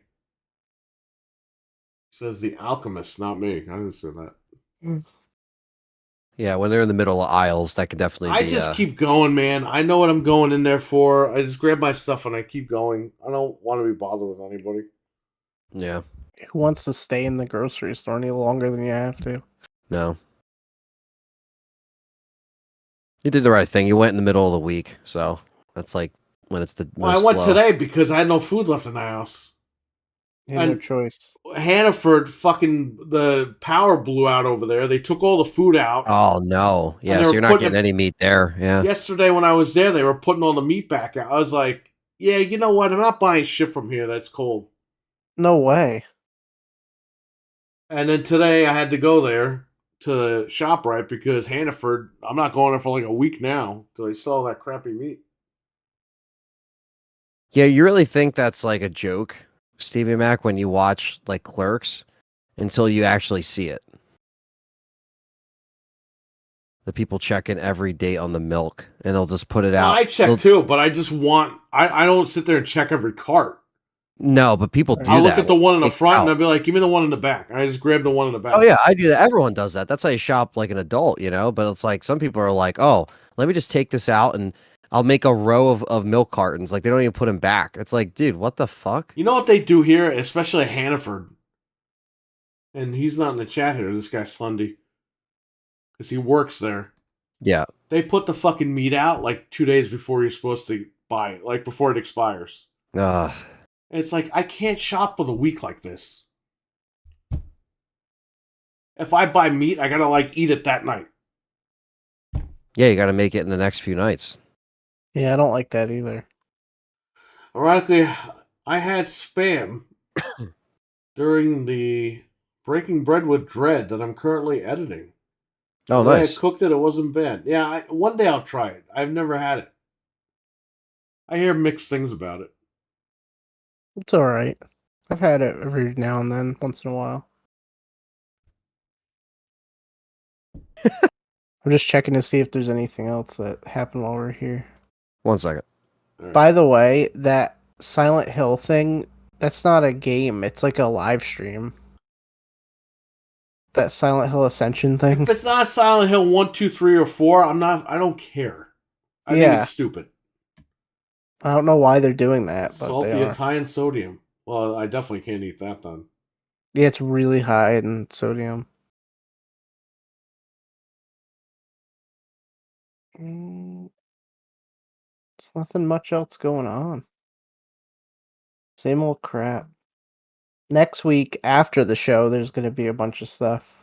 Says the alchemist, not me. I didn't say that. Yeah, when they're in the middle of aisles, that could definitely I be. just keep going, man. I know what I'm going in there for. I just grab my stuff and I keep going. I don't want to be bothered with anybody. Yeah, Who wants to stay in the grocery store any longer than you have to? no. You did the right thing. You went in the middle of the week, so that's like when it's the Well, I most went slow. today because I had no food left in the house. You had no And choice. Hannaford, fucking, the power blew out over there. They took all the food out. Oh no, And yeah. they So were you're not putting getting it. any meat there. Yeah, Yesterday when I was there, they were putting all the meat back out. I was like, yeah, you know what? I'm not buying shit from here that's cold. No way. And then today I had to go there to ShopRite because Hannaford, I'm not going there for like a week now till they sell that crappy meat. yeah. You really think that's like a joke, Stevie Mac, when you watch like Clerks until you actually see it. The people check in every day on the milk, and they'll just put it Well, out. I check They'll, too, but I just want, I don't sit there and check every cart. no, but people I'll do look that at the when one in the they take it front and out. I'll be like, give me the one in the back. And I just grab the one in the Oh back. yeah, I do that. Everyone does that. That's how you shop like an adult, you know. But it's like some people are like, "Oh, let me just take this out and I'll make a row of milk cartons." Like they don't even put them back. It's like, dude, what the fuck? You know what they do here, especially at Hannaford? And he's not in the chat here, this guy Slundy, because he works there. Yeah. They put the fucking meat out like 2 days before you're supposed to buy it, like before it expires. Uh, And it's like, I can't shop with a week like this. If I buy meat, I gotta like eat it that night. yeah, you got to make it in the next few nights. Yeah, I don't like that either. Ironically, I had Spam during the Breaking Bread with Dread that I'm currently editing. Oh, The way I nice. cooked it, it wasn't bad. Yeah, one day I'll try it. I've never had it. I hear mixed things about it. It's all right. I've had it every now and then, once in a while. I'm just checking to see if there's anything else that happened while we're here. 1 second. All right. By the way, that Silent Hill thing, that's not a game. It's like a live stream. That Silent Hill Ascension thing. If it's not Silent Hill 1, 2, 3, or 4, I'm not. I don't care. I think Yeah. it's stupid. I don't know why they're doing that, but they Salty. are. It's high in sodium. Well, I definitely can't eat that then. Yeah, it's really high in sodium. There's nothing much else going on. Same old crap. Next week after the show, there's going to be a bunch of stuff.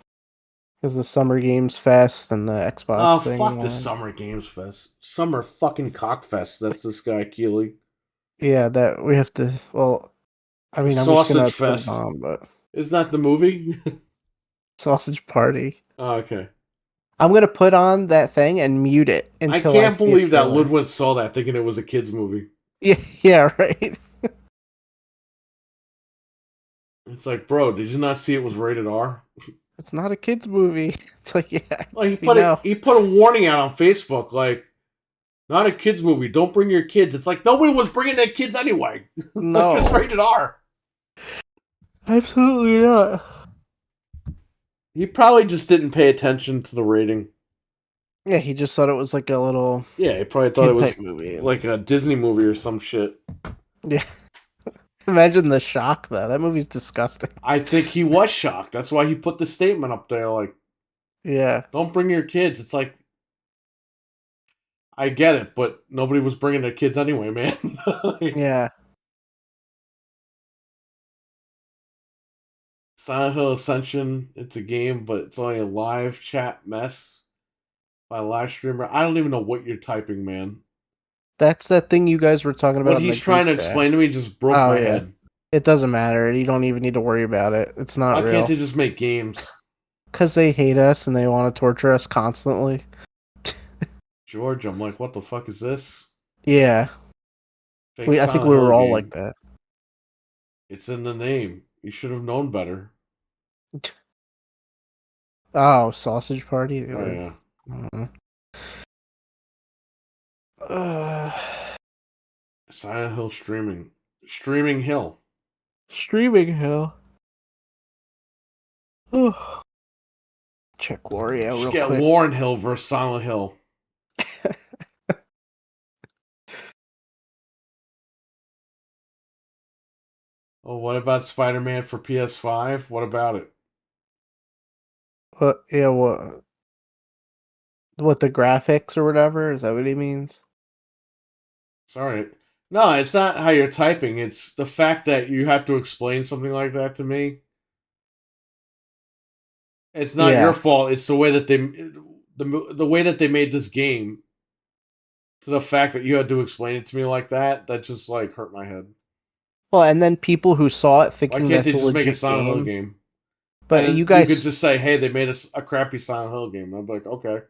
Because the Summer Games Fest and the Xbox Oh, thing. fuck the Summer Games Fest. Summer fucking Cockfest. That's this guy, Keeley. Yeah, that we have to. Well, I mean, I'm just going Sausage to put it Fest. on, but. Isn't that the movie? Sausage Party. Oh, okay. I'm going to put on that thing and mute it until I can't see a believe that trailer. Ludwig saw that thinking it was a kid's movie. Yeah, yeah, right. It's like, bro, did you not see it was rated R? It's not a kids movie. It's like, yeah, Like we know. he put a warning out on Facebook, like, not a kids movie. Don't bring your kids. It's like nobody was bringing their kids anyway. No, Like, it's rated R. absolutely not. He probably just didn't pay attention to the rating. Yeah, he just thought it was like a little Yeah, he probably thought it kid was type movie. like a Disney movie or some shit. Yeah. Imagine the shock though. That movie's disgusting. I think he was shocked. That's why he put the statement up there, like, Yeah. don't bring your kids. It's like, I get it, but nobody was bringing their kids anyway, man. Yeah. Silent Hill Ascension, it's a game, but it's only a live chat mess by a live streamer. I don't even know what you're typing, man. That's that thing you guys were talking about What in the he's trying to group chat. explain to me just broke Oh, my yeah. head. It doesn't matter. You don't even need to worry about it. It's not Why real. can't they just make games? Because they hate us and they want to torture us constantly. George, I'm like, what the fuck is this? Yeah. Fake I think Silent we Hill were all game. like that. It's in the name. You should have known better. Oh, Sausage Party? Oh, yeah. Mhm. Silent Hill streaming. Streaming Hill. Streaming Hill. Oh. Check Warrior Just real get quick. Warren Hill versus Silent Hill. Oh, what about Spider-Man for PS5? What about it? What? Yeah, what? What, the graphics or whatever? Is that what he means? Sorry. No, it's not how you're typing. It's the fact that you have to explain something like that to me. It's not your Yeah. fault. It's the way that the way that they made this game. To the fact that you had to explain it to me like that, that just like hurt my head. Well, and then people who saw it Why thinking can't that's they a just make a legit Silent Hill game. game? But And you then you could guys, just say, "Hey, they made a crappy Silent Hill game." And I'd be like, "Okay."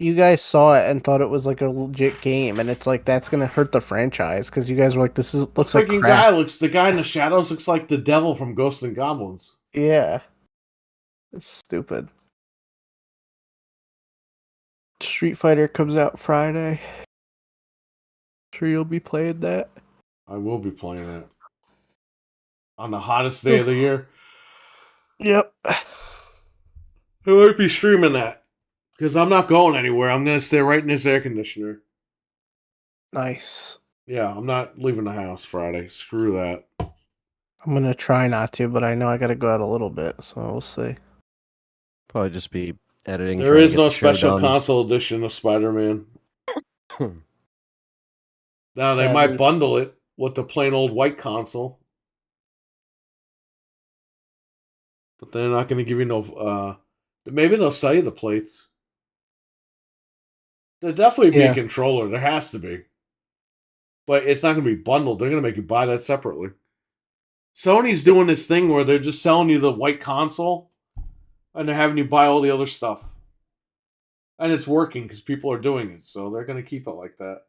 you guys saw it and thought it was like a legit game, and it's like that's gonna hurt the franchise because you guys were like, "This The looks like freaking crap." the guy in the shadows looks like the devil from Ghosts and Goblins. Yeah, it's stupid. Street Fighter comes out Friday. Sure, you'll be playing that. I will be playing it on the hottest day of the year. Yep. I might be streaming that because I'm not going anywhere. I'm gonna stay right in this air conditioner. Nice. Yeah, I'm not leaving the house Friday. Screw that. I'm gonna try not to, but I know I gotta go out a little bit, so we'll see. Probably just be editing. There trying is to get no the show special done. console edition of Spider-Man. Now they Yeah, might bundle it with the plain old white console, but they're not going to give you no. Maybe they'll sell you the plates. There'll definitely be a Yeah. controller. There has to be, but it's not going to be bundled. They're going to make you buy that separately. Sony's doing this thing where they're just selling you the white console, and they're having you buy all the other stuff, and it's working because people are doing it. So they're going to keep it like that.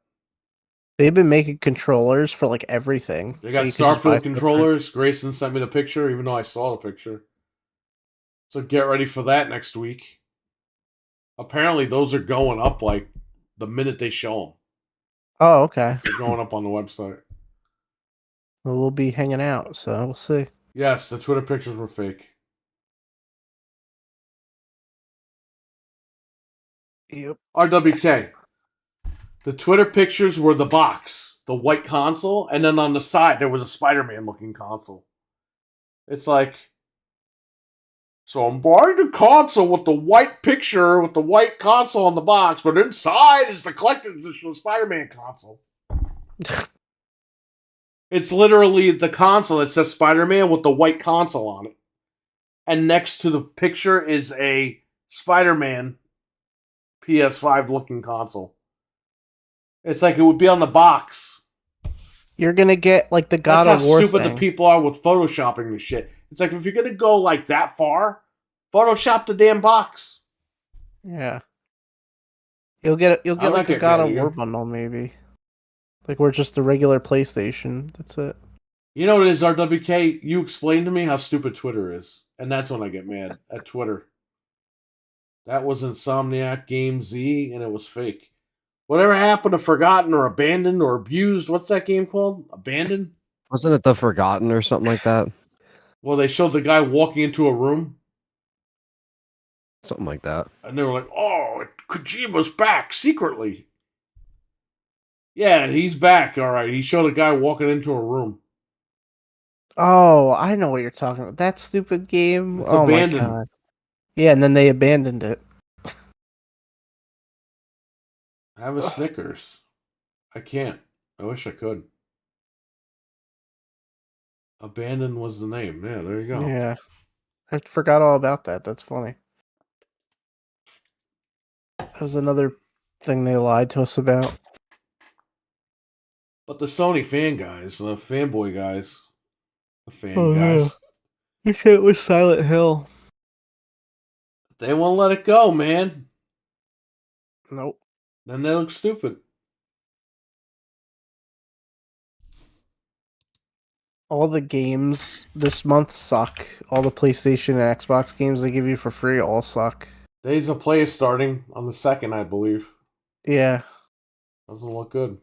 They've been making controllers for like everything. They got that you could just buy Starfield controllers. Grayson sent me the picture, even though I saw the picture. So get ready for that next week. Apparently, those are going up like the minute they show them. Oh, okay. They're going up on the website. Well, we'll be hanging out, so we'll see. Yes, the Twitter pictures were fake. Yep. RWK. The Twitter pictures were the box, the white console, and then on the side there was a Spider-Man looking console. It's like, so I'm buying the console with the white picture with the white console on the box, but inside is the collector's edition Spider-Man console. It's literally the console that says Spider-Man with the white console on it. And next to the picture is a Spider-Man PS5 looking console. It's like it would be on the box. You're gonna get like the God That's of how War stupid thing. the people are with photoshopping this shit. It's like if you're gonna go like that far, Photoshop the damn box. Yeah. You'll get I'm not like a getting God mad of at War you. bundle maybe. Like we're just the regular PlayStation. That's it. You know what it is, RWK? You explain to me how stupid Twitter is. And that's when I get mad at Twitter. That was Insomniac Game Z, and it was fake. Whatever happened to Forgotten or Abandoned or Abused? What's that game called? Abandoned? Wasn't it The Forgotten or something like that? Well, they showed the guy walking into a room, Something like that. and they were like, "Oh, Kojima's back secretly." Yeah, he's back. All right. He showed a guy walking into a room. Oh, I know what you're talking about. That stupid game. It's Oh my abandoned. god. Yeah, and then they abandoned it. Have a Snickers. I can't. I wish I could. Abandoned was the name. Yeah, there you go. Yeah. I forgot all about that. That's funny. That was another thing they lied to us about. But the Sony fan guys, the fanboy guys, the fan guys, You can't with Silent Hill. they won't let it go, man. Nope. Then they look stupid. All the games this month suck. All the PlayStation and Xbox games they give you for free all suck. Days of Play is starting on the 2nd, I believe. Yeah. Doesn't look good.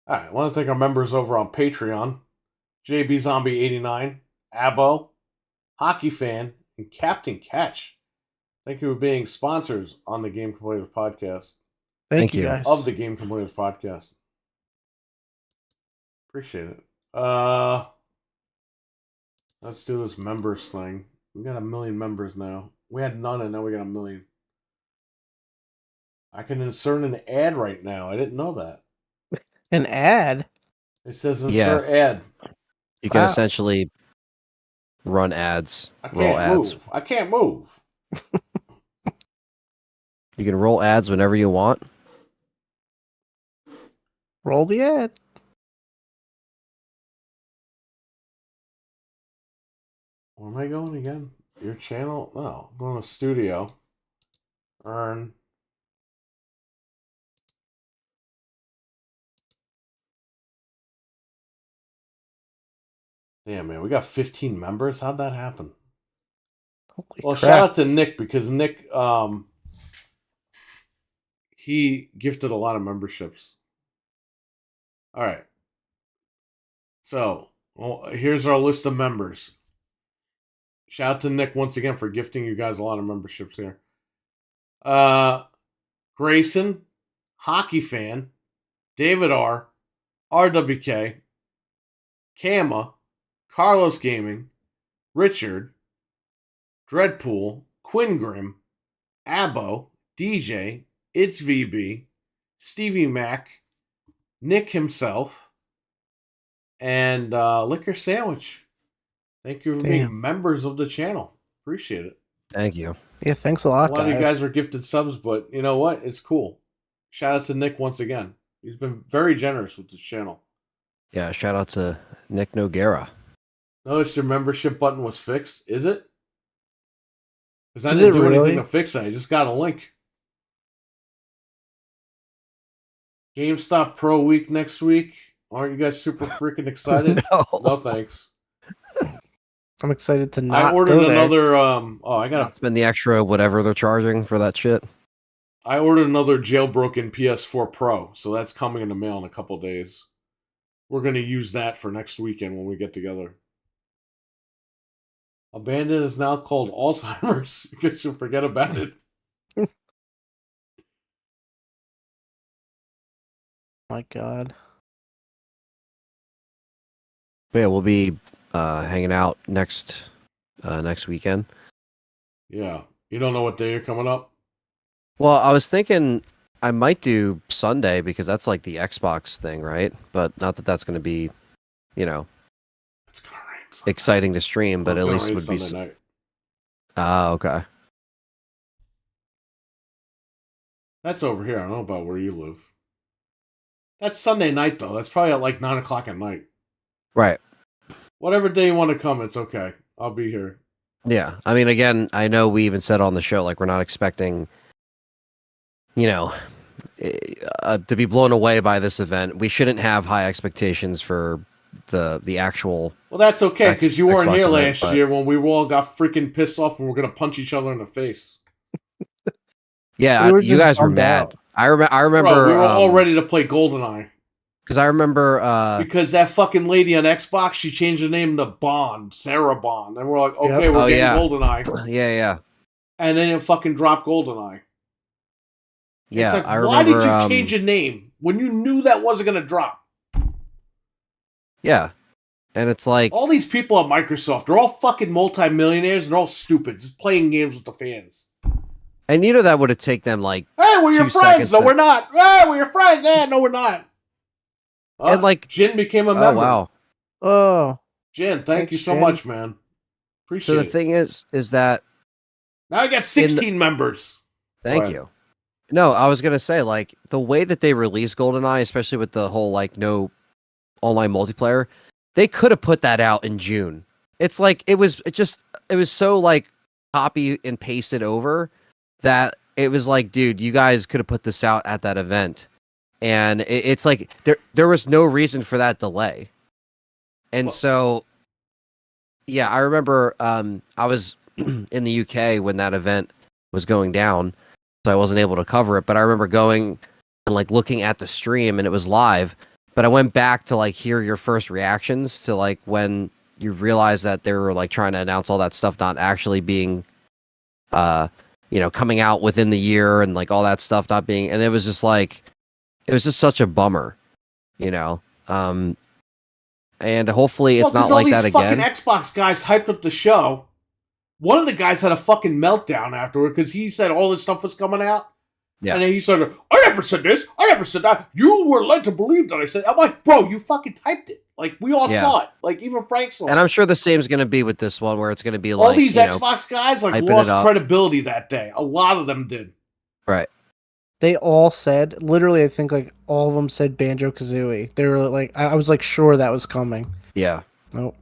Alright, I want to thank our members over on Patreon. JB Zombie 89, Abo, Hockey Fan, and Captain Catch. Thank you for being sponsors on the Game Completers Podcast. Thank you. you guys. Of the Game Completers Podcast. Appreciate it. Let's do this members thing. We got 1 million members now. We had none and now we got 1 million. I can insert an ad right now. I didn't know that. An ad? It says insert ad. You can Wow. essentially run ads, I roll can't ads. move. I can't move. You can roll ads whenever you want. Roll the ad. Where am I going again? Your channel? No, I'm going to studio. Earn. Damn, man, we got 15 members. How'd that happen? Holy Well, crap. shout out to Nick because Nick, he gifted a lot of memberships. All right. So, here's our list of members. Shout out to Nick once again for gifting you guys a lot of memberships here. Grayson, Hockey Fan, David R, RWK, Kama, Carlos Gaming, Richard, Dreadpool, Quinn Grimm, Abo, DJ, It's VB, Stevie Mac, Nick himself, and Liquor Sandwich. Thank you for being members of the channel. Appreciate it. Thank you. Yeah, thanks a lot, A lot of you guys are gifted subs, but you know what? It's cool. Shout out to Nick once again. He's been very generous with this channel. Yeah, shout out to Nick Noguera. Notice your membership button was fixed. Is it? Because I Is didn't it do really? anything to fix it. I just got a link. GameStop Pro Week next week. Aren't you guys super freaking excited? No thanks. I'm excited to not I ordered go there. another. I got. Spend the extra whatever they're charging for that shit. I ordered another jailbroken PS4 Pro, so that's coming in the mail in a couple days. We're gonna use that for next weekend when we get together. Abandon is now called Alzheimer's. You guys should forget about it. My God. But yeah, we'll be hanging out next weekend. Yeah. You don't know what day you're coming up? Well, I was thinking I might do Sunday because that's like the Xbox thing, right? But not that that's going to be, It's gonna rain Sunday. exciting to stream, but It's at gonna least it rain would be. Sunday night. Ah, okay. That's over here. I don't know about where you live. That's Sunday night, though. That's probably at like 9 o'clock at night. Right. Whatever day you want to come, it's okay. I'll be here. Yeah. I mean, again, I know we even said on the show, like, we're not expecting, to be blown away by this event. We shouldn't have high expectations for the actual. Well, that's okay, because you weren't Xbox here event, last but- year when we all got freaking pissed off and we were going to punch each other in the face. Yeah, We were you just guys were bummed mad. out. I remember. Bro, we were all ready to play GoldenEye. Because I remember. Because that fucking lady on Xbox, she changed the name to Bond, Sarah Bond. And we're like, okay, Yep. we're getting yeah. GoldenEye. Yeah. And then it fucking dropped GoldenEye. Yeah, It's like, I remember. why did you change your name when you knew that wasn't going to drop? Yeah, and it's like, All these people at Microsoft, they're all fucking multimillionaires and they're all stupid, just playing games with the fans. and that would have taken them like, Hey, we're your 2 friends. seconds No, to- we're not. Hey, we're your friends. Yeah, no, we're not. And, like- Jin became a oh member. wow. Oh, Jin, thank Thanks, you so Jin. much, man. Appreciate So the it. thing is that Now I got 16 members. Thank you. No, I was gonna say, like, the way that they released GoldenEye, especially with the whole like no online multiplayer, they could have put that out in June. It's like it was so like copy and pasted over that it was like, dude, you guys could have put this out at that event. And it's like there was no reason for that delay. And so yeah, I remember I was in the UK when that event was going down, so I wasn't able to cover it, but I remember going and like looking at the stream and it was live, but I went back to like hear your first reactions to like when you realized that they were like trying to announce all that stuff not actually being coming out within the year, and like all that stuff not being, and it was just like it was just such a bummer, you know. And hopefully it's not like that again. Fucking Xbox guys hyped up the show. One of the guys had a fucking meltdown afterward because he said all this stuff was coming out. Yeah. And then he said, I never said this. I never said that. You were led to believe that I said. I'm like, bro, you fucking typed it. Like, we all saw it. Like, even Frank saw it. And I'm sure the same is going to be with this one, where it's going to be all like... All these Xbox guys, like, lost credibility that day. A lot of them did. Right. They all said, literally, I think, like, all of them said Banjo-Kazooie. They were like, I was, like, sure that was coming. Yeah. Nope.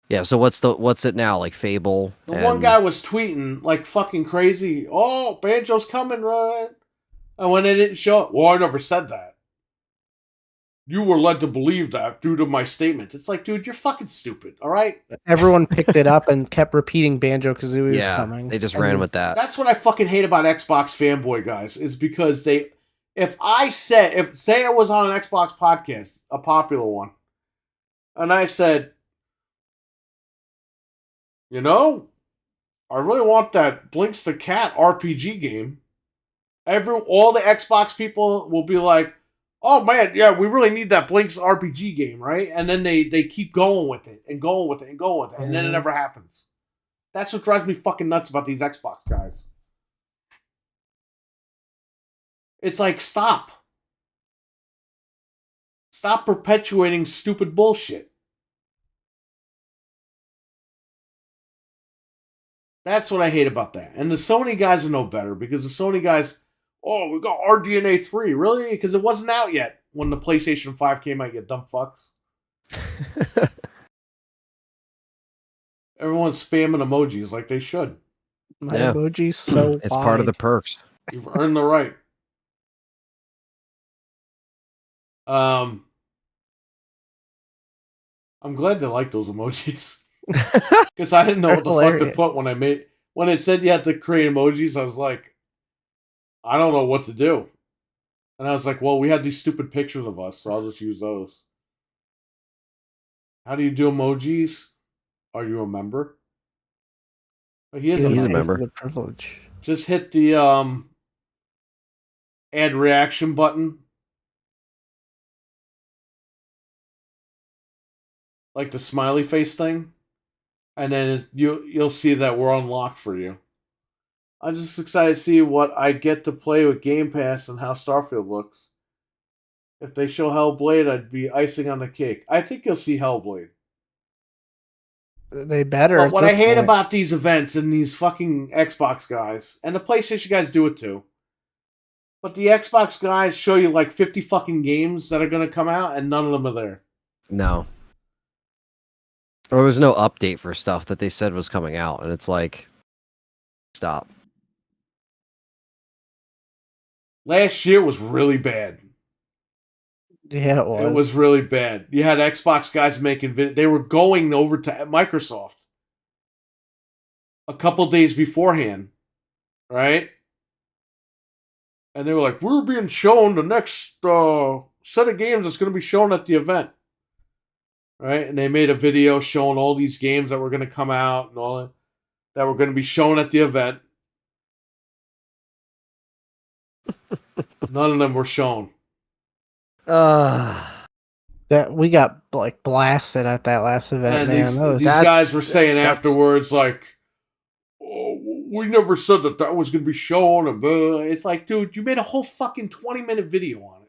Yeah, so what's it now? Like Fable? The one guy was tweeting like fucking crazy. Oh, Banjo's coming, right? And when they didn't show up, well, I never said that. You were led to believe that due to my statements. It's like, dude, you're fucking stupid, all right? Everyone picked it up and kept repeting Banjo-Kazooie was coming. They just ran with that. That's what I fucking hate about Xbox fanboy guys, is because say I was on an Xbox podcast, a popular one, and I said, you know, I really want that Blinks the Cat RPG game. All the Xbox people will be like, oh man, yeah, we really need that Blinks RPG game, right? And then they keep going with it and going with it and going with it, and then it never happens. That's what drives me fucking nuts about these Xbox guys. It's like, stop. Stop perpetuating stupid bullshit. That's what I hate about that. And the Sony guys are no better, because the Sony guys, oh, we got RDNA 3. Really? Because it wasn't out yet when the PlayStation 5 came out, you dumb fucks. Everyone's spamming emojis like they should. My emoji's so it's part of the perks. You've earned the right. I'm glad they like those emojis. Because I didn't know what the fuck to put when it said you had to create emojis. I was like, I don't know what to do. And I was like, well, we had these stupid pictures of us, so I'll just use those. How do you do emojis? Are you a member? Oh, he's a member. The privilege. Just hit the add reaction button. Like the smiley face thing. And then you'll see that we're unlocked for you. I'm just excited to see what I get to play with Game Pass and how Starfield looks. If they show Hellblade, I'd be icing on the cake. I think you'll see Hellblade. They better. But what I hate about these events and these fucking Xbox guys, and the PlayStation guys do it too, but the Xbox guys show you like 50 fucking games that are going to come out, and none of them are there. No. Or there was no update for stuff that they said was coming out, and it's like, stop. Last year was really bad. Yeah, it was. It was really bad. You had Xbox guys making they were going over to Microsoft a couple days beforehand, right? And they were like, we're being shown the next set of games that's going to be shown at the event. Right? And they made a video showing all these games that were going to come out and all that were going to be shown at the event. None of them were shown. That we got like blasted at that last event, and man. These guys were saying afterwards, like, oh, we never said that was going to be shown. And it's like, dude, you made a whole fucking 20-minute video on it.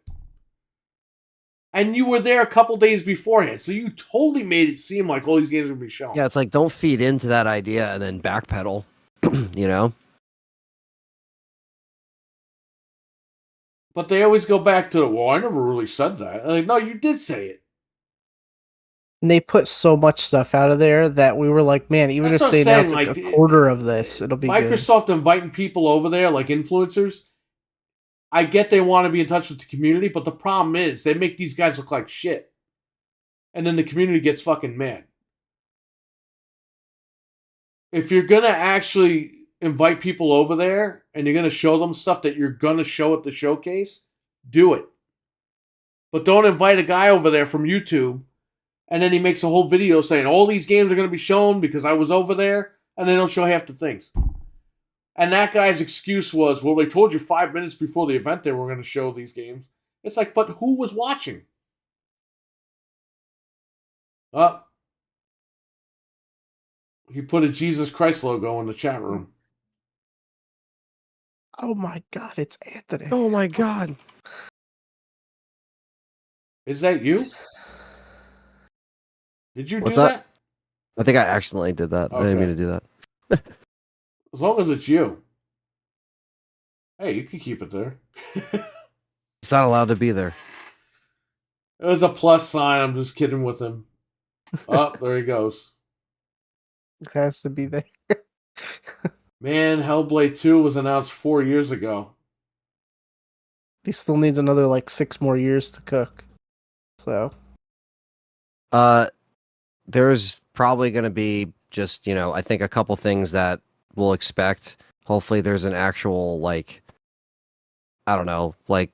And you were there a couple days beforehand, so you totally made it seem like all these games would be shown. Yeah, it's like don't feed into that idea and then backpedal. You know? But they always go back to, well, I never really said that. Like, no, you did say it. And they put so much stuff out of there that we were like, man, even That's if what they I'm saying, announce like like, a quarter of this, it'll be good. Microsoft inviting people over there, like influencers. I get they want to be in touch with the community, but the problem is they make these guys look like shit. And then the community gets fucking mad. If you're going to actually invite people over there and you're going to show them stuff that you're going to show at the showcase, do it. But don't invite a guy over there from YouTube and then he makes a whole video saying all these games are going to be shown because I was over there, and they don't show half the things. And that guy's excuse was, well, they told you 5 minutes before the event they were going to show these games. It's like, but who was watching? He put a Jesus Christ logo in the chat room. Oh my god, it's Anthony. Oh my god. Is that you? Did you What's do that? that? I think I accidentally did that. I didn't Okay. mean to do that. As long as it's you. Hey, you can keep it there. He's not allowed to be there. It was a plus sign. I'm just kidding with him. Oh, there he goes. It has to be there. Man, Hellblade 2 was announced 4 years ago. He still needs another like 6 more years to cook. So There's probably going to be just, I think a couple things that we'll expect. Hopefully there's an actual, like, I don't know, like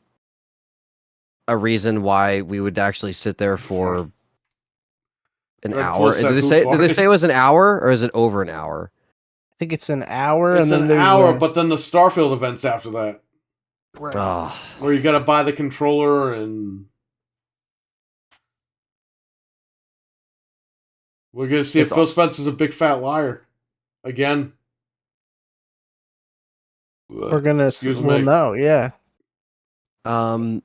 a reason why we would actually sit there for an Red hour. Bull Did said they say it was an hour, or is it over an hour? I think it's an hour, It's and then an there's hour, but then the Starfield events after that, right. Oh, where you got to buy the controller, and we're gonna see if It's Phil Spencer's a big fat liar again. we're gonna Excuse we'll me. know. Yeah, Don't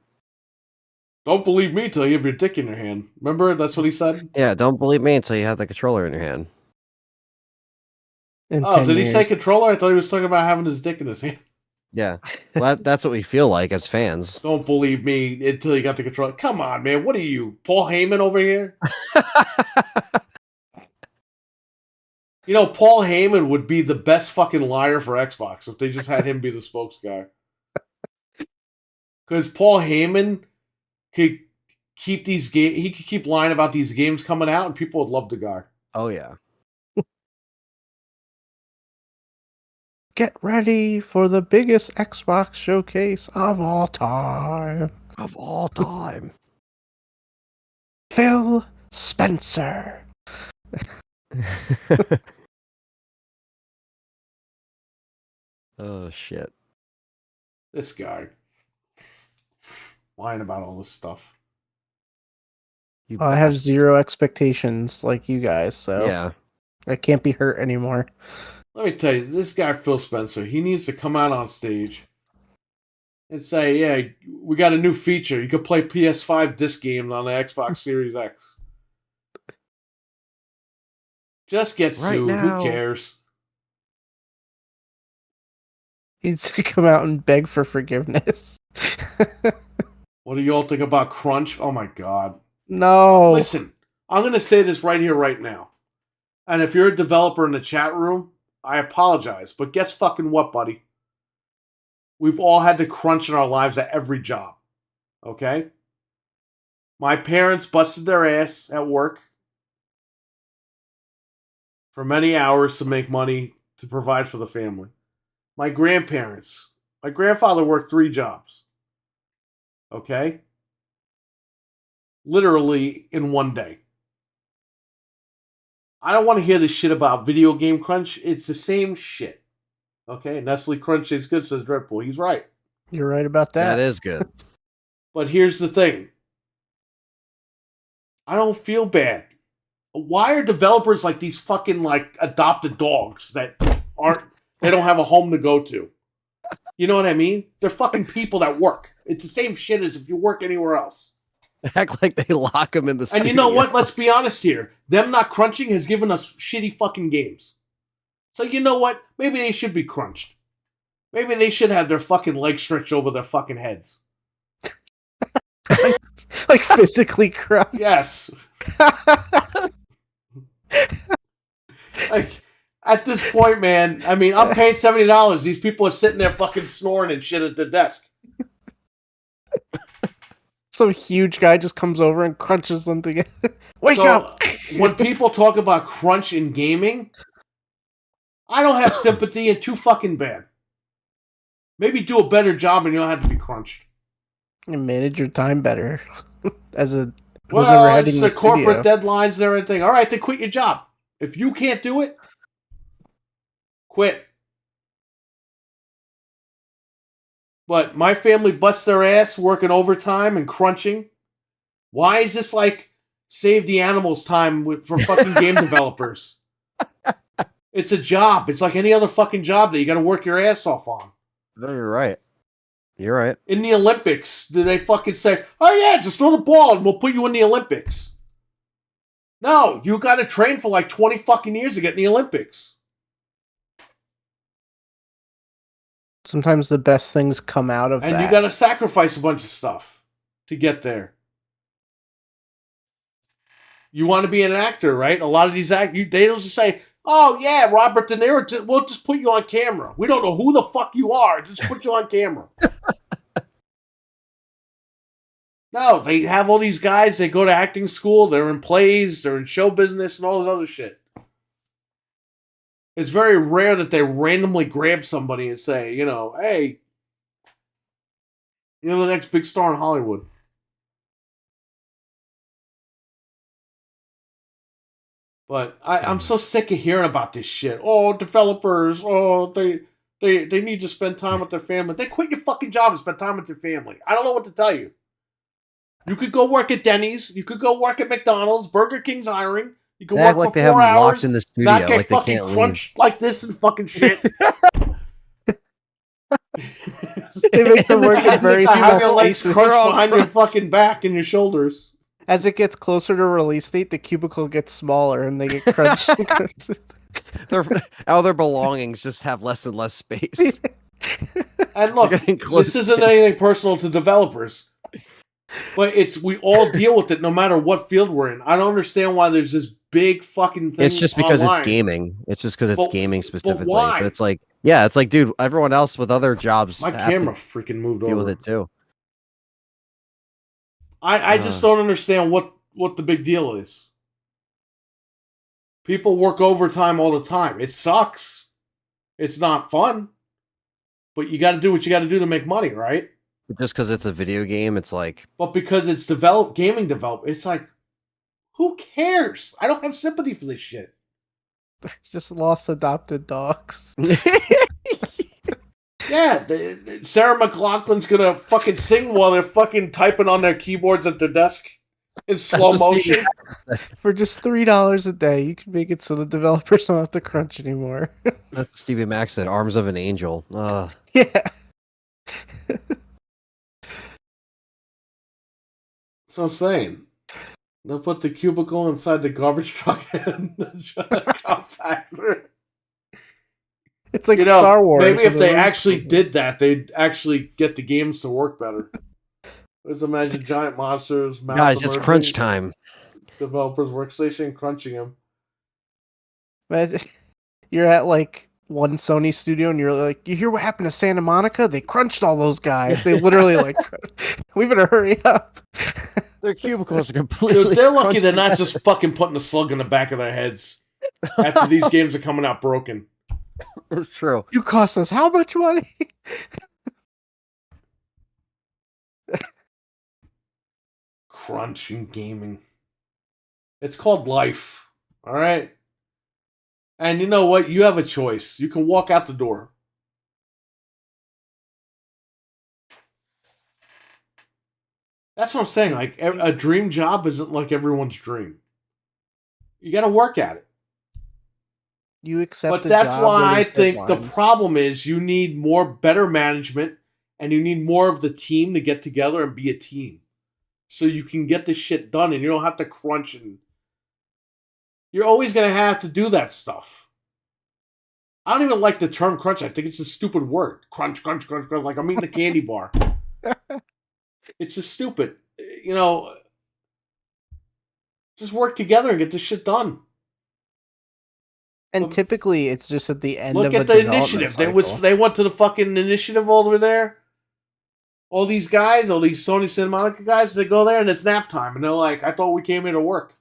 believe me till you have your dick in your hand. Remember, that's what he said. yeah. Don't believe me until you have the controller in your hand. in Oh, 10 did he years. say controller? I thought he was talking about having his dick in his hand. Yeah, well, that's what we feel like as fans. Don't believe me until you got the controller. Come on, man. What are you, Paul Heyman over here? You know, Paul Heyman would be the best fucking liar for Xbox if they just had him be the spokes guy. Because Paul Heyman could keep these games. He could keep lying about these games coming out, and people would love the guy. Oh yeah. Get ready for the biggest Xbox showcase of all time. Of all time. Phil Spencer. Oh shit. This guy lying about all this stuff. You I have bastard. 0 expectations like you guys, so Yeah. I can't be hurt anymore. Let me tell you, this guy Phil Spencer, he needs to come out on stage and say, "Yeah, we got a new feature. You can play PS5 disc games on the Xbox Series X." Just get Right sued. now. Who cares? He needs to come out and beg for forgiveness. What do you all think about Crunch? Oh my god. No. Listen, I'm going to say this right here, right now. And if you're a developer in the chat room, I apologize. But guess fucking what, buddy? We've all had to crunch in our lives at every job. Okay? My parents busted their ass at work for many hours to make money to provide for the family. My grandparents. My grandfather worked 3 jobs. Okay? Literally in one day. I don't want to hear this shit about video game crunch. It's the same shit. Okay? Nestle Crunch is good, says Dreadpool. He's right. You're right about that. That is good. But here's the thing. I don't feel bad. Why are developers like these fucking like adopted dogs that they don't have a home to go to? You know what I mean? They're fucking people that work. It's the same shit as if you work anywhere else. Act like they lock them in the studio. And you know what? Let's be honest here. Them not crunching has given us shitty fucking games. So you know what? Maybe they should be crunched. Maybe they should have their fucking legs stretched over their fucking heads. Like physically crunched. Yes. Like, at this point, man, I mean, I'm paying $70. These people are sitting there fucking snoring and shit at the desk. Some huge guy just comes over and crunches them together. Wake up! When people talk about crunch in gaming, I don't have sympathy and too fucking bad. Maybe do a better job and you don't have to be crunched. You manage your time better. As a Well, it's the corporate deadlines and everything. All right, then quit your job. If you can't do it, quit. But my family busts their ass working overtime and crunching. Why is this like save the animals time for fucking game developers? It's a job. It's like any other fucking job that you got to work your ass off on. No, you're right. You're right. In the Olympics, do they fucking say, oh yeah, just throw the ball and we'll put you in the Olympics? No, you got to train for like 20 fucking years to get in the Olympics. Sometimes the best things come out of that. And you got to sacrifice a bunch of stuff to get there. You want to be an actor, right? A lot of these actors, they don't just say, oh yeah, Robert De Niro, we'll just put you on camera. We don't know who the fuck you are. Just put you on camera. No, they have all these guys, they go to acting school, they're in plays, they're in show business and all this other shit. It's very rare that they randomly grab somebody and say, you know, hey, you're the next big star in Hollywood. But I'm so sick of hearing about this shit. Oh, developers, oh, they need to spend time with their family. They quit your fucking job and spend time with your family. I don't know what to tell you. You could go work at Denny's. You could go work at McDonald's. Burger King's hiring. You can work like for they 4 have them hours. locked in the studio, Not get like they fucking can't crunched like this and fucking shit. They make them work in very have your small legs spaces. crunched behind your fucking back and your shoulders. As it gets closer to release date, the cubicle gets smaller and they get crunched. All their belongings just have less and less space. And look, this isn't anything personal to developers. But we all deal with it no matter what field we're in. I don't understand why there's this big fucking thing. It's just because online. it's gaming. It's just because it's gaming specifically. But why? But it's like, yeah, it's like, dude, everyone else with other jobs. My camera freaking moved over. Deal with it too. I just don't understand what the big deal is. People work overtime all the time. It sucks. It's not fun. But you got to do what you got to do to make money, right? Just because it's a video game, it's like... But because it's gaming developed, it's like, who cares? I don't have sympathy for this shit. Just lost adopted dogs. Yeah, Sarah McLachlan's gonna fucking sing while they're fucking typing on their keyboards at their desk in slow motion. For just $3 a day, you can make it so the developers don't have to crunch anymore. That's what Stevie Mac said, arms of an angel. Yeah. So I'm saying, they'll put the cubicle inside the garbage truck and the compactor. It's like Star Wars. Maybe if they actually did that, they'd actually get the games to work better. Let's imagine giant monsters. Guys, it's crunch time. Developers' workstation crunching them. Imagine you're at like one Sony studio and you're like, you hear what happened to Santa Monica? They crunched all those guys. They literally like, we better hurry up. Their cubicles are completely. Dude, they're lucky they're not just fucking putting a slug in the back of their heads after these games are coming out broken. It's true. You cost us how much money? Crunch in gaming. It's called life. All right? And you know what? You have a choice. You can walk out the door. That's what I'm saying. Like, a dream job isn't like everyone's dream. You got to work at it. You accept. But that's why I think the problem is you need better management, and you need more of the team to get together and be a team. so you can get this shit done and you don't have to crunch, and you're always going to have to do that stuff. I don't even like the term crunch. I think it's a stupid word. Crunch, crunch, crunch, crunch. Like I'm eating a candy bar. It's just stupid. You know, just work together and get this shit done. And typically, it's just at the end Look of at the the development initiative. cycle. They went to the fucking initiative over there. All these guys, all these Sony Santa Monica guys, they go there and it's nap time. And they're like, I thought we came here to work.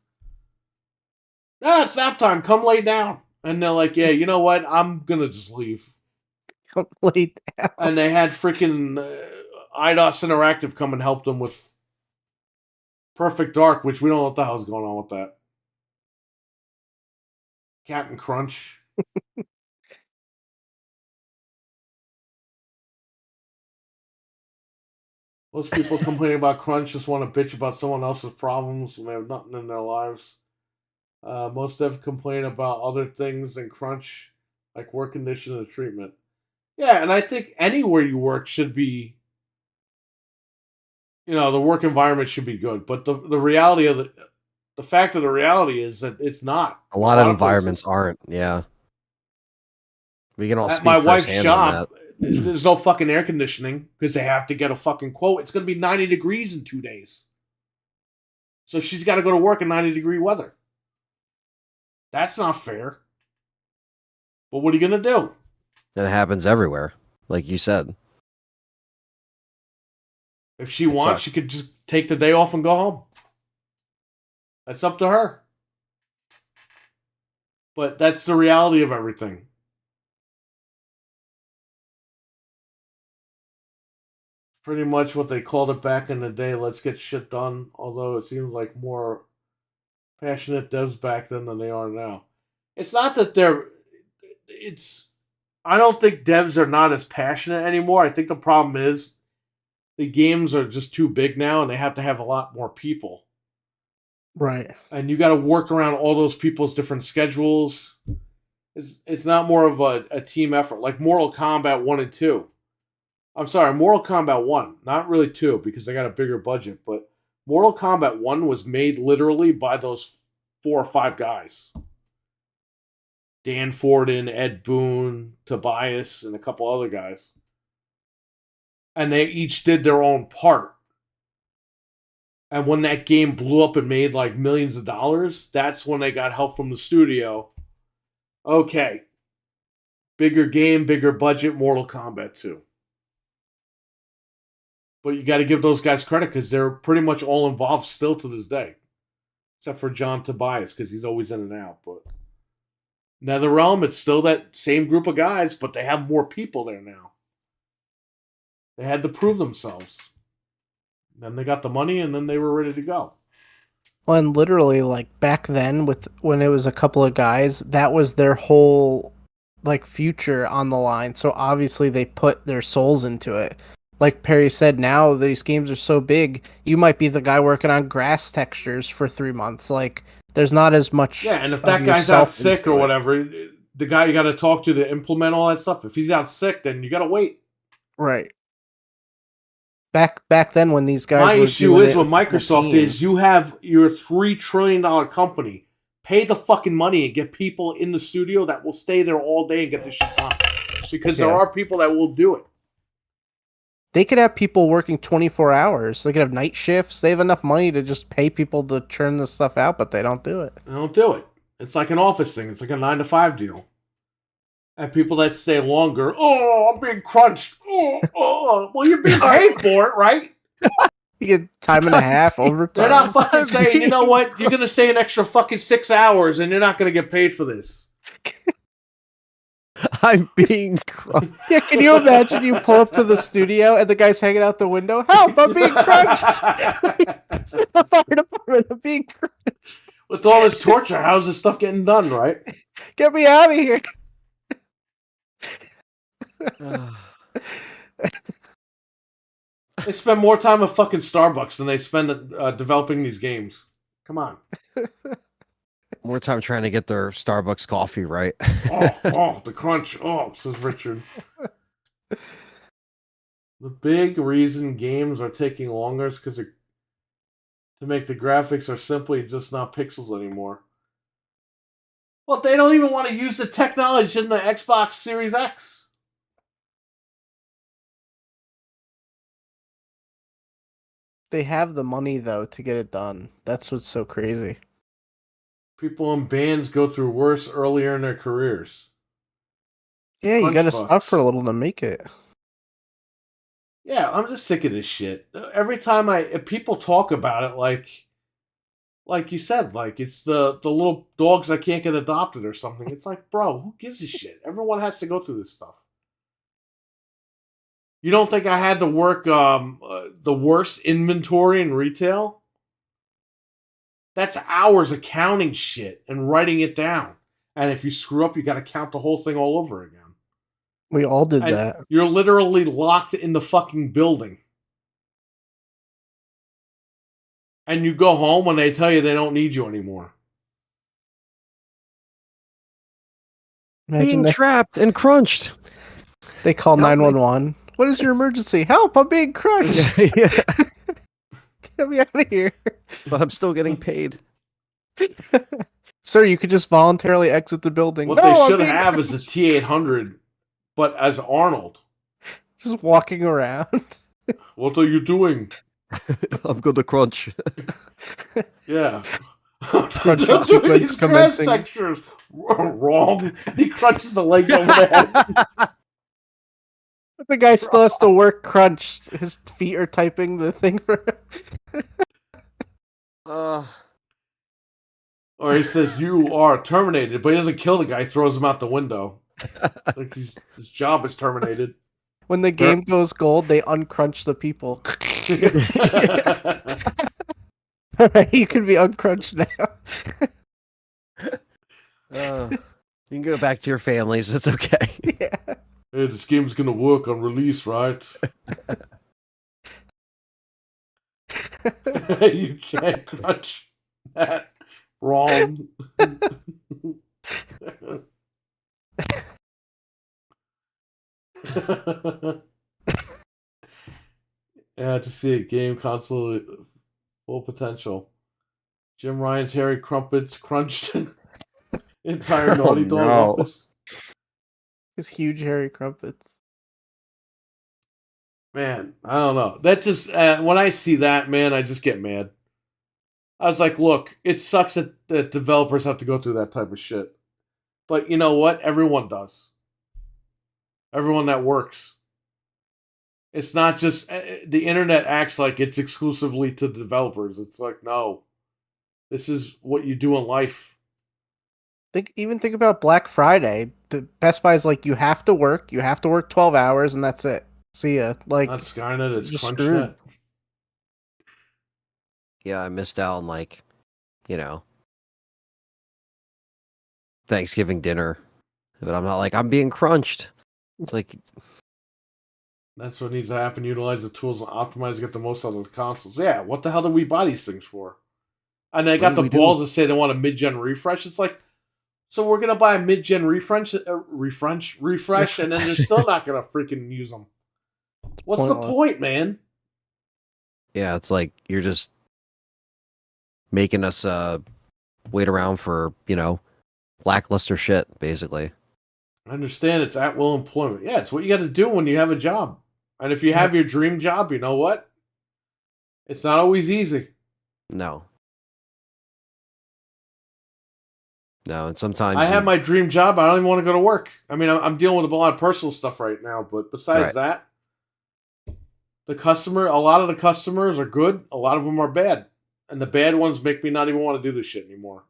No, it's nap time. Come lay down. And they're like, yeah, you know what? I'm going to just leave. Come lay down. And they had freaking IDOS Interactive come and help them with Perfect Dark, which we don't know what the hell's going on with that. Captain Crunch. Most people complaining about crunch just want to bitch about someone else's problems when they have nothing in their lives. Most devs complain about other things than crunch, like work conditions and treatment. Yeah, and I think anywhere you work should be, the work environment should be good. But the reality of the fact of the reality is that it's not. A lot of environments aren't. Yeah, we can all at speak my wife's firsthand job. on that. There's no fucking air conditioning because they have to get a fucking quote. It's going to be 90 degrees in 2 days. So she's got to go to work in 90-degree weather. That's not fair. But what are you going to do? And it happens everywhere, like you said. If she wants, she could just take the day off and go home. That's up to her. But that's the reality of everything. Pretty much what they called it back in the day, let's get shit done. Although it seems like more passionate devs back then than they are now. It's not that I don't think devs are not as passionate anymore. I think the problem is the games are just too big now and they have to have a lot more people. Right. And you got to work around all those people's different schedules. It's not more of a team effort like Mortal Kombat 1 and 2. I'm sorry, Mortal Kombat 1, not really 2 because they got a bigger budget, but Mortal Kombat 1 was made literally by those 4 or 5 guys. Dan Forden, Ed Boon, Tobias, and a couple other guys. And they each did their own part. And when that game blew up and made like millions of dollars, that's when they got help from the studio. Okay. Bigger game, bigger budget, Mortal Kombat 2. But you got to give those guys credit because they're pretty much all involved still to this day. Except for John Tobias because he's always in and out. But NetherRealm, it's still that same group of guys, but they have more people there now. They had to prove themselves. Then they got the money and then they were ready to go. Well, and literally, like back then, when it was a couple of guys, that was their whole future on the line. So obviously, they put their souls into it. Like Perry said, now these games are so big, you might be the guy working on grass textures for 3 months. Like, there's not as much. Yeah, and if that guy's out sick or whatever, the guy you got to talk to implement all that stuff, if he's out sick, then you got to wait. Right. Back then, when these guys. My issue is with Microsoft is you have your $3 trillion company. Pay the fucking money and get people in the studio that will stay there all day and get this shit done. Because there are people that will do it. They could have people working 24 hours. They could have night shifts. They have enough money to just pay people to churn this stuff out, but they don't do it. They don't do it. It's like an office thing. It's like a 9-to-5 deal. And people that stay longer, I'm being crunched. Well, you're being paid for it, right? You get time and a half overtime. They're not fucking saying, you know what, you're going to stay an extra fucking 6 hours and you're not going to get paid for this. I'm being crunched. Yeah, can you imagine you pull up to the studio and the guy's hanging out the window? Help, I'm being crunched. The fire department, I'm being crunched. With all this torture, how's this stuff getting done, right? Get me out of here. They spend more time at fucking Starbucks than they spend developing these games. Come on. More time trying to get their Starbucks coffee right. The crunch. Says Richard. The big reason games are taking longer is because to make the graphics are simply just not pixels anymore. Well, they don't even want to use the technology in the Xbox Series X. They have the money though to get it done. That's what's so crazy. People in bands go through worse earlier in their careers. Yeah, you gotta stop for a Crunchbucks. little to make it. Yeah, I'm just sick of this shit. Every time if people talk about it, like you said, like it's the little dogs that can't get adopted or something. It's like, bro, who gives a shit? Everyone has to go through this stuff. You don't think I had to work the worst inventory in retail? That's hours of counting shit and writing it down. And if you screw up, you got to count the whole thing all over again. We all did And that. you're literally locked in the fucking building. And you go home when they tell you they don't need you anymore. Imagine Being they, trapped and crunched. they call Help me. 911. What is your emergency? Help! I'm being crushed. Yeah, Get me out of here. but I'm still getting paid. Sir, you could just voluntarily exit the building. What No, they I'm should being have is a crushed. T800, but as Arnold. Just walking around. What are you doing? I'm gonna crunch. Yeah. Crunching Doing sequence these grass commencing. textures. Wrong. He crunches the legs over the head. The guy still has to work crunch. His feet are typing the thing for him. Or he says, "You are terminated," but he doesn't kill the guy, he throws him out the window. Like his job is terminated. When the game goes gold, they uncrunch the people. Alright, you can be uncrunched now. You can go back to your families. It's okay. Yeah. Hey, this game's gonna work on release, right? You can't crunch that. Wrong. Yeah, to see it. Game console full potential. Jim Ryan's hairy crumpets crunched entire Naughty Dog no. office. His huge hairy crumpets. Man, I don't know. That just when I see that, man, I just get mad. I was like, look, it sucks that developers have to go through that type of shit. But you know what? Everyone does. Everyone that works. It's not just the internet acts like it's exclusively to developers. It's like, no. This is what you do in life. Think about Black Friday. The Best Buy's like, you have to work 12 hours, and that's it. See ya. Like, Not Skynet, it's just CrunchNet. screwed. Yeah, I missed out on Thanksgiving dinner, but I'm not like I'm being crunched. It's like That's what needs to happen. Utilize the tools and optimize to get the most out of the consoles. Yeah, what the hell do we buy these things for? And they got the What do we balls to say they want a mid-gen refresh. It's like, so we're gonna buy a mid-gen refresh, and then they're still not gonna freaking use them. What's the point, man? yeah, it's like you're just making us wait around for lackluster shit, basically. I understand it's at-will employment. Yeah, it's what you got to do when you have a job. And if you have your dream job, you know what? It's not always easy. No, and sometimes I have my dream job. I don't even want to go to work. I mean, I'm dealing with a lot of personal stuff right now, but besides that, a lot of the customers are good. A lot of them are bad. And the bad ones make me not even want to do this shit anymore.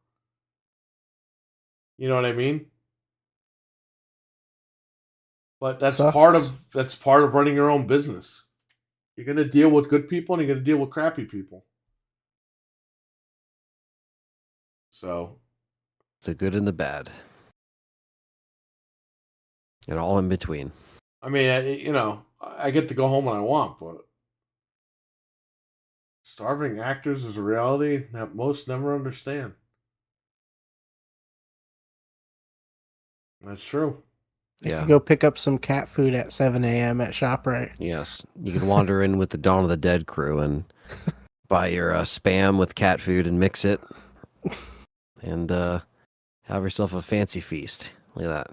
You know what I mean? But that's part of running your own business. You're going to deal with good people and you're going to deal with crappy people. So, the good and the bad, and all in between. I mean, I get to go home when I want, but starving actors is a reality that most never understand. That's true. You can go pick up some cat food at 7 a.m. at ShopRite. Yes, you can wander in with the Dawn of the Dead crew and buy your Spam with cat food and mix it, and have yourself a fancy feast. Look at that.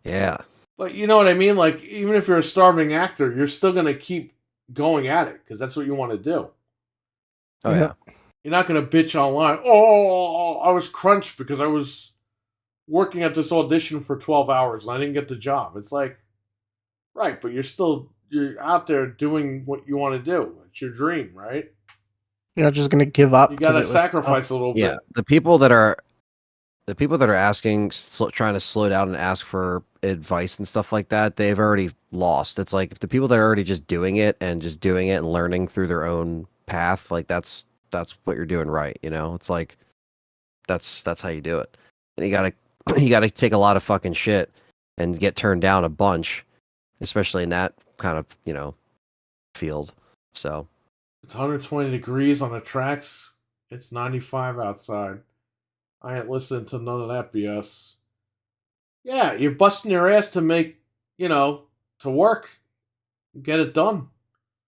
Yeah. But you know what I mean? Like, even if you're a starving actor, you're still going to keep going at it because that's what you want to do. Oh, yeah. You're not going to bitch online. Oh, I was crunched because I was working at this audition for 12 hours and I didn't get the job. It's like, right, but you're out there doing what you want to do. It's your dream, right? You're not just gonna give up. You got to 'cause it was sacrifice a little Yeah. bit. The people that are asking, trying to slow down and ask for advice and stuff like that, they've already lost. It's like if the people that are already just doing it and learning through their own path, like that's what you're doing right. You know, it's like that's how you do it. And you gotta take a lot of fucking shit and get turned down a bunch, especially in that kind of field. So It's 120 degrees on the tracks. It's 95 outside. I ain't listening to none of that BS. Yeah, you're busting your ass to make, to work, get it done.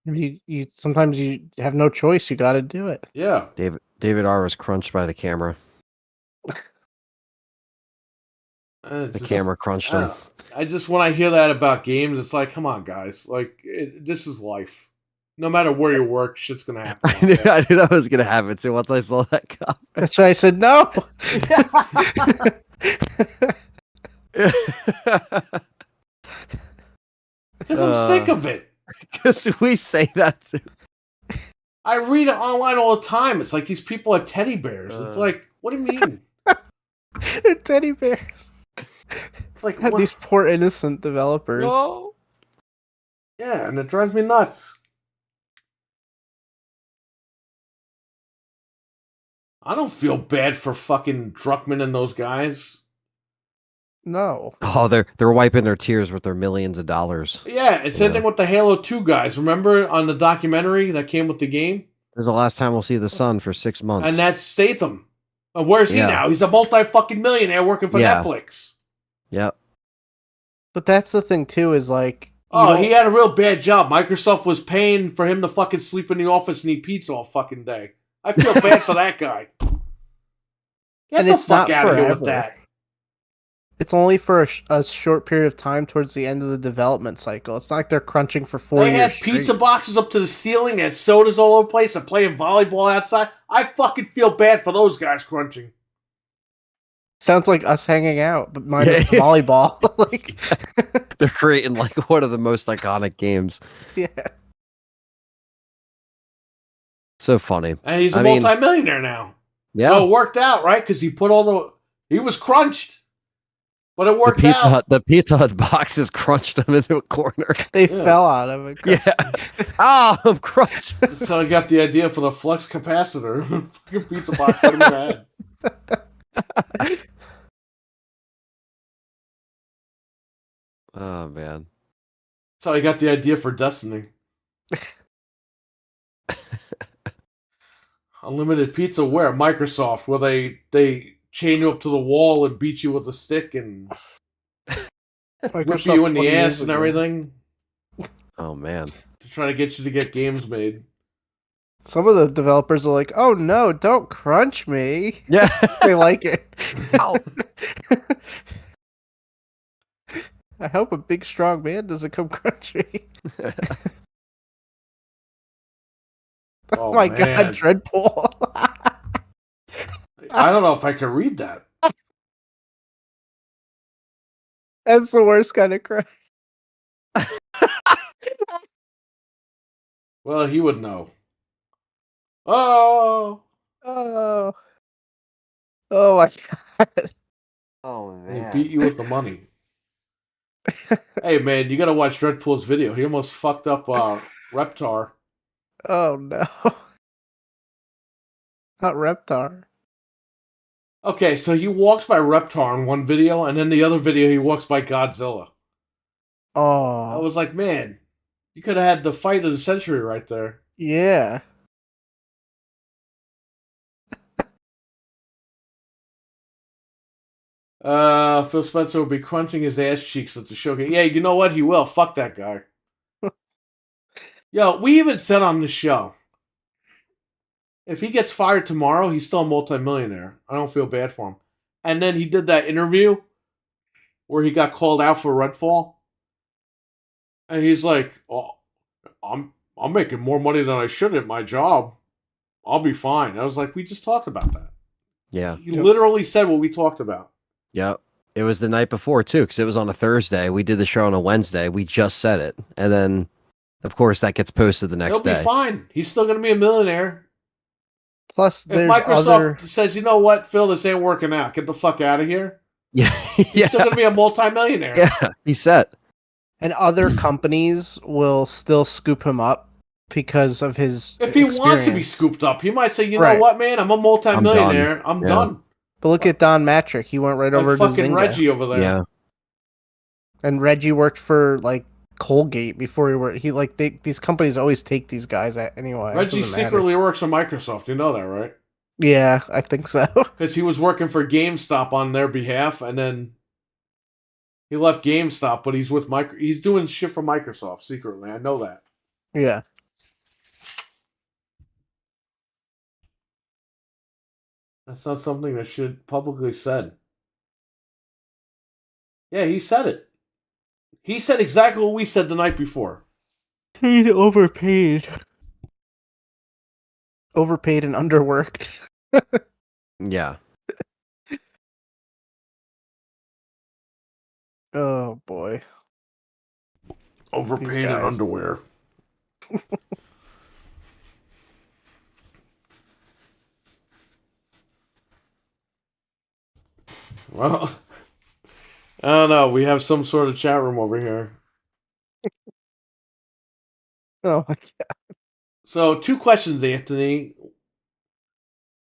you sometimes you have no choice. You got to do it. Yeah. David R was crunched by the camera. The camera crunched him. I just, when I hear that about games, it's like, come on, guys. Like, this is life. No matter where you work, shit's gonna happen. I knew that was gonna happen too. Once I saw that comment, That's why I said no. Because I'm sick of it. Because we say that too. I read it online all the time. It's like these people are teddy bears. It's like, what do you mean? They're teddy bears. It's like These poor innocent developers. No. Yeah, and it drives me nuts. I don't feel bad for fucking Druckmann and those guys. No. Oh, they're wiping their tears with their millions of dollars. Yeah, it's same thing with the Halo 2 guys. Remember on the documentary that came with the game? This is the last time we'll see the sun for 6 months. And that's Statham. Where's he now? He's a multi-fucking millionaire working for Netflix. Yep. But that's the thing too, is like... Oh, he had a real bad job. Microsoft was paying for him to fucking sleep in the office and eat pizza all fucking day. I feel bad for that guy. Get the fuck out of here with that. It's only for a short period of time towards the end of the development cycle. It's not like they're crunching for 4 years. They had pizza boxes up to the ceiling, and sodas all over the place, and playing volleyball outside. I fucking feel bad for those guys crunching. Sounds like us hanging out, but minus the volleyball. Like they're creating like one of the most iconic games. Yeah. So funny. And he's a multi-millionaire now. Yeah. So it worked out, right? Because he was crunched. But it worked out. The Pizza Hut boxes crunched him into a corner. They fell out of it. Yeah. Oh, I'm crunched. So I got the idea for the flux capacitor. Fucking pizza box put him in the head. Oh, man. So I got the idea for Destiny. Unlimited pizza where? Microsoft, where they chain you up to the wall and beat you with a stick and whip you in the ass and everything. Oh, man. To try to get you to get games made. Some of the developers are like, oh no, don't crunch me. Yeah. They like it. Ow. I hope a big strong man doesn't come crunch me. Oh my god, Dreadpool. I don't know if I can read that. That's the worst kind of crunch. Well, he would know. Oh my god. Oh, man. He beat you with the money. Hey, man, you gotta watch Dreadpool's video. He almost fucked up Reptar. Oh, no. Not Reptar. Okay, so he walks by Reptar in one video, and then the other video he walks by Godzilla. Oh. I was like, man, you could have had the fight of the century right there. Yeah. Phil Spencer will be crunching his ass cheeks at the showcase. Yeah, you know what? He will. Fuck that guy. Yo, we even said on the show, If he gets fired tomorrow, he's still a multimillionaire. I don't feel bad for him. And then he did that interview where he got called out for Redfall, and he's like, "Oh, I'm making more money than I should at my job. I'll be fine." I was like, "We just talked about that." Yeah. He literally said what we talked about. Yep. It was the night before too, because it was on a Thursday. We did the show on a Wednesday. We just said it, and then, of course, that gets posted the next He'll day. be fine. He's still going to be a millionaire. Plus, If there's Microsoft says, "You know what, Phil, this ain't working out. Get the fuck out of here." Yeah. He's still going to be a multimillionaire. Yeah. He's set. and other companies will still scoop him up because of his. If he experience. wants to be scooped up, he might say, "You know Right. what, man? I'm a multimillionaire. I'm Yeah. done." But look at Don Matrick. He went right Like over to fucking Zynga. Reggie over there. Yeah. And Reggie worked for like Colgate before he worked. These companies always take these guys at anyway. It Reggie doesn't matter. secretly works for Microsoft. You know that, right? Yeah, I think so. Because he was working for GameStop on their behalf, and then he left GameStop, but he's with He's doing shit for Microsoft secretly. I know that. Yeah. That's not something that should publicly said. Yeah, he said it. He said exactly what we said the night before. He's overpaid. Overpaid and underworked. Yeah. Oh boy. Overpaid These in guys. underwear. Well, I don't know. We have some sort of chat room over here. Oh my god. So, 2 questions, Anthony.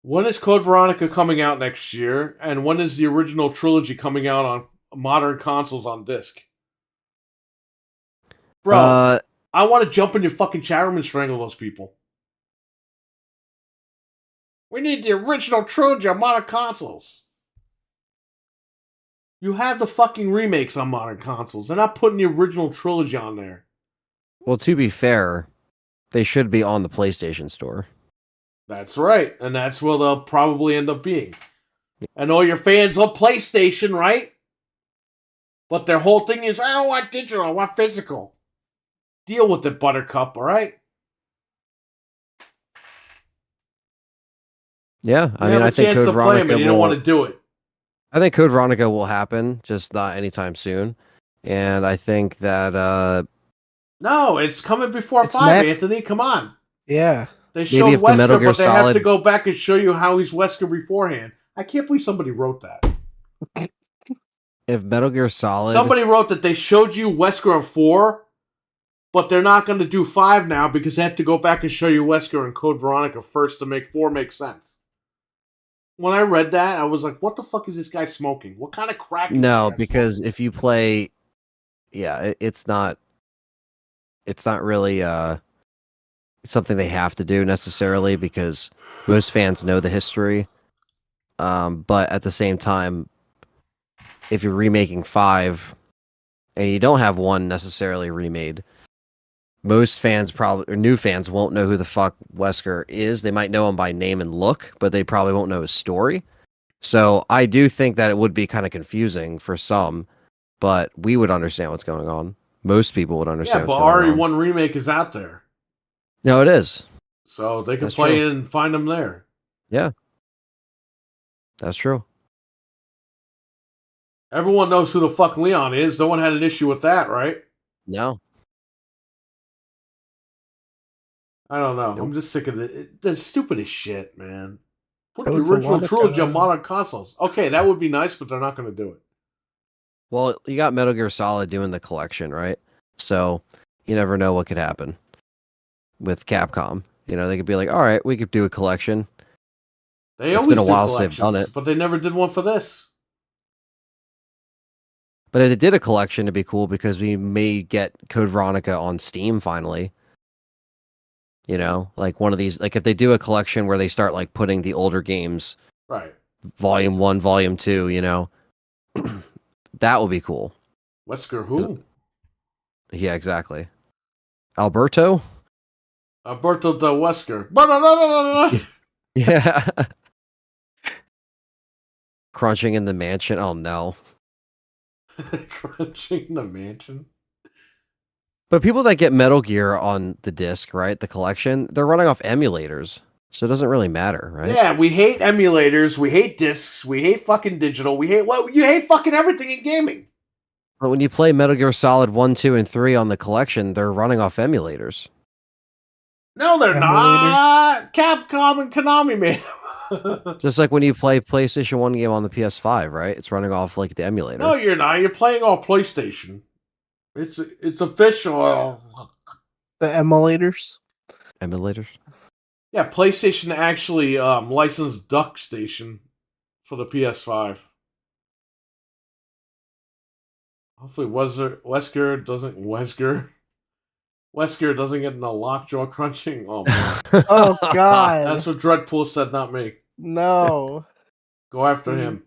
When is Code Veronica coming out next year? And when is the original trilogy coming out on modern consoles on disc? Bro, I want to jump in your fucking chat room and strangle those people. We need the original trilogy on modern consoles. You have the fucking remakes on modern consoles. They're not putting the original trilogy on there. Well, to be fair, they should be on the PlayStation Store. That's right. And that's where they'll probably end up being. And all your fans love PlayStation, right? But their whole thing is, I don't want digital, I want physical. Deal with it, Buttercup, alright? Yeah, I You mean, have I a think chance Code to play Veronica them and you don't want to do it. I think Code Veronica will happen, just not anytime soon. And I think that No, it's coming before It's 5, next. Anthony. Come on. Yeah. They showed if the Metal Wesker, Gear but they have Solid- to go back and show you how he's Wesker beforehand. I can't believe somebody wrote that. if Metal Gear Solid, Somebody wrote that they showed you Wesker in 4, but they're not going to do 5 now because they have to go back and show you Wesker and Code Veronica first to make 4 make sense. When I read that, I was like, what the fuck is this guy smoking? What kind of crack is no, this guy because if you play, it's not really something they have to do necessarily because most fans know the history. But at the same time, if you're remaking 5 and you don't have 1 necessarily remade, most fans probably, or new fans, won't know who the fuck Wesker is. They might know him by name and look, but they probably won't know his story. So I do think that it would be kind of confusing for some, but we would understand what's going on. Most people would understand Yeah, but what's going on. RE1 Remake is out there. No, it is. So they can That's play true. it and find them there. Yeah. That's true. Everyone knows who the fuck Leon is. No one had an issue with that, right? No. I don't know. Nope. I'm just sick of it. The stupidest shit, man. Put Code the original Veronica. trilogy on modern consoles. Okay, that would be nice, but they're not going to do it. Well, you got Metal Gear Solid doing the collection, right? So you never know what could happen with Capcom. You know, they could be like, all right, we could do a collection. They It's always been a do while since they've done collections, it. but they never did one for this. But if they did a collection, it'd be cool because we may get Code Veronica on Steam finally. You know, like one of these, like if they do a collection where they start like putting the older games, Right. Volume 1, Volume 2, you know, that would be cool. Wesker who? Yeah, exactly. Alberto? Alberto Del Wesker. Ba-da-da-da-da-da. Yeah. Crunching in the mansion. Oh no. Crunching the mansion. But people that get Metal Gear on the disc, right, the collection, they're running off emulators. So it doesn't really matter, right? Yeah, we hate emulators, we hate discs, we hate fucking digital, we hate you hate fucking everything in gaming. But when you play Metal Gear Solid 1, 2, and 3 on the collection, they're running off emulators. No, they're Emulator? not. Capcom and Konami made them. Just like when you play PlayStation 1 game on the PS5, right? It's running off like the emulator. No, you're not. You're playing all PlayStation. It's official. The emulators? Emulators? Yeah, PlayStation actually licensed Duck Station for the PS5. Hopefully Wesker doesn't get in the lockjaw crunching. Oh man. Oh God! That's what Dreadpool said, not me. No. Go after him.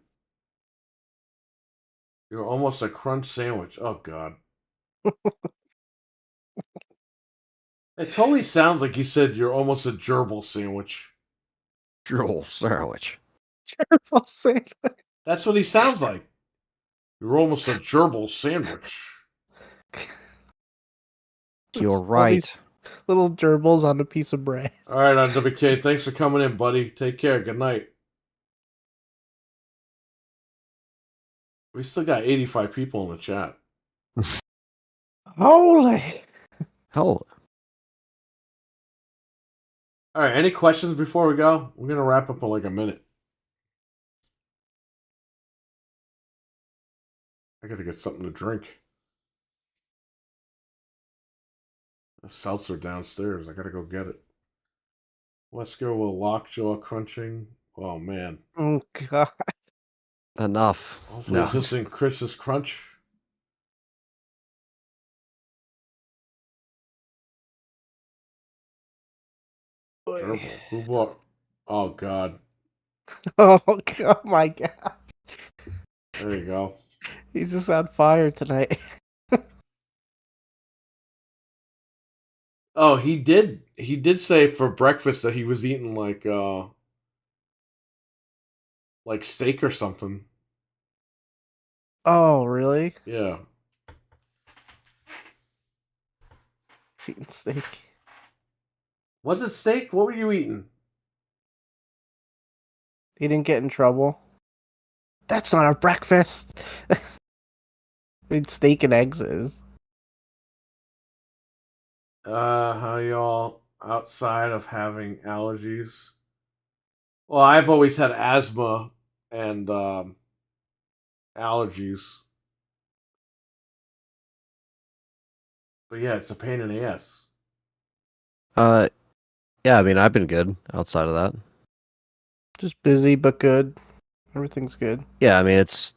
You're almost a crunch sandwich. Oh god. It totally sounds like he said you're almost a gerbil sandwich. Drool sandwich. Careful, sandwich. That's what he sounds like. You're almost a gerbil sandwich. You're All right. these little gerbils on a piece of bread. All right, WK, thanks for coming in, buddy. Take care. Good night. We still got 85 people in the chat. Holy! Oh, All right, any questions before we go? We're gonna wrap up in like a minute. I gotta get something to drink. The seltzer downstairs. I gotta go get it. Let's go with lockjaw crunching. Oh man. Oh God! enough. Hopefully No. it's just in Chris's crunch. Gerbil. Who bought? Oh god. Oh God! My God! There you go. He's just on fire tonight. Oh, he did. He did say for breakfast that he was eating like steak or something. Oh, really? Yeah. Eating steak. Was it steak? What were you eating? He didn't get in trouble. That's not a breakfast. I mean, steak and eggs is. How y'all outside of having allergies? Well, I've always had asthma and allergies. But yeah, it's a pain in the ass. Yeah, I mean, I've been good outside of that. Just busy but good. Everything's good. Yeah, I mean, it's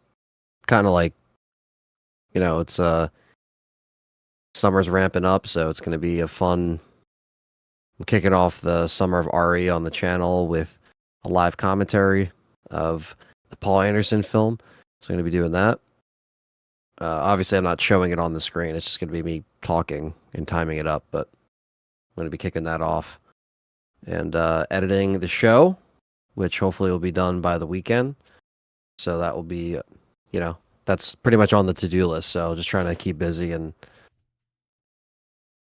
kind of like, it's summer's ramping up, so it's going to be a fun. I'm kicking off the Summer of Ari on the channel with a live commentary of the Paul Anderson film. So I'm going to be doing that. Obviously, I'm not showing it on the screen. It's just going to be me talking and timing it up, but I'm going to be kicking that off. And editing the show, which hopefully will be done by the weekend. So that will be, that's pretty much on the to-do list. So just trying to keep busy and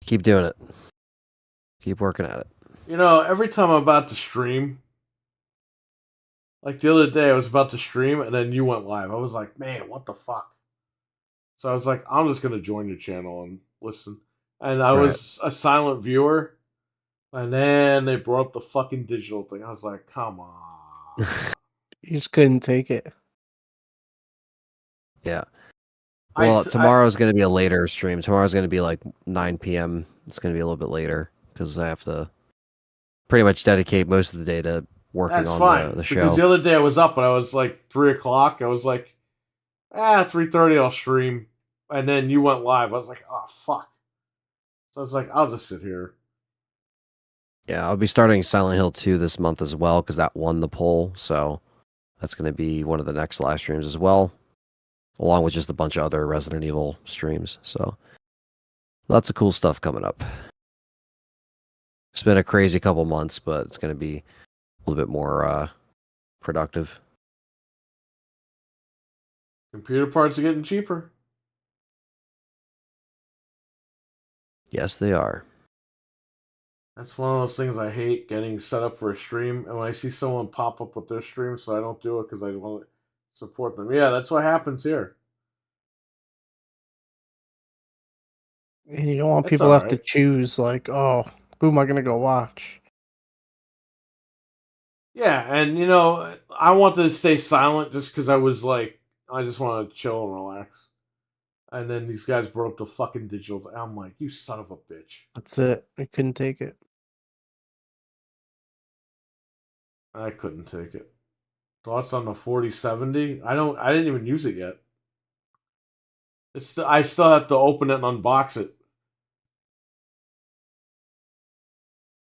keep doing it. Keep working at it. Every time I'm about to stream, like the other day I was about to stream and then you went live. I was like, man, what the fuck? So I was like, I'm just going to join your channel and listen. And I was a silent viewer. And then they brought up the fucking digital thing. I was like, come on. You just couldn't take it. Yeah. Well, tomorrow's going to be a later stream. Tomorrow's going to be like 9 p.m. It's going to be a little bit later because I have to pretty much dedicate most of the day to working on the show. Because the other day I was up and I was like 3 o'clock. I was like, 3:30 I'll stream. And then you went live. I was like, oh, fuck. So I was like, I'll just sit here. Yeah, I'll be starting Silent Hill 2 this month as well because that won the poll. So that's going to be one of the next live streams as well, along with just a bunch of other Resident Evil streams. So lots of cool stuff coming up. It's been a crazy couple months, but it's going to be little bit more productive. Computer parts are getting cheaper. Yes, they are. That's one of those things I hate, getting set up for a stream, and when I see someone pop up with their stream, so I don't do it because I want to support them. Yeah, that's what happens here. And you don't want It's people to have to alright. choose, like, oh, who am I going to go watch? Yeah, and you know, I wanted to stay silent just because I was like, I just want to chill and relax. And then these guys brought up the fucking digital. I'm like, you son of a bitch. That's it. I couldn't take it. I couldn't take it. Thoughts on the 4070? I didn't even use it yet. I still have to open it and unbox it.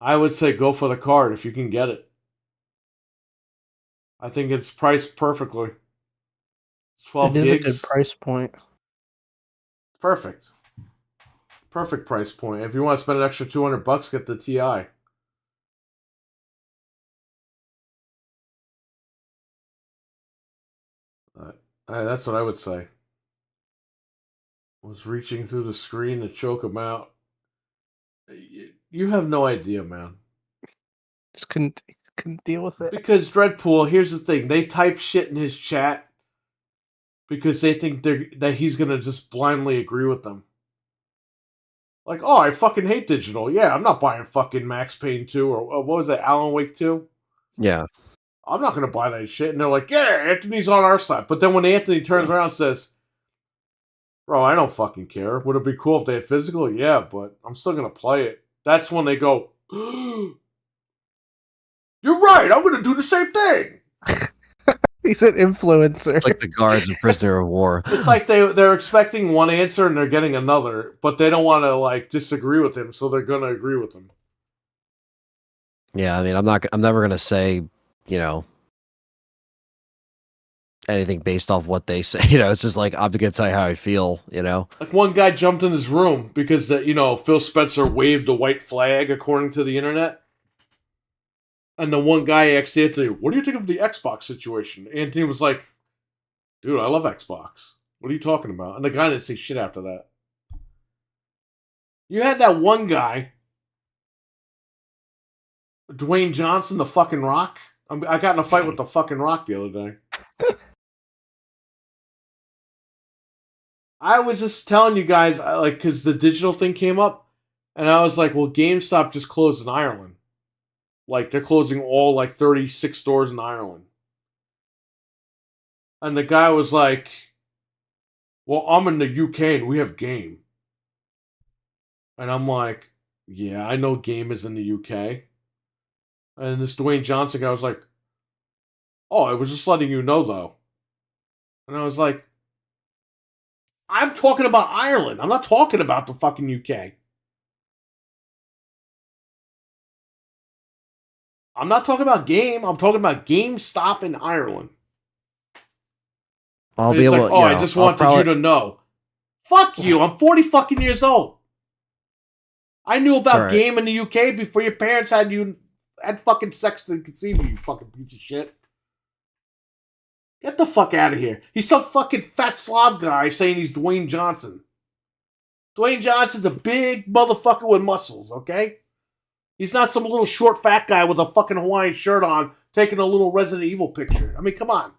I would say go for the card if you can get it. I think it's priced perfectly. It's 12 It is gigs. a good price point. Perfect. Perfect price point. If you want to spend an extra $200, get the TI. That's what I would say. Was reaching through the screen to choke him out. You have no idea, man. Just couldn't deal with it. Because Dreadpool, here's the thing: they type shit in his chat because they think that he's gonna just blindly agree with them. Like, oh, I fucking hate digital. Yeah, I'm not buying fucking Max Payne 2 or what was that, Alan Wake 2? Yeah. I'm not gonna buy that shit. And they're like, yeah, Anthony's on our side. But then when Anthony turns around and says, bro, I don't fucking care. Would it be cool if they had physical? Yeah, but I'm still gonna play it. That's when they go, you're right, I'm gonna do the same thing. He's an influencer. It's like the guards in Prisoner of War. It's like they're expecting one answer and they're getting another, but they don't want to like disagree with him, so they're gonna agree with him. Yeah, I mean, I'm never gonna say, you know, anything based off what they say. You know, it's just like I'm gonna tell you how I feel. You know, Like one guy jumped in his room because Phil Spencer waved the white flag according to the internet. And the one guy asked Anthony, what do you think of the Xbox situation? Anthony was like, dude, I love Xbox. What are you talking about? And the guy didn't say shit after that. You had that one guy, Dwayne Johnson, the fucking Rock. I got in a fight with the fucking Rock the other day. I was just telling you guys, because the digital thing came up, and I was like, well, GameStop just closed in Ireland. Like, they're closing all, 36 stores in Ireland. And the guy was like, well, I'm in the UK and we have Game. And I'm like, yeah, I know Game is in the UK. And this Dwayne Johnson guy was like, oh, I was just letting you know, though. And I was like, I'm talking about Ireland. I'm not talking about the fucking UK. I'm not talking about Game. I'm talking about GameStop in Ireland. I'll And be he's able. like, oh, I just wanted you to know. Fuck you. I'm 40 fucking years old. I knew about right. Game in the UK before your parents had fucking sex to conceive you, you fucking piece of shit. Get the fuck out of here. He's some fucking fat slob guy saying he's Dwayne Johnson. Dwayne Johnson's a big motherfucker with muscles, okay? He's not some little short fat guy with a fucking Hawaiian shirt on taking a little Resident Evil picture. I mean, come on.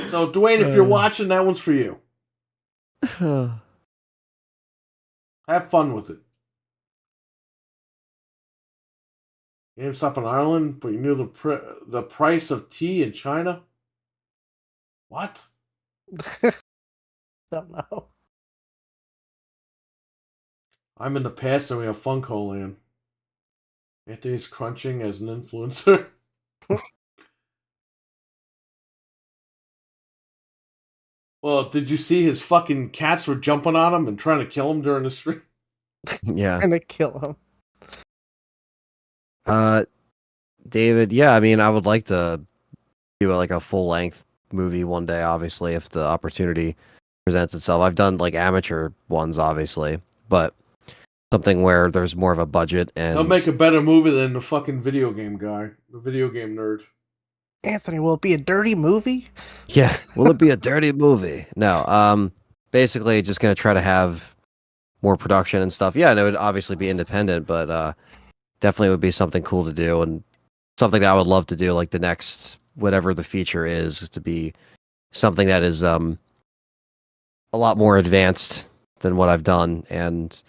So, Dwayne, if you're watching, that one's for you. Have fun with it. GameStop in Ireland, but you knew the price of tea in China? What? Don't know. I'm in the past and we have Funko Land. Anthony's crunching as an influencer. Well, did you see his fucking cats were jumping on him and trying to kill him during the stream? Yeah. Trying to kill him. David. Yeah, I mean, I would like to do a full length movie one day. Obviously, if the opportunity presents itself. I've done amateur ones, obviously, but something where there's more of a budget and He'll make a better movie than the fucking video game guy, the video game nerd. Anthony, will it be a dirty movie? yeah, will it be a dirty movie? No, basically just gonna try to have more production and stuff. Yeah, and it would obviously be independent, but definitely would be something cool to do and something that I would love to do. Like the next whatever the feature is to be something that is a lot more advanced than what I've done, and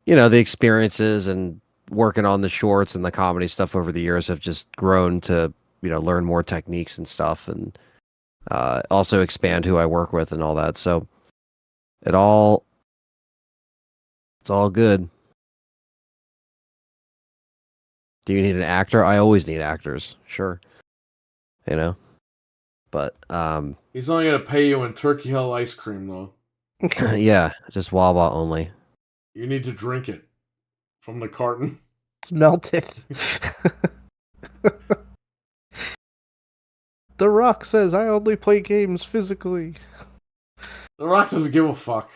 the experiences and working on the shorts and the comedy stuff over the years have just grown to learn more techniques and stuff, and also expand who I work with and all that. So it's all good. Do you need an actor? I always need actors, sure. But He's only gonna pay you in Turkey Hill ice cream, though. yeah, just Wawa only. You need to drink it from the carton. It's melted. The Rock says, I only play games physically. The Rock doesn't give a fuck.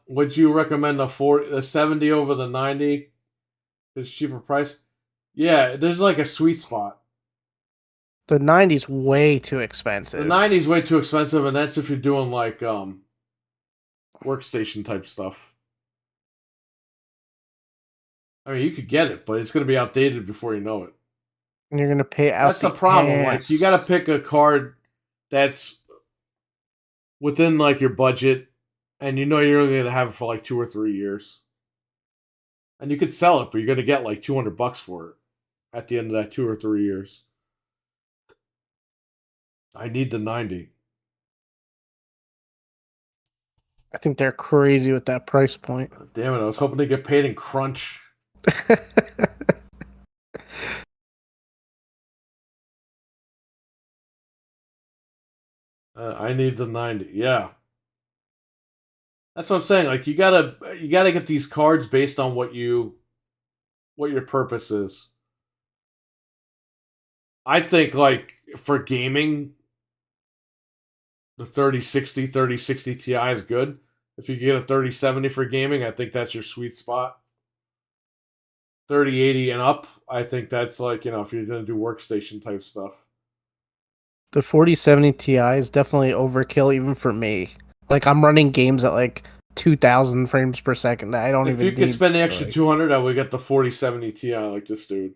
Would you recommend the 70 over the 90? It's cheaper price. Yeah, there's like a sweet spot. The 90's way too The expensive. 90's way too expensive, and that's if you're doing like workstation type stuff. I mean, you could get it, but it's going to be outdated before you know it. And you're going to pay out. That's the problem. Like, you got to pick a card that's within like your budget, and you're only going to have it for like 2 or 3 years. And you could sell it, but you're going to get like $200 for it at the end of that 2 or 3 years. I need the 90. I think they're crazy with that price point. Damn it, I was hoping to get paid in crunch. I need the 90. Yeah. That's what I'm saying. Like, you gotta get these cards based on what your purpose is. I think, like, for gaming, the 3060 Ti is good. If you get a 3070 for gaming, I think that's your sweet spot. 3080 and up, I think that's like, if you're going to do workstation type stuff. The 4070 Ti is definitely overkill even for me. Like, I'm running games at like 2,000 frames per second that I don't even need. If you could spend the extra 200, I would get the 4070 Ti like this dude.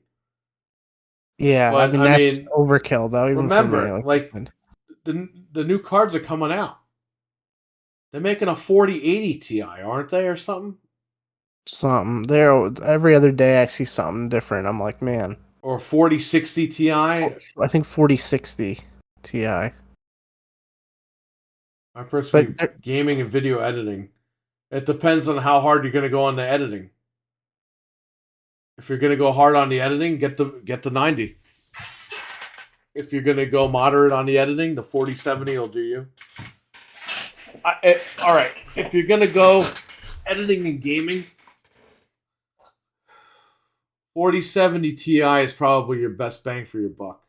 Yeah, But, that's overkill though. Even remember, for me, like the new cards are coming out. They're making a 4080 Ti, aren't they, or something? Something. Every other day I see something different. I'm like, man. Or 4060 Ti. I think 4060 Ti. I personally, gaming and video editing. It depends on how hard you're going to go on the editing. If you're going to go hard on the editing, get the 90. If you're going to go moderate on the editing, the 4070 will do you. All right. If you're going to go editing and gaming, 4070 Ti is probably your best bang for your buck.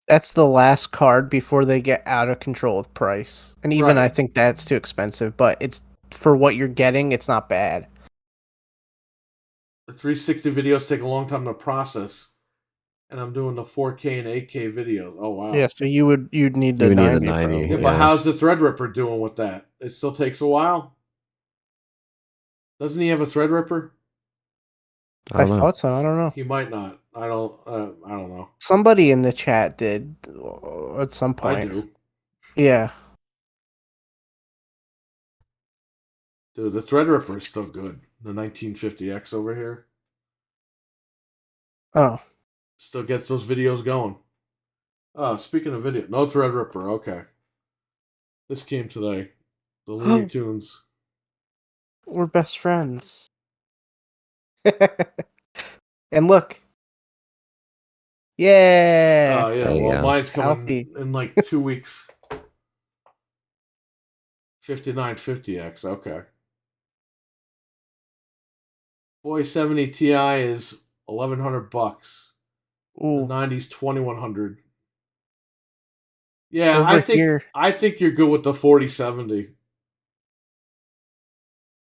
That's the last card before they get out of control with price. And even I think that's too expensive, but it's for what you're getting, it's not bad. The 360 videos take a long time to process, and I'm doing the 4K and 8K videos. Oh wow! Yeah, so you'd need the 90. Yeah, but how's the Threadripper doing with that? It still takes a while. Doesn't he have a Threadripper? I thought so. I don't know. He might not. I don't know. Somebody in the chat did at some point. I do. Yeah. Dude, the Threadripper is still good. The 1950X over here. Oh. Still gets those videos going. Oh, speaking of video, no Threadripper. Okay. This came today. The Looney Tunes. We're best friends. And look. Yeah. Oh, yeah. Well, mine's coming in like 2 weeks. 5950X. Okay. 4070 Ti is $1,100. Ooh. The 90's $2,100. Yeah, I think you're good with the 4070.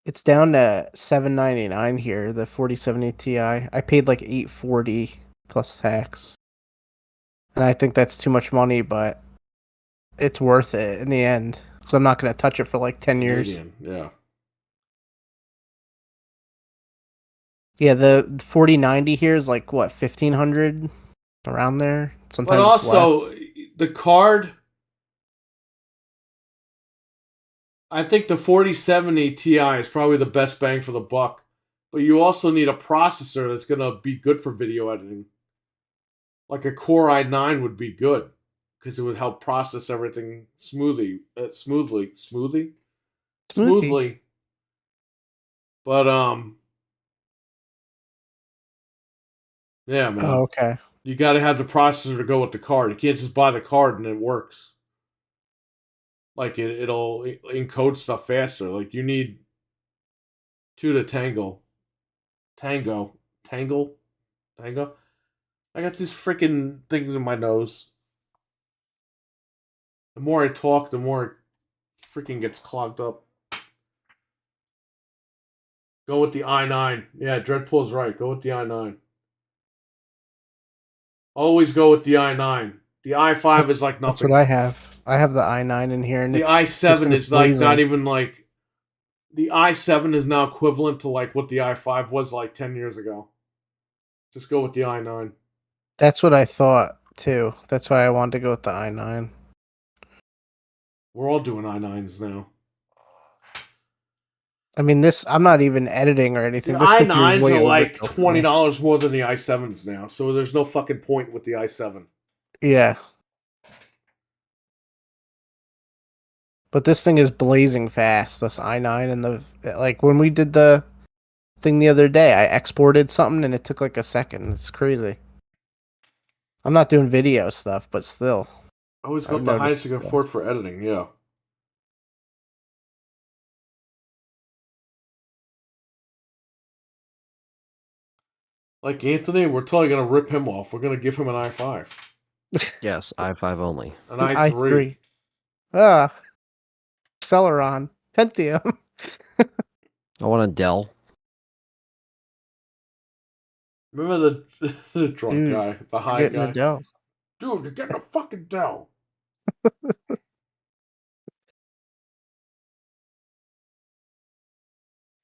It's down to $799 here. The 4070 Ti. I paid like $840 plus tax, and I think that's too much money, but it's worth it in the end because I'm not gonna touch it for like 10 years. Canadian, yeah. Yeah, the 4090 here is like what 1500 around there. Sometimes But also, less. the card, I think the 4070 Ti is probably the best bang for the buck. But you also need a processor that's going to be good for video editing. Like a Core i9 would be good because it would help process everything smoothly. Smoothie. But yeah, man. Oh, okay. You got to have the processor to go with the card. You can't just buy the card and it works. Like it'll encode stuff faster. Like you need two to tango. Tango. Tangle? Tango? I got these freaking things in my nose. The more I talk, the more it freaking gets clogged up. Go with the i9. Yeah, Dreadpool's right. Go with the i9. Always go with the i9. The i5 is like That's nothing. what I have. I have the i9 in here, and The it's i7 thing's is like not blazing. even like the i7 is now equivalent to like what the i5 was like 10 years ago. Just go with the i9. That's what I thought too. That's why I wanted to go with the i9. We're all doing i9s now. I mean, this I'm not even editing or The anything. This computer is i9s way are like overkill for me. $20 more than the i7s now, so there's no fucking point with the i7. Yeah, but this thing is blazing fast. This i9 and the like when we did the thing the other day, I exported something and it took like a second. It's crazy. I'm not doing video stuff, but still, Always go I've with the noticed. highest you can afford for editing, yeah. Like Anthony, we're totally gonna rip him off. We're gonna give him an i5. Yes, i5 only. An An i3. i3. Ah, Celeron, Pentium. I want a Dell. Remember the drunk Dude, guy, the you're high getting a guy? Dell. Dude, you're getting a fucking Dell.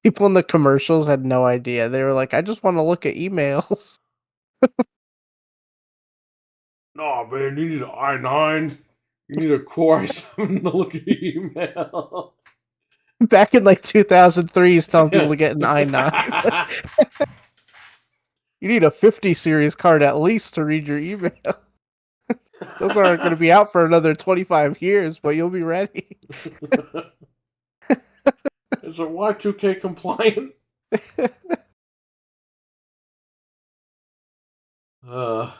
People in the commercials had no idea. They were like, "I just want to look at emails." No, man, you need an i9. You need a Core i7 to look at your email. Back in like 2003, he's telling people to get an i9. You need a 50 series card at least to read your email. Those aren't going to be out for another 25 years, but you'll be ready. Is it Y2K compliant? Uh,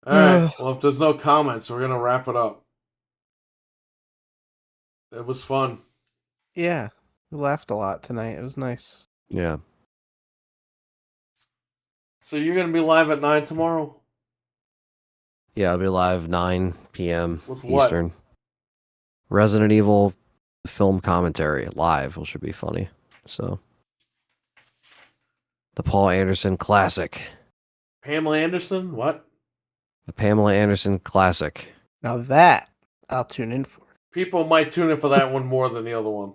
Alright, well, if there's no comments, we're gonna wrap it up. It was fun. Yeah, we laughed a lot tonight. It was nice. Yeah. So you're gonna be live at 9 tomorrow? Yeah, I'll be live 9 p.m. With what? Eastern. Resident Evil film commentary live, which should be funny. So, the Paul Anderson classic. Pamela Anderson? What? The Pamela Anderson classic. Now that I'll tune in for. People might tune in for that one more than the other one.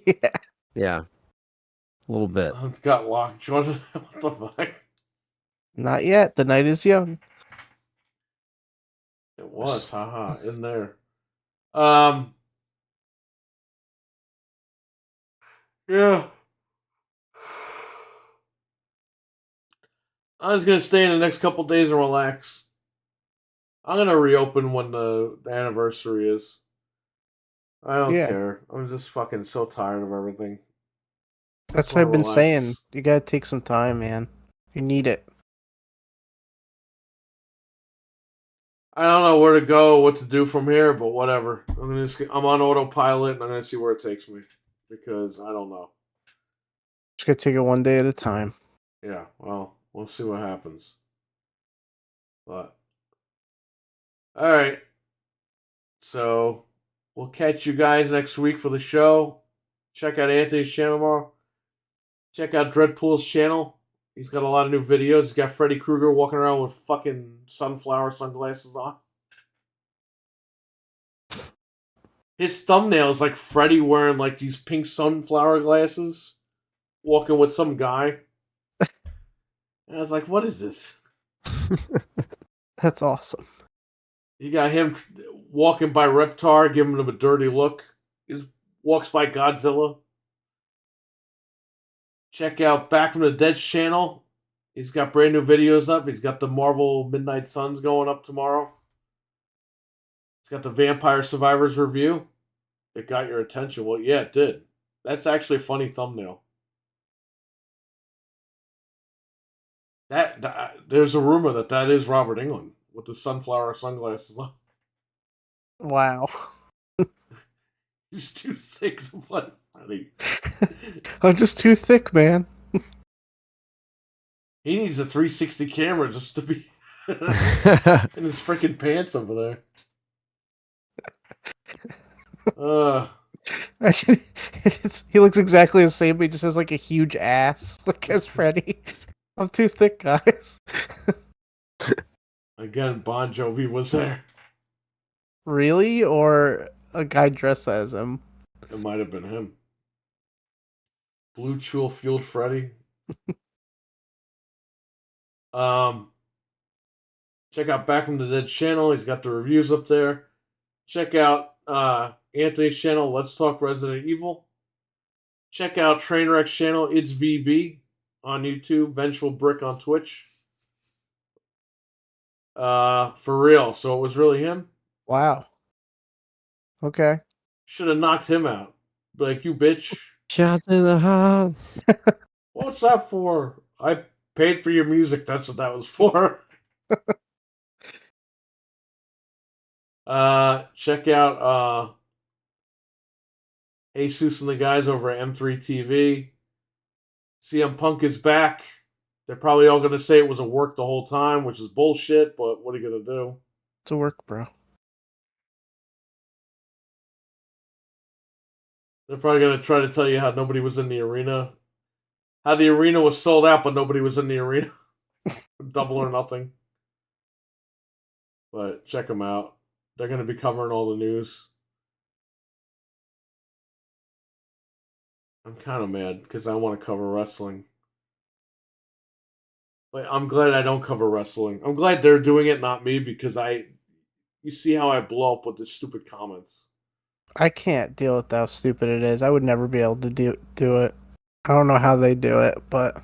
Yeah. Yeah. A little bit. It got locked. What the fuck? Not yet. The night is young. It was, haha, in there. Yeah. I'm just gonna stay in the next couple days and relax. I'm gonna reopen when the anniversary is. I don't Yeah. care. I'm just fucking so tired of everything. That's Just what wanna I've been relax. saying. You gotta take some time, man. You need it. I don't know where to go, what to do from here, but whatever. I'm on autopilot and I'm gonna see where it takes me. Because I don't know. Just gotta take it one day at a time. Yeah, well, we'll see what happens. But All right. So we'll catch you guys next week for the show. Check out Anthony's channel tomorrow. Check out Dreadpool's channel. He's got a lot of new videos. He's got Freddy Krueger walking around with fucking sunflower sunglasses on. His thumbnail is like Freddy wearing like these pink sunflower glasses, walking with some guy. And I was like, what is this? That's awesome. You got him walking by Reptar, giving him a dirty look. He walks by Godzilla. Check out Back from the Dead's channel. He's got brand new videos up. He's got the Marvel Midnight Suns going up tomorrow. He's got the Vampire Survivors review. It got your attention. Well, yeah, it did. That's actually a funny thumbnail. There's a rumor that is Robert Englund with the sunflower sunglasses on. Wow. He's too thick to play Freddy. I'm just too thick, man. He needs a 360 camera just to be in his freaking pants over there. Actually, he looks exactly the same, but he just has like a huge ass, like as Freddy. I'm too thick, guys. Again, Bon Jovi was there. Really? Or a guy dressed as him? It might have been him. Blue Chew fueled Freddy. Check out Back from the Dead channel. He's got the reviews up there. Check out Anthony's channel, Let's Talk Resident Evil. Check out Trainwreck's channel, It's VB on YouTube, Vengeful Brick on Twitch. For real. So it was really him? Wow. Okay. Should have knocked him out. Be like, you bitch. Shot in the heart. What's that for? I paid for your music. That's what that was for. Check out Jesus and the guys over at M3 TV. CM Punk is back. They're probably all going to say it was a work the whole time, which is bullshit, but what are you going to do? It's a work, bro. They're probably going to try to tell you how nobody was in the arena. How the arena was sold out, but nobody was in the arena. Double or nothing. But check them out. They're going to be covering all the news. I'm kind of mad because I want to cover wrestling. But I'm glad I don't cover wrestling. I'm glad they're doing it, not me, because you see how I blow up with the stupid comments. I can't deal with how stupid it is. I would never be able to do it. I don't know how they do it, but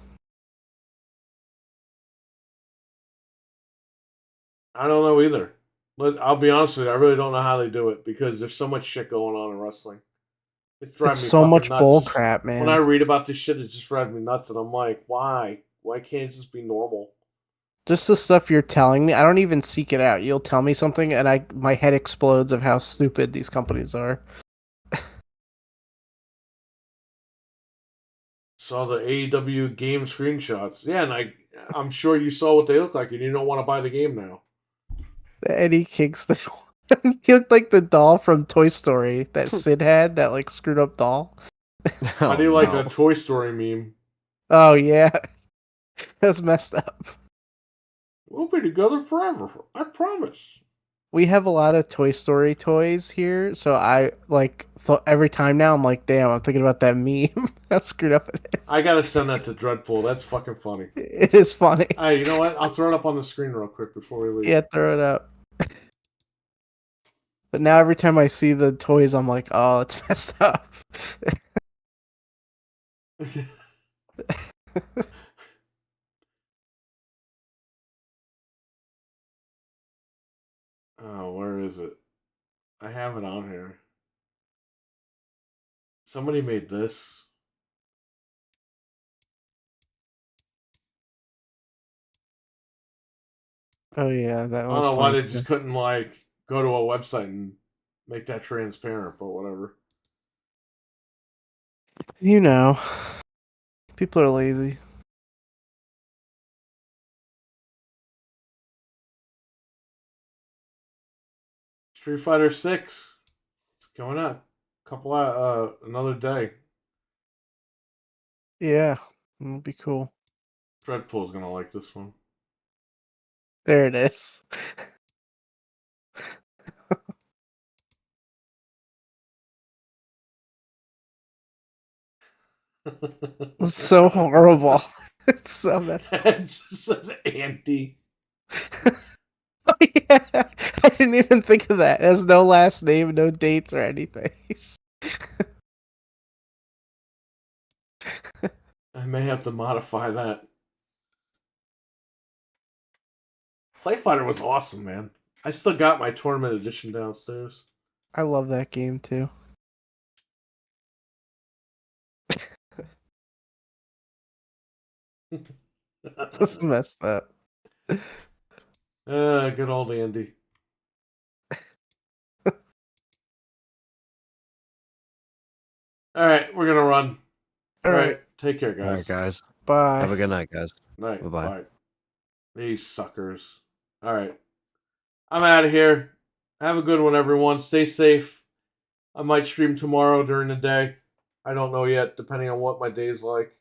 I don't know either. But I'll be honest with you, I really don't know how they do it because there's so much shit going on in wrestling. It's driving me so fucking much nuts. bull crap, man. When I read about this shit, it just drives me nuts, and I'm like, why? Why can't it just be normal? Just the stuff you're telling me, I don't even seek it out. You'll tell me something, and my head explodes of how stupid these companies are. Saw the AEW game screenshots. Yeah, and I'm sure you saw what they look like, and you don't want to buy the game now. The Eddie Kingston. He looked like the doll from Toy Story that Sid had, that like screwed up doll. How do you like that Toy Story meme? Oh yeah, that's messed up. We'll be together forever. I promise. We have a lot of Toy Story toys here, so I like every time now I'm like, damn, I'm thinking about that meme. How screwed up it is. I gotta send that to Dreadpool. That's fucking funny. It is funny. Hey, you know what? I'll throw it up on the screen real quick before we leave. Yeah, throw it up. But now every time I see the toys, I'm like, oh, it's messed up. Oh, where is it? I have it on here. Somebody made this. Oh yeah, that I was don't know why funny. they just couldn't like go to a website and make that transparent, but whatever. You know, people are lazy. Street Fighter 6. It's coming up. Another day. Yeah, it'll be cool. Dreadpool's gonna like this one. There it is. It's so horrible. It's so messed up. It just says Andy. Oh, yeah. I didn't even think of that. It has no last name, no dates or anything. I may have to modify that. Play Fighter was awesome, man. I still got my tournament edition downstairs. I love that game too. It's messed up. Good old Andy. All right, we're gonna run. All right. Take care, All right, guys. guys. Bye. Have a good night, guys. Night. Bye-bye. Bye. These suckers. All right. I'm out of here. Have a good one, everyone. Stay safe. I might stream tomorrow during the day. I don't know yet, depending on what my day's like.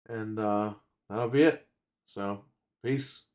And that'll be it. So, peace.